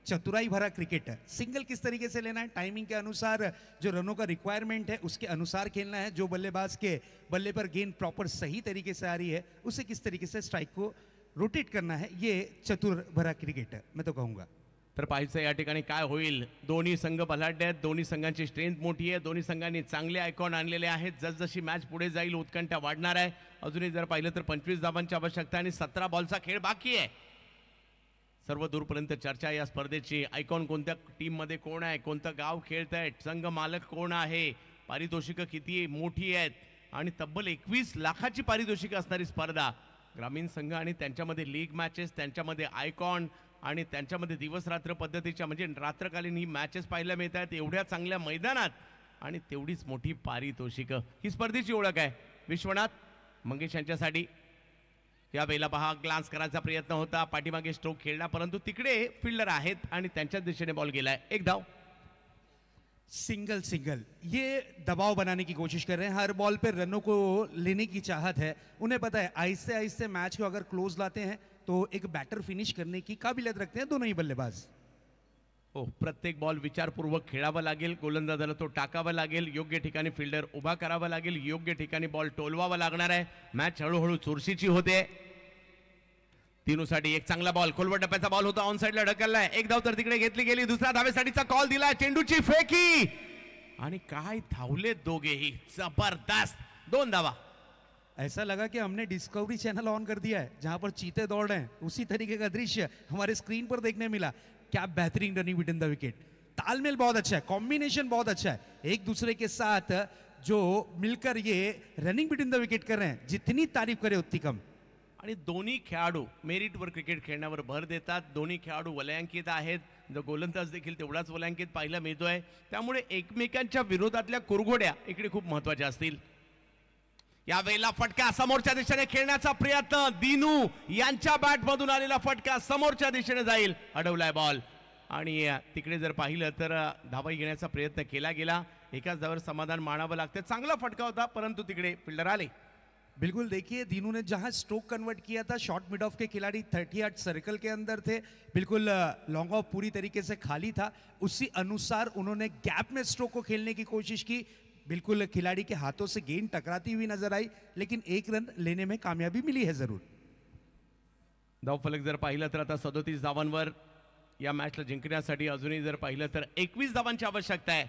चतुराई भरा क्रिकेट. सिंगल किस तरीके से लेना है, टाइमिंग के अनुसार जो रनों का रिक्वायरमेंट है उसके अनुसार खेलना है. जो बल्लेबाज के बल्ले पर गेंद प्रॉपर सही तरीके से आ रही है उसे किस तरीके से स्ट्राइक को रोटेट करना है, ये चतुर भरा क्रिकेट मैं तो कहूँगा. तर पाहायचं या ठिकाणी काय होईल. दोन्ही संघ बलाढ्य आहेत, दोन्ही संघांची स्ट्रेंथ मोठी आहे, दोन्ही संघांनी चांगले आयकॉन आणलेले आहेत. जसजशी मॅच पुढे जाईल उत्कंठा वाढणार आहे. अजूनही जर पाहिलं तर 25 धावांची आवश्यकता आणि 17 बॉलचा खेळ बाकी आहे. सर्व दूरपर्यंत चर्चा या स्पर्धेची. आयकॉन कोणत्या टीममध्ये कोण आहे, कोणतं गाव खेळत आहे, संघ मालक कोण आहे, पारितोषिकं किती मोठी आहेत आणि तब्बल 21 लाखाची पारितोषिकं असणारी स्पर्धा. ग्रामीण संघ आणि त्यांच्यामध्ये लीग मॅचेस, त्यांच्यामध्ये आयकॉन आणि त्यांच्यामध्ये दिवस रात्र पद्धतीच्या म्हणजे रात्रकालीन ही मॅचेस पाहायला मिळत आहेत एवढ्या चांगल्या मैदानात आणि तेवढीच मोठी पारितोषिकं. ही स्पर्धेची ओळख आहे. विश्वनाथ मंगेश यांच्यासाठी या वेळेला पहा ग्लान्स करायचा प्रयत्न होता, पाठीमागे स्ट्रोक खेळला, परंतु तिकडे फिल्डर आहेत आणि त्यांच्या दिशेने बॉल गेलाय. एक धाव. सिंगल सिंगल ये दबाव बनाने की कोशिश कर रहे हैं, हर बॉल पे रनों को लेने की चाहत है. उन्हें पता है आहिस्ते आहिस्ते मैच को अगर क्लोज लाते हैं तो एक बैटर फिनिश करने की काबिलियत रखते हैं दोनों ही बल्लेबाज. हो, प्रत्येक बॉल विचारपूर्वक खेळावा लागेल. गोलंदाजाला तो टाकावा लागेल, योग्य ठिकाणी फिल्डर उभा करावा लागेल, योग्य ठिकाणी बॉल टोलवावा लागणार आहे. मॅच हळूहळू चुरशीची होते. तीनूसाठी एक चांगला बॉल, खोलवर टप्प्याचा बॉल होता, ऑन साइडला ढकललाय. एक धाव तर तिकडे घेतली गेली. दुसऱ्या धावेसाठीचा कॉल दिला, चेंडूची फेकी आणि काय धावले दोघेही. जबरदस्त 2 धावा. ऐसा लगा कि हमने डिस्कवरी चैनल ऑन कर दिया है जहां पर चीते दौड़ रहे हैं, उसी तरीके का दृश्य हमारे स्क्रीन पर देखने मिला. क्या बेहतरीन रनिंग बिटवीन द विकेट. तालमेल बहुत अच्छा है, कॉम्बिनेशन बहुत अच्छा है, एक दूसरे के साथ जो मिलकर ये रनिंग बिटवीन द विकेट कर रहे हैं, जितनी तारीफ करे उतनी कम. आणि दोन्ही खेळाडू मेरिटवर क्रिकेट खेळण्यावर भर देतात. दोन्ही खेळाडू वलयांकित आहेत. जो गोलंदाज देखील तेवढाच वलयांकित पाहायला मिळतोय. त्यामुळे एकमेकांच्या विरोधातल्या कुरघोड्या इकडे खूप महत्वाच्या असतील. या वेळेला फटका समोरच्या दिशेने खेळण्याचा प्रयत्न, दिनू यांच्या बॅटमधून आलेला फटका समोरच्या दिशेने जाईल. अडवलाय बॉल आणि तिकडे जर पाहिलं तर धावा घेण्याचा प्रयत्न केला गेला. एकाच धावावर समाधान मानावं लागतं. चांगला फटका होता परंतु तिकडे फिल्डर आले. बिल्कुल देखिए दीनू ने जहां स्ट्रोक कन्वर्ट किया था, शॉर्ट मिड ऑफ के खिलाड़ी 38 सर्कल के अंदर थे, बिल्कुल लॉन्ग ऑफ पूरी तरीके से खाली था, उसी अनुसार उन्होंने गैप में स्ट्रोक को खेलने की कोशिश की. बिल्कुल खिलाड़ी के हाथों से गेंद टकराती हुई नजर आई, लेकिन एक रन लेने में कामयाबी मिली है जरूर. धावफलक जर पाहिलं तर आता 37 धावांवर या मॅचला जिंकण्यासाठी अजूनही जर पाहिलं तर 21 धावांची आवश्यकता आहे.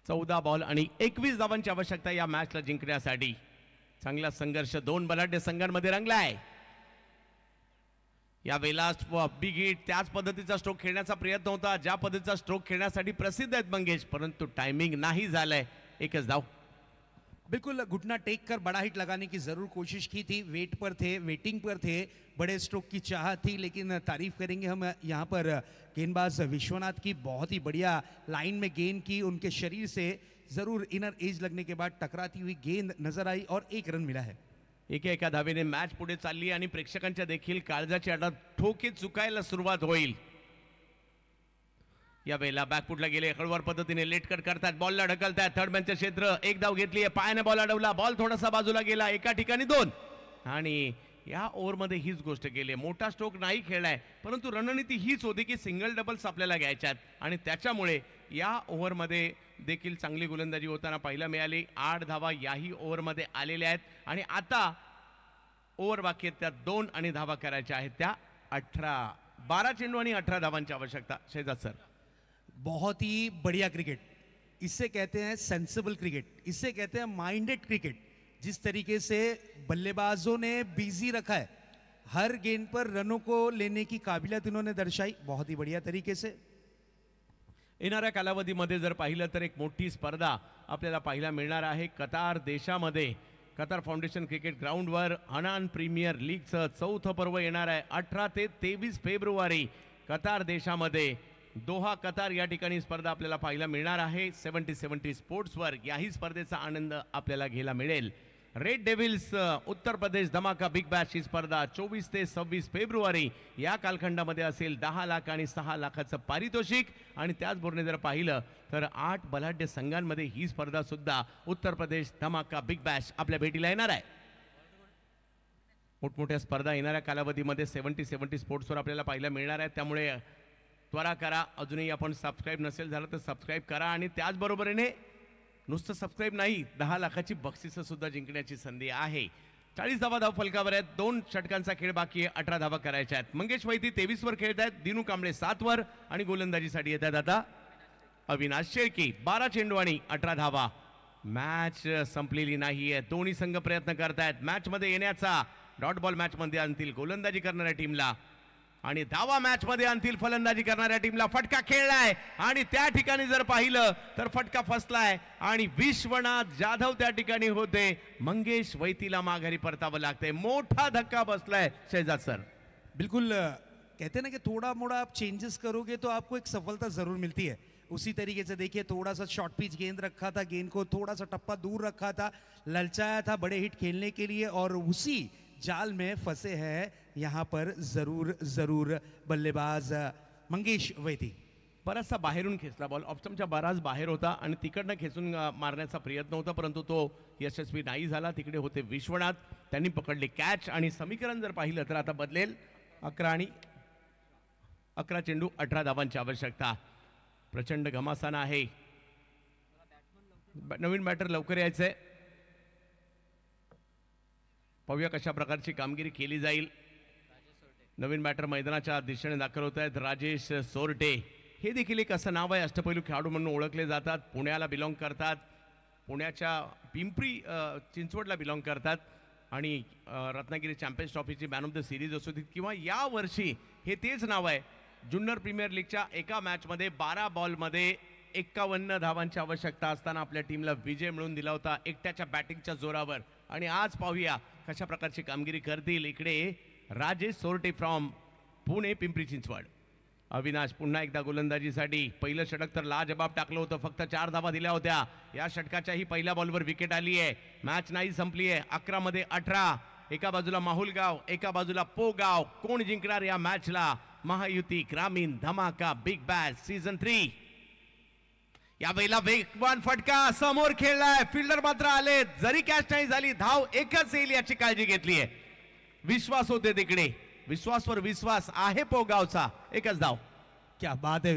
14 बॉल आणि 21 धावांची आवश्यकता या मॅचला जिंकण्यासाठी. चांगला संघर्ष दोन बलाढ्य संघांमध्ये रंगलाय. या वेळेला बिग हिट त्याच पद्धतीचा स्ट्रोक खेळण्याचा प्रयत्न होता, ज्या पद्धतीचा स्ट्रोक खेळण्यासाठी प्रसिद्ध आहेत मंगेश, परंतु टाइमिंग नाही झालंय. एकच धाव. बिल्कुल घुटना टेक कर बड़ा हिट लगाने की जरूर कोशिश की थी, वेट पर थे, वेटिंग पर थे, बड़े स्ट्रोक की चाहत थी, लेकिन तारीफ करेंगे हम यहाँ पर गेंदबाज विश्वनाथ की. बहुत ही बढ़िया लाइन में गेंद की, उनके शरीर से जरूर इनर एज लगने के बाद टकराती हुई गेंद नजर आई और एक रन मिला है. एका धावेने मॅच पुढे चालली आणि प्रेक्षकांच्या देखील काळजाची अडा ठोके चुकायला सुरुवात होईल. या वेळेला बॅकफुटला गेले, हळूवार पद्धतीने लेट कट करतात, बॉलला ढकलतात, थर्ड मॅनचे क्षेत्र, एक धाव घेतली, पायाने बॉल अडवला, बॉल थोडासा बाजूला गेला, एका ठिकाणी 2. आणि या ओव्हरमध्ये हीच गोष्ट केली, मोठा स्ट्रोक नाही खेळलाय, परंतु रणनीती हीच होती की सिंगल डबल्स आपल्याला घ्यायच्यात आणि त्याच्यामुळे या ओव्हरमध्ये देखील चांगली गोलंदाजी होताना पाहायला मिळाली. 8 धावा याही ओव्हरमध्ये आलेल्या आहेत आणि आता ओव्हर बाकी आहेत त्या 2 आणि धावा करायच्या आहेत त्या 18. 12 चेंडू आणि 18 धावांची आवश्यकता. शहजाद सर, बहुत ही बढ़िया क्रिकेट, इससे कहते हैं सेंसिबल क्रिकेट, इससे कहते हैं माइंडेड क्रिकेट. जिस तरीके से बल्लेबाजों ने बिजी रखा है, हर गेंद पर रनों को लेने की काबिलियत इन्होंने दर्शाई बहुत ही बढ़िया तरीके से. येणाऱ्या कालावधीमध्ये जर पाहिलं तर एक मोठी स्पर्धा आपल्याला पाहायला मिळणार आहे कतार देशामध्ये. कतार फाउंडेशन क्रिकेट ग्राउंडवर हनान प्रीमियर लीगचं 4थं पर्व येणार आहे. 18 ते 23 फेब्रुवारी कतार देशामध्ये दोहा कतार या ठिकाणी स्पर्धा आपल्याला पाहायला मिळणार आहे. 70-70 स्पोर्ट्सवर याही स्पर्धेचा आनंद आपल्याला घ्यायला मिळेल. रेड डेव्हिल्स उत्तर प्रदेश धमाका बिग बॅश ही स्पर्धा 24 ते 26 फेब्रुवारी या कालखंडामध्ये असेल. 10 लाख आणि 6 लाखाचं पारितोषिक आणि त्याचबरोबर जर पाहिलं तर 8 बलाढ्य संघांमध्ये ही स्पर्धा सुद्धा उत्तर प्रदेश धमाका बिग बॅश आपल्या भेटीला येणार आहे. मोठमोठ्या स्पर्धा येणाऱ्या कालावधीमध्ये 70-70 स्पोर्ट्सवर आपल्याला पाहायला मिळणार आहे. त्यामुळे त्वरा करा, अजूनही आपण सबस्क्राईब नसेल झालं तर सबस्क्राईब करा आणि त्याचबरोबरीने नुसतं सबस्क्राईब नाही, 10 लाखाची बक्षिसं सुद्धा जिंकण्याची संधी आहे. 40 धावा धाव फलकावर आहेत. 2 षटकांचा खेळ बाकी आहे. 18 धावा करायच्या आहेत. मंगेश वैती 23 वर खेळत आहेत, दिनू कांबळे 7 वर आणि गोलंदाजीसाठी येतात आता अविनाश शेळके. 12 चेंडू आणि 18 धावा. मॅच संपलेली नाहीये, दोन्ही संघ प्रयत्न करतायत मॅच मध्ये येण्याचा. डॉट बॉल मॅच मध्ये आणतील गोलंदाजी करणाऱ्या टीमला आणि धावा मॅच मध्ये आणतील फलंदाजी करणाऱ्या टीमला. फटका खेळलाय आणि त्या ठिकाणी जर पाहिलं तर फटका फसलाय आणि विश्वनाथ जाधव त्या ठिकाणी होते. मंगेश वैतीला माघारी परतावं लागतंय. मोठा धक्का बसलाय शहजाद सर. बिल्कुल कहते हैं ना कि थोड़ा मोड़ा आप चेंजेस करोगे तो आपको एक सफलता जरूर मिलती है. उसी तरीके से देखिए, थोड़ा सा शॉर्ट पिच गेंद रखा था, गेंद को थोड़ा सा टप्पा दूर रखा था, ललचाया था बड़े हिट खेलने के लिए और उसी जाल में फंसे हैं यहाँ पर जरूर बल्लेबाज मंगेश वैती. बराचसा बाहेरून खेचला बॉल, ऑप्शनच्या बराच बाहेर होता आणि तिकडनं खेचून मारण्याचा प्रयत्न होता, परंतु तो यशस्वी नाही झाला. तिकडे होते विश्वनाथ, त्यांनी पकडले कॅच आणि समीकरण जर पाहिलं तर आता बदलेल. 11 चेंडू 18 धावांची आवश्यकता. प्रचंड घमासान आहे. नवीन बॅटर लवकर यायचंय. पाहूया कशा प्रकारची कामगिरी केली जाईल. नवीन बॅटर मैदानाच्या दिशेने दाखल होत आहेत. राजेश सोरटे हे देखील एक असं नाव आहे, अष्टपैलू खेळाडू म्हणून ओळखले जातात. पुण्याला बिलॉंग करतात, पुण्याच्या पिंपरी चिंचवडला बिलॉंग करतात आणि रत्नागिरी चॅम्पियन्स ट्रॉफीची मॅन ऑफ द सिरीज असू दे किंवा या वर्षी हे तेच नाव आहे. जुन्नर प्रीमियर लीगच्या एका मॅचमध्ये 12 बॉलमध्ये 51 धावांची आवश्यकता असताना आपल्या टीमला विजय मिळवून दिला होता एकट्याच्या बॅटिंगच्या जोरावर. आणि आज पाहूया कशा प्रकारची कामगिरी करतील. इकडे राजेश सोरटे फ्रॉम पुणे पिंपरी चिंचवड. अविनाश पुन्हा एकदा गोलंदाजीसाठी. पहिलं षटक तर लाजबाब टाकलं होतं, फक्त 4 धावा दिल्या होत्या. या षटकाच्याही पहिल्या बॉलवर विकेट आली आहे. मॅच नाही संपली आहे. 11 मध्ये 18. एका बाजूला माहुलगाव, एका बाजूला पोगाव. कोण जिंकणार या मॅचला? महायुती ग्रामीण धमाका बिग बॅश सीझन 3. या वेळेला वेगवान फटका समोर खेळलाय, फिल्डर मात्र आले. जरी कॅच नाही झाली, धाव एकच येईल याची काळजी घेतली आहे. विश्वास होते तिकडे, विश्वासवर विश्वास आहे पोगावचा. एकच धाव. क्या बात है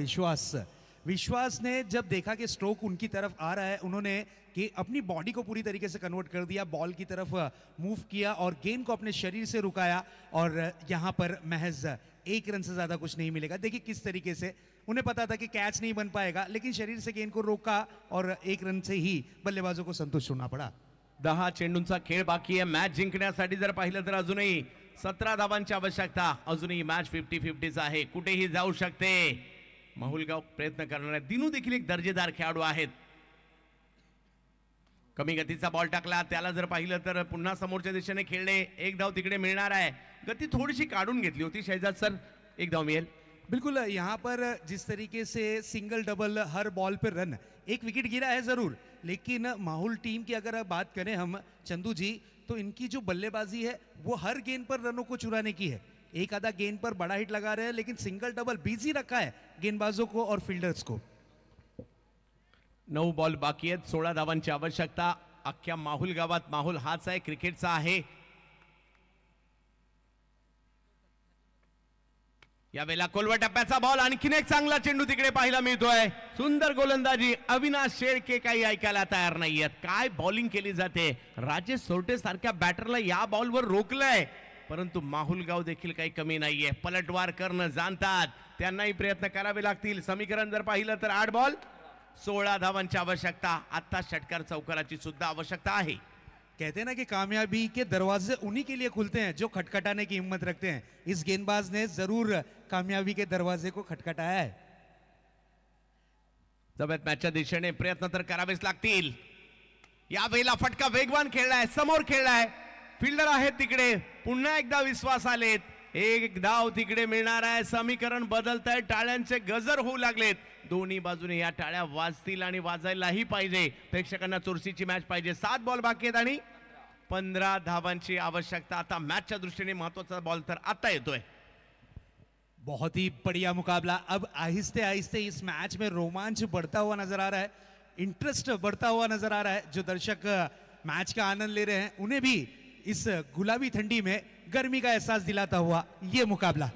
विश्वास ने जब देखा कि स्ट्रोक उनकी तरफ आ रहा है, उन्होंने कि अपनी बॉडी को पूरी तरीके से कन्वर्ट कर दिया, बॉल की तरफ मूव किया और गेंद को अपने शरीर से रुकाया और यहाँ पर महज 1 रन से ज्यादा कुछ नहीं मिलेगा. देखिए किस तरीके से उन्हें पता था कि कैच नहीं बन पाएगा, लेकिन शरीर से गेंद को रोका और 1 रन से ही बल्लेबाजों को संतुष्ट होना पड़ा. 10 चेंडूंचा खेळ बाकी आहे. मॅच जिंकण्यासाठी जर पाहिलं तर अजूनही 17 धावांची आवश्यकता. अजूनही मॅच 50-50 आहे, कुठेही जाऊ शकते. माहुलगाव प्रयत्न करणारे दिनू देखील एक दर्जेदार खेळाडू आहेत. कमी गतीचा बॉल टाकला, त्याला जर पाहिलं तर पुन्हा समोरच्या दिशेने खेळले. 1 धाव तिकडे मिळणार आहे. गती थोडीशी काढून घेतली होती शहजाद सर, 1 धाव मिळेल. बिल्कुल, यहाँ पर जिस तरीके से सिंगल डबल हर बॉल पर रन, 1 विकेट गिरा है जरूर, लेकिन माहुल टीम की अगर बात करें हम चंदू जी, तो इनकी जो बल्लेबाजी है वो हर गेंद पर रनों को चुराने की है. एक आधा गेंद पर बड़ा हिट लगा रहे हैं, लेकिन सिंगल डबल बिजी रखा है गेंदबाजों को और फील्डर्स को। 9 बॉल बाकी आहेत, 16 धावांची आवश्यकता। अख्ख्या माहुल गावात माहोल हाच आहे, क्रिकेटचा आहे। यावेळेला कोलवा टप्प्याचा बॉल, आणखीन एक चांगला चेंडू तिकडे पाहायला मिळतोय। सुंदर गोलंदाजी, अविनाश शेळके काही ऐकायला तयार नाहीयेत। काय बॉलिंग केली जाते, राजेश सोरटे सारख्या बॅटरला या बॉलवर रोखलंय, परंतु माहुलगाव देखील काही कमी नाहीये, पलटवार करणं जाणतात, त्यांनाही प्रयत्न करावे लागतील। समीकरण जर पाहिलं तर 8 बॉल 16 धावांची आवश्यकता। आता षटकार चौकाराची सुद्धा आवश्यकता आहे। कहते हैं ना कि कामयाबी के दरवाजे उन्हीं के लिए खुलते हैं जो खटखटाने की हिम्मत रखते हैं। इस गेंदबाज ने जरूर कामयाबी के दरवाजे को खटखटाया है। जबत मॅचच्या दिशेने प्रयत्न तर करावेच लागतील। यावेळेला फटका वेगवान खेळलाय, समोर खेळलाय, फिल्डर आहेत तिकडे, पुन्हा एकदा विश्वास आलेत, एक धाव तिकडे मिळणार आहे। समीकरण बदलत आहे, टाळ्यांचे गजर होऊ लागलेत, दोन्ही बाजूने या टाळ्या वाजतील आणि वाजायलाही पाहिजे। प्रेक्षकांना चुरशीची मॅच पाहिजे। 7 बॉल बाकी आहेत आणि 15 धावांची आवश्यकता। आता मॅचच्या दृष्टीने महत्त्वाचा बॉल तर आता येतोय। बहुत ही बढ़िया मुकाबला। अब आहिस्ते आहिस्ते इस मैच में रोमांच बढ़ता हुआ नजर आ रहा है, इंटरेस्ट बढ़ता हुआ नजर आ रहा है। जो दर्शक मैच का आनंद ले रहे हैं उन्हें भी इस गुलाबी ठंडी में गर्मी का एहसास दिलाता हुआ ये मुकाबला।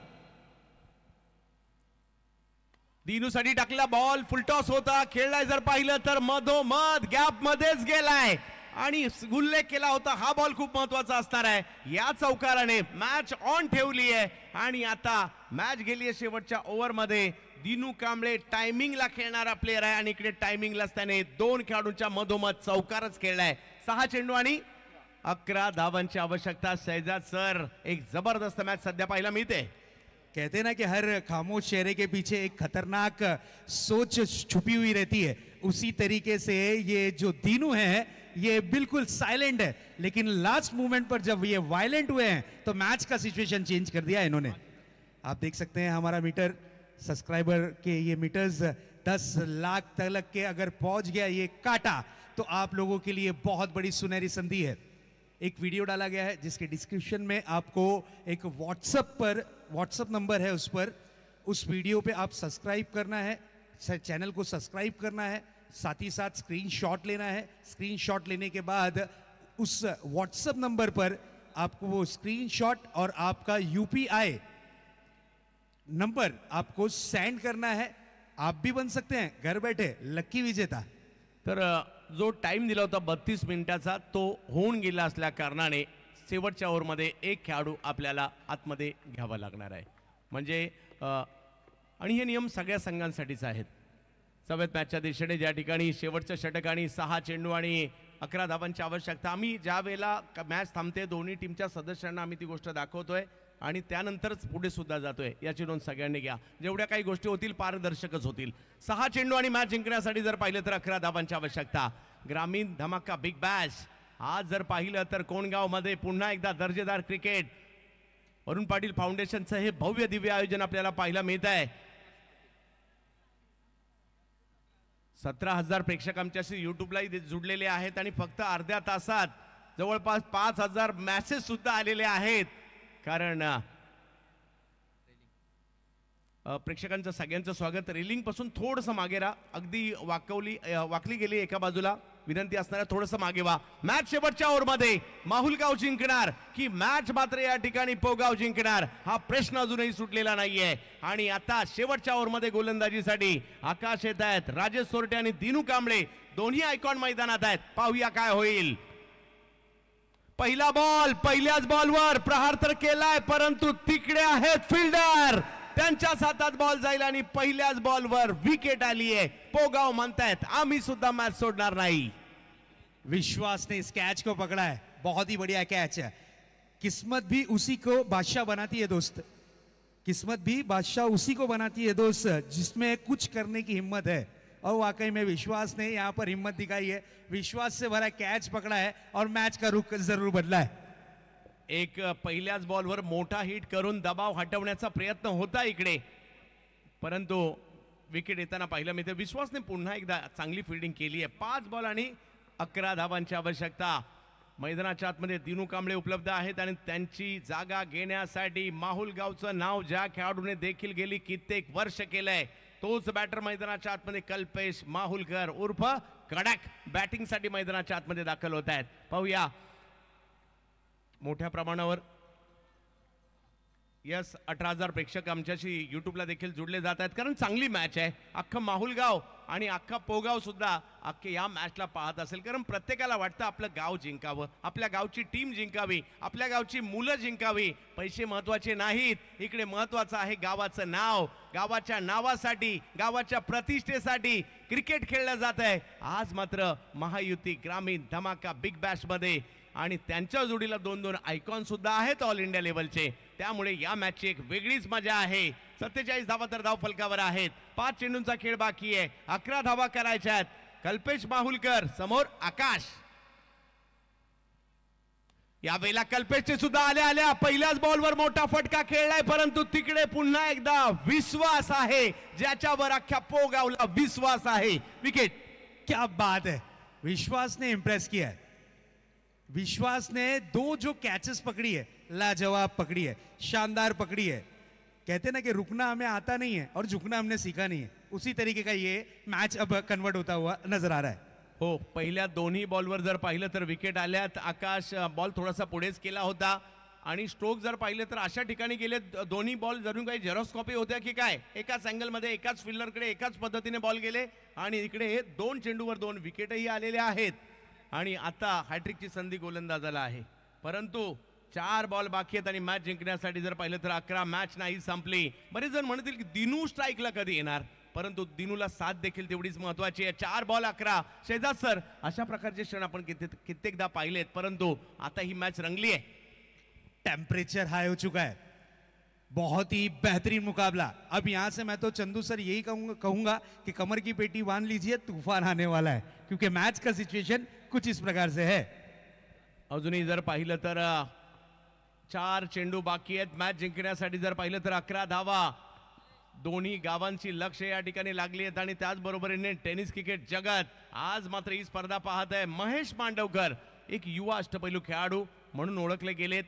दिनूसाठी टाकला बॉल, फुलटॉस होता, खेळलाय जर पाहिलं तर मधोमध गॅप मध्येच गेलाय आणि उल्लेख केला होता, हा बॉल खूप महत्वाचा असणार आहे। या चौकाराने मॅच ऑन ठेवली आहे आणि आता मॅच गेली आहे शेवटच्या ओव्हर मध्ये। दिनू कांबळे टायमिंगला खेळणारा प्लेयर आहे आणि इकडे टायमिंगलाच त्याने 2 खेळाडूंच्या मधोमध चौकारच खेळलाय। 6 चेंडू आणि 11 धावांची आवश्यकता। शहजाद सर, एक जबरदस्त मॅच सध्या पाहायला मिळते। कहते हैं ना कि हर खामोश चेहरे के पीछे एक खतरनाक सोच छुपी हुई रहती है, उसी तरीके से ये जो दीनू है ये बिल्कुल साइलेंट है, लेकिन लास्ट मोमेंट पर जब ये वायलेंट हुए हैं तो मैच का सिचुएशन चेंज कर दिया इन्होंने। आप देख सकते हैं हमारा मीटर, सब्सक्राइबर के ये मीटर्स 10 लाख तक के अगर पहुंच गया ये काटा तो आप लोगों के लिए बहुत बड़ी सुनहरी संधि है। एक वीडियो डाला गया है जिसके डिस्क्रिप्शन में आपको एक व्हाट्सएप नंबर है, उस पर उस वीडियो पे आप सब्सक्राइब करना है, चैनल को सब्सक्राइब करना है, साथ ही साथ स्क्रीनशॉट लेना है। स्क्रीनशॉट लेने के बाद उस व्हाट्सएप नंबर पर आपको वो स्क्रीनशॉट और आपका यूपीआई नंबर आपको सेंड करना है। आप भी बन सकते हैं घर बैठे लक्की विजेता। तर जो टाइम दिला होता 32 मिनिटाचा तो होऊन गेला असल्या कारणाने शेवटच्या ओव्हरमध्ये एक खेळाडू आपल्याला आतमध्ये घ्यावा लागणार आहे। म्हणजे आणि हे नियम सगळ्या संघांसाठीच आहेत। सवयत मॅचच्या दिशेने ज्या ठिकाणी शेवटच्या षटकानी 6 चेंडू आणि 11 धावांची आवश्यकता। आम्ही ज्या वेळेला मॅच थांबते दोन्ही टीमच्या सदस्यांना आम्ही ती गोष्ट दाखवतोय आणि त्यानंतरच पुढे सुद्धा जातोय, याची नोंद सगळ्यांनी घ्या। जेवढ्या काही गोष्टी होतील पारदर्शकच होतील। 6 चेंडू आणि मॅच जिंकण्यासाठी जर पाहिलं तर 11 धावांची आवश्यकता। ग्रामीण धमाका बिग बॅश आज जर पाहिलं तर कोणगाव मध्ये पुन्हा एकदा दर्जेदार क्रिकेट, अरुण पाटील फाउंडेशनचं हे भव्य दिव्य आयोजन आपल्याला पाहायला मिळत आहे। 17,000 प्रेक्षक आमच्याशी युट्यूबलाही जुडलेले आहेत आणि फक्त अर्ध्या तासात जवळपास 5,000 मॅसेज सुद्धा आलेले आहेत। कारण प्रेक्षकांचं सगळ्यांचं स्वागत। रेलिंग पासून थोडंसं मागे राहा, अगदी वाकली गेली एका बाजूला, विनंती असणाऱ्या थोडंसं मागे व्हा। मॅच शेवटच्या ओव्हरमध्ये माहुलगाव जिंकणार की मॅच मात्र या ठिकाणी पोगाव जिंकणार हा प्रश्न अजूनही सुटलेला नाहीये। आणि आता शेवटच्या ओव्हरमध्ये गोलंदाजीसाठी आकाश येत आहेत, राजेश सोरटे आणि दिनू कांबळे दोन्ही आयकॉन मैदानात आहेत। पाहूया काय होईल। पहिला बॉल, पहिल्याच बॉलवर प्रहार तर केलाय, परंतु तिकडे आहेत फिल्डर, त्यांच्याच हातात बॉल जाईल आणि पहिल्याच बॉलवर विकेट आली आहे। पोगाव म्हणतायत आम्ही सुद्धा मॅच सोडणार नाही। विश्वास ने इस कैच को पकड़ा है, बहुत ही बढ़िया कैच है। किस्मत भी उसी को बादशाह बनाती है दोस्त, किस्मत भी बादशाह उसी को बनाती है दोस्त जिसमें कुछ करने की हिम्मत है। और वाकई में विश्वास ने यहाँ पर हिम्मत दिखाई है, विश्वास से भरा कैच पकड़ा है और मैच का रुख जरूर बदला है। एक पहिल्याच बॉलवर मोठा हिट करून दबाव हटवण्याचा प्रयत्न होता इकडे, परंतु विकेट येताना पाहिलं मिळते। विश्वासने पुन्हा एकदा चांगली फिल्डिंग केली आहे। 5 बॉल आणि 11 धावांची आवश्यकता। मैदानाच्या आतमध्ये दिनू कांबळे उपलब्ध आहेत आणि त्यांची जागा घेण्यासाठी माहुल गावचं नाव ज्या खेळाडूने देखील गेली कित्येक वर्ष केलंय तोच बॅटर मैदानाच्या आतमध्ये कल्पेश माहुलकर उर्फ कडक बॅटिंगसाठी मैदानाच्या आतमध्ये दाखल होत आहेत. पाहूया मोठ्या प्रमाणावर यस 18,000 प्रेक्षक आमच्याशी युट्यूबला देखील जुडले जात आहेत कारण चांगली मॅच आहे. अख्खं माहुलगाव आणि अख्खा पोगाव सुद्धा अख्खे या मॅचला पाहत असेल कारण प्रत्येकाला वाटतं आपलं गाव जिंकावं, आपल्या गावची टीम जिंकावी, आपल्या गावची मुलं जिंकावी. पैसे महत्वाचे नाहीत, इकडे महत्वाचं आहे गावाचं नाव. गावाच्या नावासाठी, गावाच्या प्रतिष्ठेसाठी क्रिकेट खेळलं जात आहे. आज मात्र महायुती ग्रामीण धमाका बिग बॅश मध्ये आणि त्यांच्या जोडीला 2-2 आयकॉन सुद्धा आहेत ऑल इंडिया लेवलचे. त्यामुळे या मॅचची एक वेगळीच मजा आहे. 47 धावा तर धाव फलकावर आहेत. 5 चेंडूंचा खेळ बाकी आहे. 11 धावा करायच्या आहेत. कल्पेश माहुलकर समोर आकाश. यावेळेला कल्पेशचे सुद्धा आल्या पहिल्याच बॉलवर मोठा फटका खेळलाय परंतु तिकडे पुन्हा एकदा विश्वास आहे ज्याच्यावर अख्ख्या पोगावला विश्वास आहे. विकेट. क्या बात है, विश्वास ने इम्प्रेस किया है. विश्वास ने 2 जो कैचेस पकड़ी है लाजवाब पकड़ी है, शानदार पकड़ी है. कहते ना कि रुकना हमें आता नहीं है और झुकना हमने सीखा नहीं है. उसी तरीके का ये मैच अब कन्वर्ट होता हुआ नजर आ रहा है. हो, पहिल्या दोन्ही बॉलवर जर पाहिलं तर विकेट आल्यात. आकाश बॉल थोडासा पुढेच केला होता आणि स्ट्रोक जर पाहिलं तर अशा ठिकाणी गेले दोन्ही बॉल जरूर काही झेरॉस्कॉपी होत्या की काय. एकाच अँगलमध्ये एकाच फिल्डरकडे एकाच पद्धतीने बॉल गेले आणि इकडे 2 चेंडूवर 2 विकेटही आलेले आहेत. आणि आता हॅट्रिकची संधी गोलंदाजाला आहे परंतु 4 बॉल बाकी आहेत आणि मॅच जिंकण्यासाठी जर पाहिलं तर 11 मॅच नाही संपली. बरेच जण म्हणतील की दिनू स्ट्राईकला कधी येणार परंतु दिनूला साथ देखील तेवढीच महत्वाची आहे. 4 बॉल 11. शेजाद सर, अशा प्रकारचे क्षण आपण कित्येकदा पाहिलेत परंतु आता ही मॅच रंगली आहे. टेम्परेचर हाई हो चुका है, बहुत ही बेहतरीन मुकाबला. अब यहाँ से मैं तो चंदू सर यही कहूंगा कि कमर की पेटी बांध लीजिए, तूफान आने वाला है क्योंकि मैच का सिचुएशन कुछ इस प्रकार से है. अजूनही जर पाहिलं तर 4 चेंडू बाकी आहेत मॅच जिंकण्यासाठी. जर पाहिलं तर 11 धावा. दोन्ही गावांची लक्ष या ठिकाणी लागली आहेत आणि त्याचबरोबरीने टेनिस क्रिकेट जगत आज मात्र ही स्पर्धा पाहत आहे. महेश मांडवकर एक युवा अष्टपैलू खेळाडू म्हणून ओळखले गेलेत.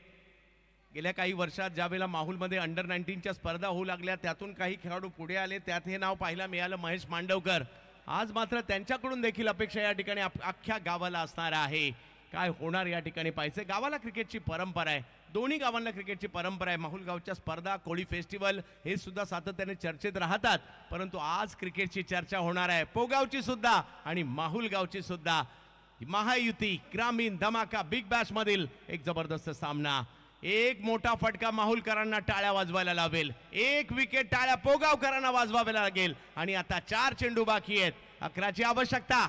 गेल्या काही वर्षात ज्यावेळेला माहुलमध्ये अंडर 19च्या स्पर्धा होऊ लागल्या त्यातून काही खेळाडू पुढे आले, त्यात हे नाव पाहायला मिळालं महेश मांडवकर. आज मात्र त्यांच्याकडून देखील अपेक्षा या ठिकाणी अख्ख्या गावाला असणार आहे. काय होणार या ठिकाणी पाहायचं. गावाला क्रिकेटची परंपरा आहे, दोन्ही गावांना क्रिकेटची परंपरा आहे. माहुल गावच्या स्पर्धा, कोळी फेस्टिवल हे सुद्धा सातत्याने चर्चेत राहतात परंतु आज क्रिकेटची चर्चा होणार आहे. पोगावची सुद्धा आणि माहुल गावची सुद्धा. महायुती ग्रामीण धमाका बिग बॅश मधील एक जबरदस्त सामना. एक मोठा फटका माहुलकरांना टाळ्या वाजवायला लावेल, 1 विकेट टाळ्या पोगावकरांना वाजवावे लागेल आणि आता 4 चेंडू बाकी आहेत. 11ची आवश्यकता.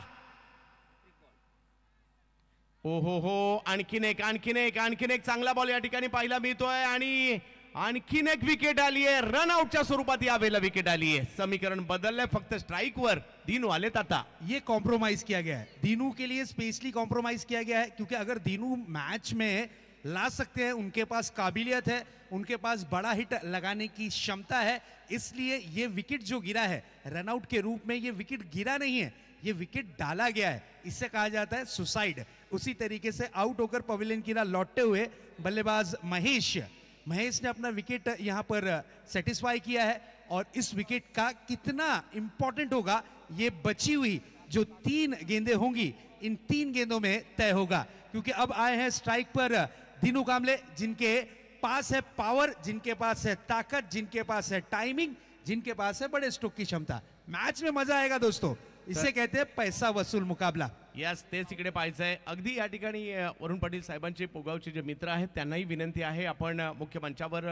ओहो हो, आणखीन एक चांगला बॉल या ठिकाणी पाहायला मिळतोय आणि आणखीन एक विकेट आली आहे. रनआउटच्या स्वरूपात यावेळेला विकेट आली आहे. समीकरण बदललंय, फक्त स्ट्राइकवर दिनू आलेत. आता ये कॉम्प्रोमाइज किया गया है, दिनू के लिए स्पेशली कॉम्प्रोमाइज किया गया है क्योंकि अगर दिनू मैच में ला सकते हैं, उनके पास काबिलियत है, उनके पास बड़ा हिट लगाने की क्षमता है, इसलिए ये विकेट जो गिरा है रनआउट के रूप में, ये विकेट गिरा नहीं है, ये विकेट डाला गया है. इससे कहा जाता है सुसाइड. उसी तरीके से आउट होकर पवेलियन की तरफ लौटते हुए बल्लेबाज महेश ने अपना विकेट यहां पर सेटिस्फाई किया है और इस विकेट का कितना इंपॉर्टेंट होगा ये बची हुई जो 3 गेंदें होंगी इन 3 गेंदों में तय होगा. क्योंकि अब आए हैं स्ट्राइक पर दिनू कांबले, जिनके पास है पावर, जिनके पास है ताकत, जिनके पास है टाइमिंग, जिनके पास है बड़े स्ट्रोक की क्षमता. मैच में मजा आएगा दोस्तों, इसे कहते हैं पैसा वसूल मुकाबला. यस, तेच इकडे पाहायचंय. अगदी या ठिकाणी वरुण पाटील साहेबांचे पोगावचे जे मित्र आहेत त्यांनाही विनंती आहे आपण मुख्य मंचावर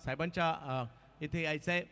साहेबांच्या इथे यायचंय,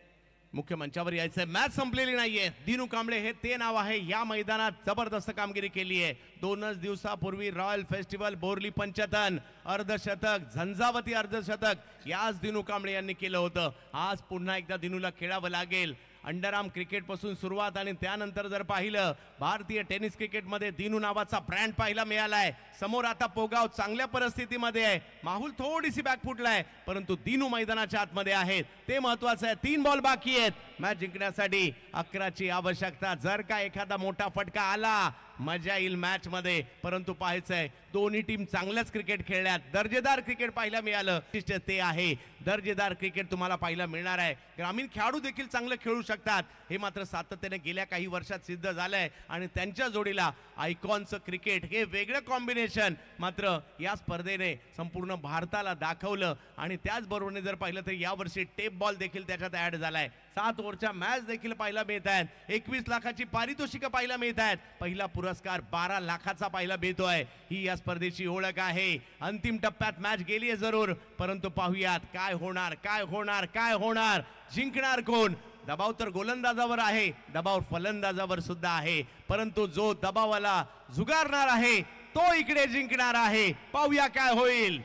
मुख्य मंचावर यायचंय. मॅच संपलेली नाहीये. दिनू कांबळे हे ते नाव आहे. या मैदानात जबरदस्त कामगिरी केली आहे. 2च दिवसापूर्वी रॉयल फेस्टिवल बोरली पंचतन अर्धशतक, झंझावती अर्धशतक याच दिनू कांबळे यांनी केलं होतं. आज पुन्हा एकदा दिनूला खेळावं लागेल. अंडरआर्म क्रिकेट पासून सुरुवात आणि त्यानंतर जर पाहिलं भारतीय टेनिस क्रिकेट मध्ये दिनू नावाचा ब्रँड पाहायला मिळालाय. समोर आता पोगाव चांगल्या परिस्थितीमध्ये आहे. माहुल थोडीशी बॅक फुटलाय परंतु दिनू मैदानाच्या आतमध्ये आहेत, ते महत्वाचं आहे. 3 बॉल बाकी आहेत मॅच जिंकण्यासाठी. 11ची आवश्यकता. जर का एखादा मोठा फटका आला मजा येईल मॅच मध्ये, परंतु पाहायचंय दोन्ही टीम चांगलंच क्रिकेट खेळल्यात, दर्जेदार क्रिकेट पाहायला मिळालं ते आहे, दर्जेदार क्रिकेट तुम्हाला पाहायला मिळणार आहे. ग्रामीण खेळाडू देखील चांगलं खेळू शकतात, हे मात्र सातत्याने गेल्या काही वर्षात सिद्ध झालंय. आणि त्यांच्या जोडीला आयकॉनचं क्रिकेट हे वेगळं कॉम्बिनेशन मात्र या स्पर्धेने संपूर्ण भारताला दाखवलं. आणि त्याचबरोबर जर पाहिलं तर यावर्षी टेप बॉल देखील त्याच्यात ऍड झालाय. 7 ओव्हरच्या मॅच देखील पाहायला मिळत आहेत. 21 लाखाची पारितोषिकं पाहायला मिळत आहेत. पहिला पुरस्कार 12 लाखाचा पाहायला मिळतोय. ही या स्पर्धेची ओळख आहे. अंतिम टप्प्यात मॅच गेली आहे जरूर, परंतु पाहूयात काय होणार, काय होणार, काय होणार, जिंकणार कोण. दबाव तर गोलंदाजावर आहे, दबाव फलंदाजावर सुद्धा आहे, परंतु जो दबावाला झुगारणार आहे तो इकडे जिंकणार आहे. पाहूया काय होईल.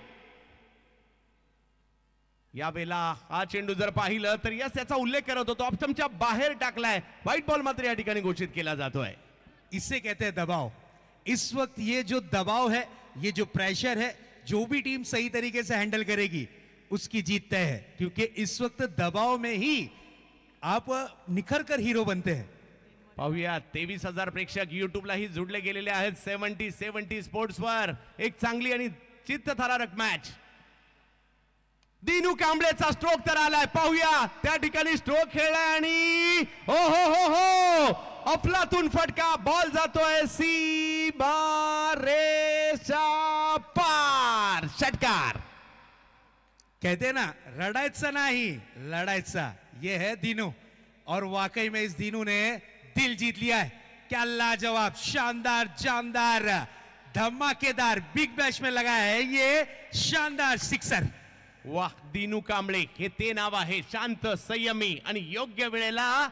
यावेळेला हा चेंडू जर पाहिलं तर यस याचा उल्लेख करत होतो, ऑप्शनच्या बाहेर टाकलाय. व्हाईट बॉल मात्र या ठिकाणी घोषित केला जातोय. इससे कहते हैं दबाव. इस वक्त ये जो दबाव है, ये जो प्रेशर है, जो भी टीम सही तरीके से हैंडल करेगी उसकी जीत तय है, क्योंकि इस वक्त दबाव में ही आप निखर कर हीरो बनते हैं. पाहूया 23,000 प्रेक्षक युट्यूबलाही जुडले गेलेले आहेत 70 स्पोर्ट्स वर. एक चांगली आणि चित्तथरारक मॅच. दिनू कांबळेचा स्ट्रोक तर आलाय, पाहूया त्या ठिकाणी स्ट्रोक खेळलाय आणि हो हो हो हो अफलातून फटका. बॉल जातोय सीमा रेषा पार. षटकार. कहते हैं ना रडायचा नहीं लड़ायचा, ये है दीनू. और वाकई में इस दीनू ने दिल जीत लिया है. क्या लाजवाब, शानदार, जानदार, धमाकेदार बिग बैश में लगा है ये शानदार सिक्सर. वाह, दिनू कांबळे हे ते नाव आहे. शांत, संयमी आणि योग्य वेळेला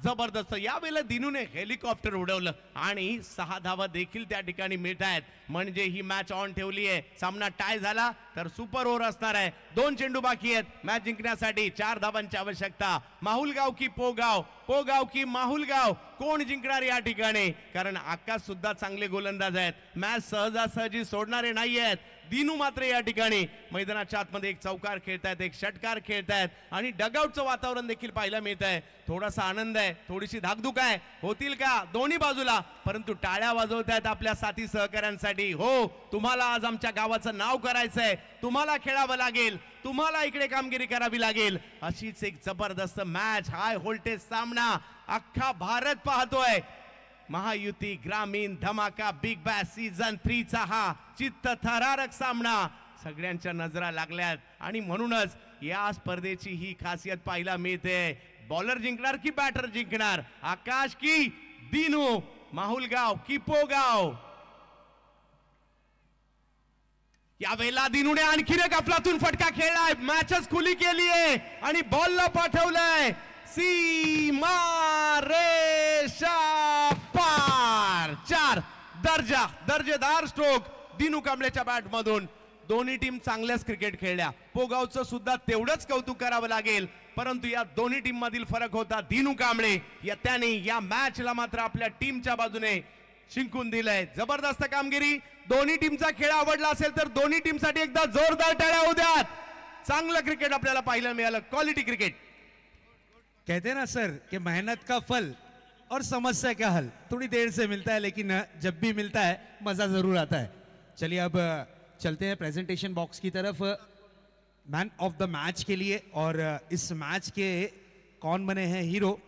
जबरदस्त. यावेळेला दिनूने हेलिकॉप्टर उडवलं आणि 6 धावा देखील त्या ठिकाणी मिळत आहेत. म्हणजे ही मॅच ऑन ठेवली आहे. सामना टाय झाला तर सुपर ओव्हर असणार आहे. 2 चेंडू बाकी आहेत मॅच जिंकण्यासाठी. 4 धावांची आवश्यकता. माहुलगाव की पोगाव, पोगाव की माहुलगाव, कोण जिंकणार या ठिकाणी. कारण आकाश सुद्धा चांगले गोलंदाज आहेत. मॅच सहजासहजी सोडणारे नाही आहेत. दिनू मात्र या ठिकाणी मैदानाच्या आतमध्ये एक चौकार खेळतायत, एक षटकार खेळतायत आणि डगआउटचं वातावरण देखील पाहायला मिळत आहे. थोडासा आनंद आहे, थोडीशी धाकधूक आहे. होतील का दोन्ही बाजूला, परंतु टाळ्या वाजवतायत आपल्या साथी सहकाऱ्यांसाठी. हो, तुम्हाला आज आमच्या गावाचं नाव करायचंय, तुम्हाला खेळावं लागेल, तुम्हाला इकडे कामगिरी करावी लागेल. अशीच एक जबरदस्त मॅच, हाय व्होल्टेज सामना अख्खा भारत पाहतोय. महायुती ग्रामीण धमाका बिग बॅश सीझन 3 चा हा चित्तथरारक सामना. सगळ्यांच्या नजरा लागल्यात आणि म्हणूनच या स्पर्धेची ही खासियत पाहायला मिळते. बॉलर जिंकणार की बॅटर जिंकणार, आकाश की दिनू, माहुलगाव की पोगाव. यावेळेला दिनूने आणखी एक अफलातून फटका खेळलाय. मॅचच खुली केली आहे आणि बॉलला पाठवलंय सीमा रेषा पार. 4 दर्जेदार स्ट्रोक दिनू कांबळेच्या बॅट मधून. दोन्ही टीम चांगल्याच क्रिकेट खेळल्या. पोगावचं सुद्धा तेवढंच कौतुक करावं लागेल, परंतु या दोन्ही टीम मधील फरक होता दिनू कांबळे. त्याने या मॅचला मात्र आपल्या टीमच्या बाजूने जिंकून दिलंय. जबरदस्त कामगिरी. दोन्ही टीमचा खेळ आवडला असेल तर दोन्ही टीमसाठी एकदा जोरदार टाळ्या होऊ द्यात. चांगलं क्रिकेट आपल्याला पाहायला मिळालं, क्वालिटी क्रिकेट. कहते हैं ना सर कि मेहनत का फल और समस्या का हल थोड़ी देर से मिलता है, लेकिन जब भी मिलता है मजा जरूर आता है. चलिए अब चलते हैं प्रेजेंटेशन बॉक्स की तरफ मैन ऑफ द मैच के लिए. और इस मैच के कौन बने हैं हीरो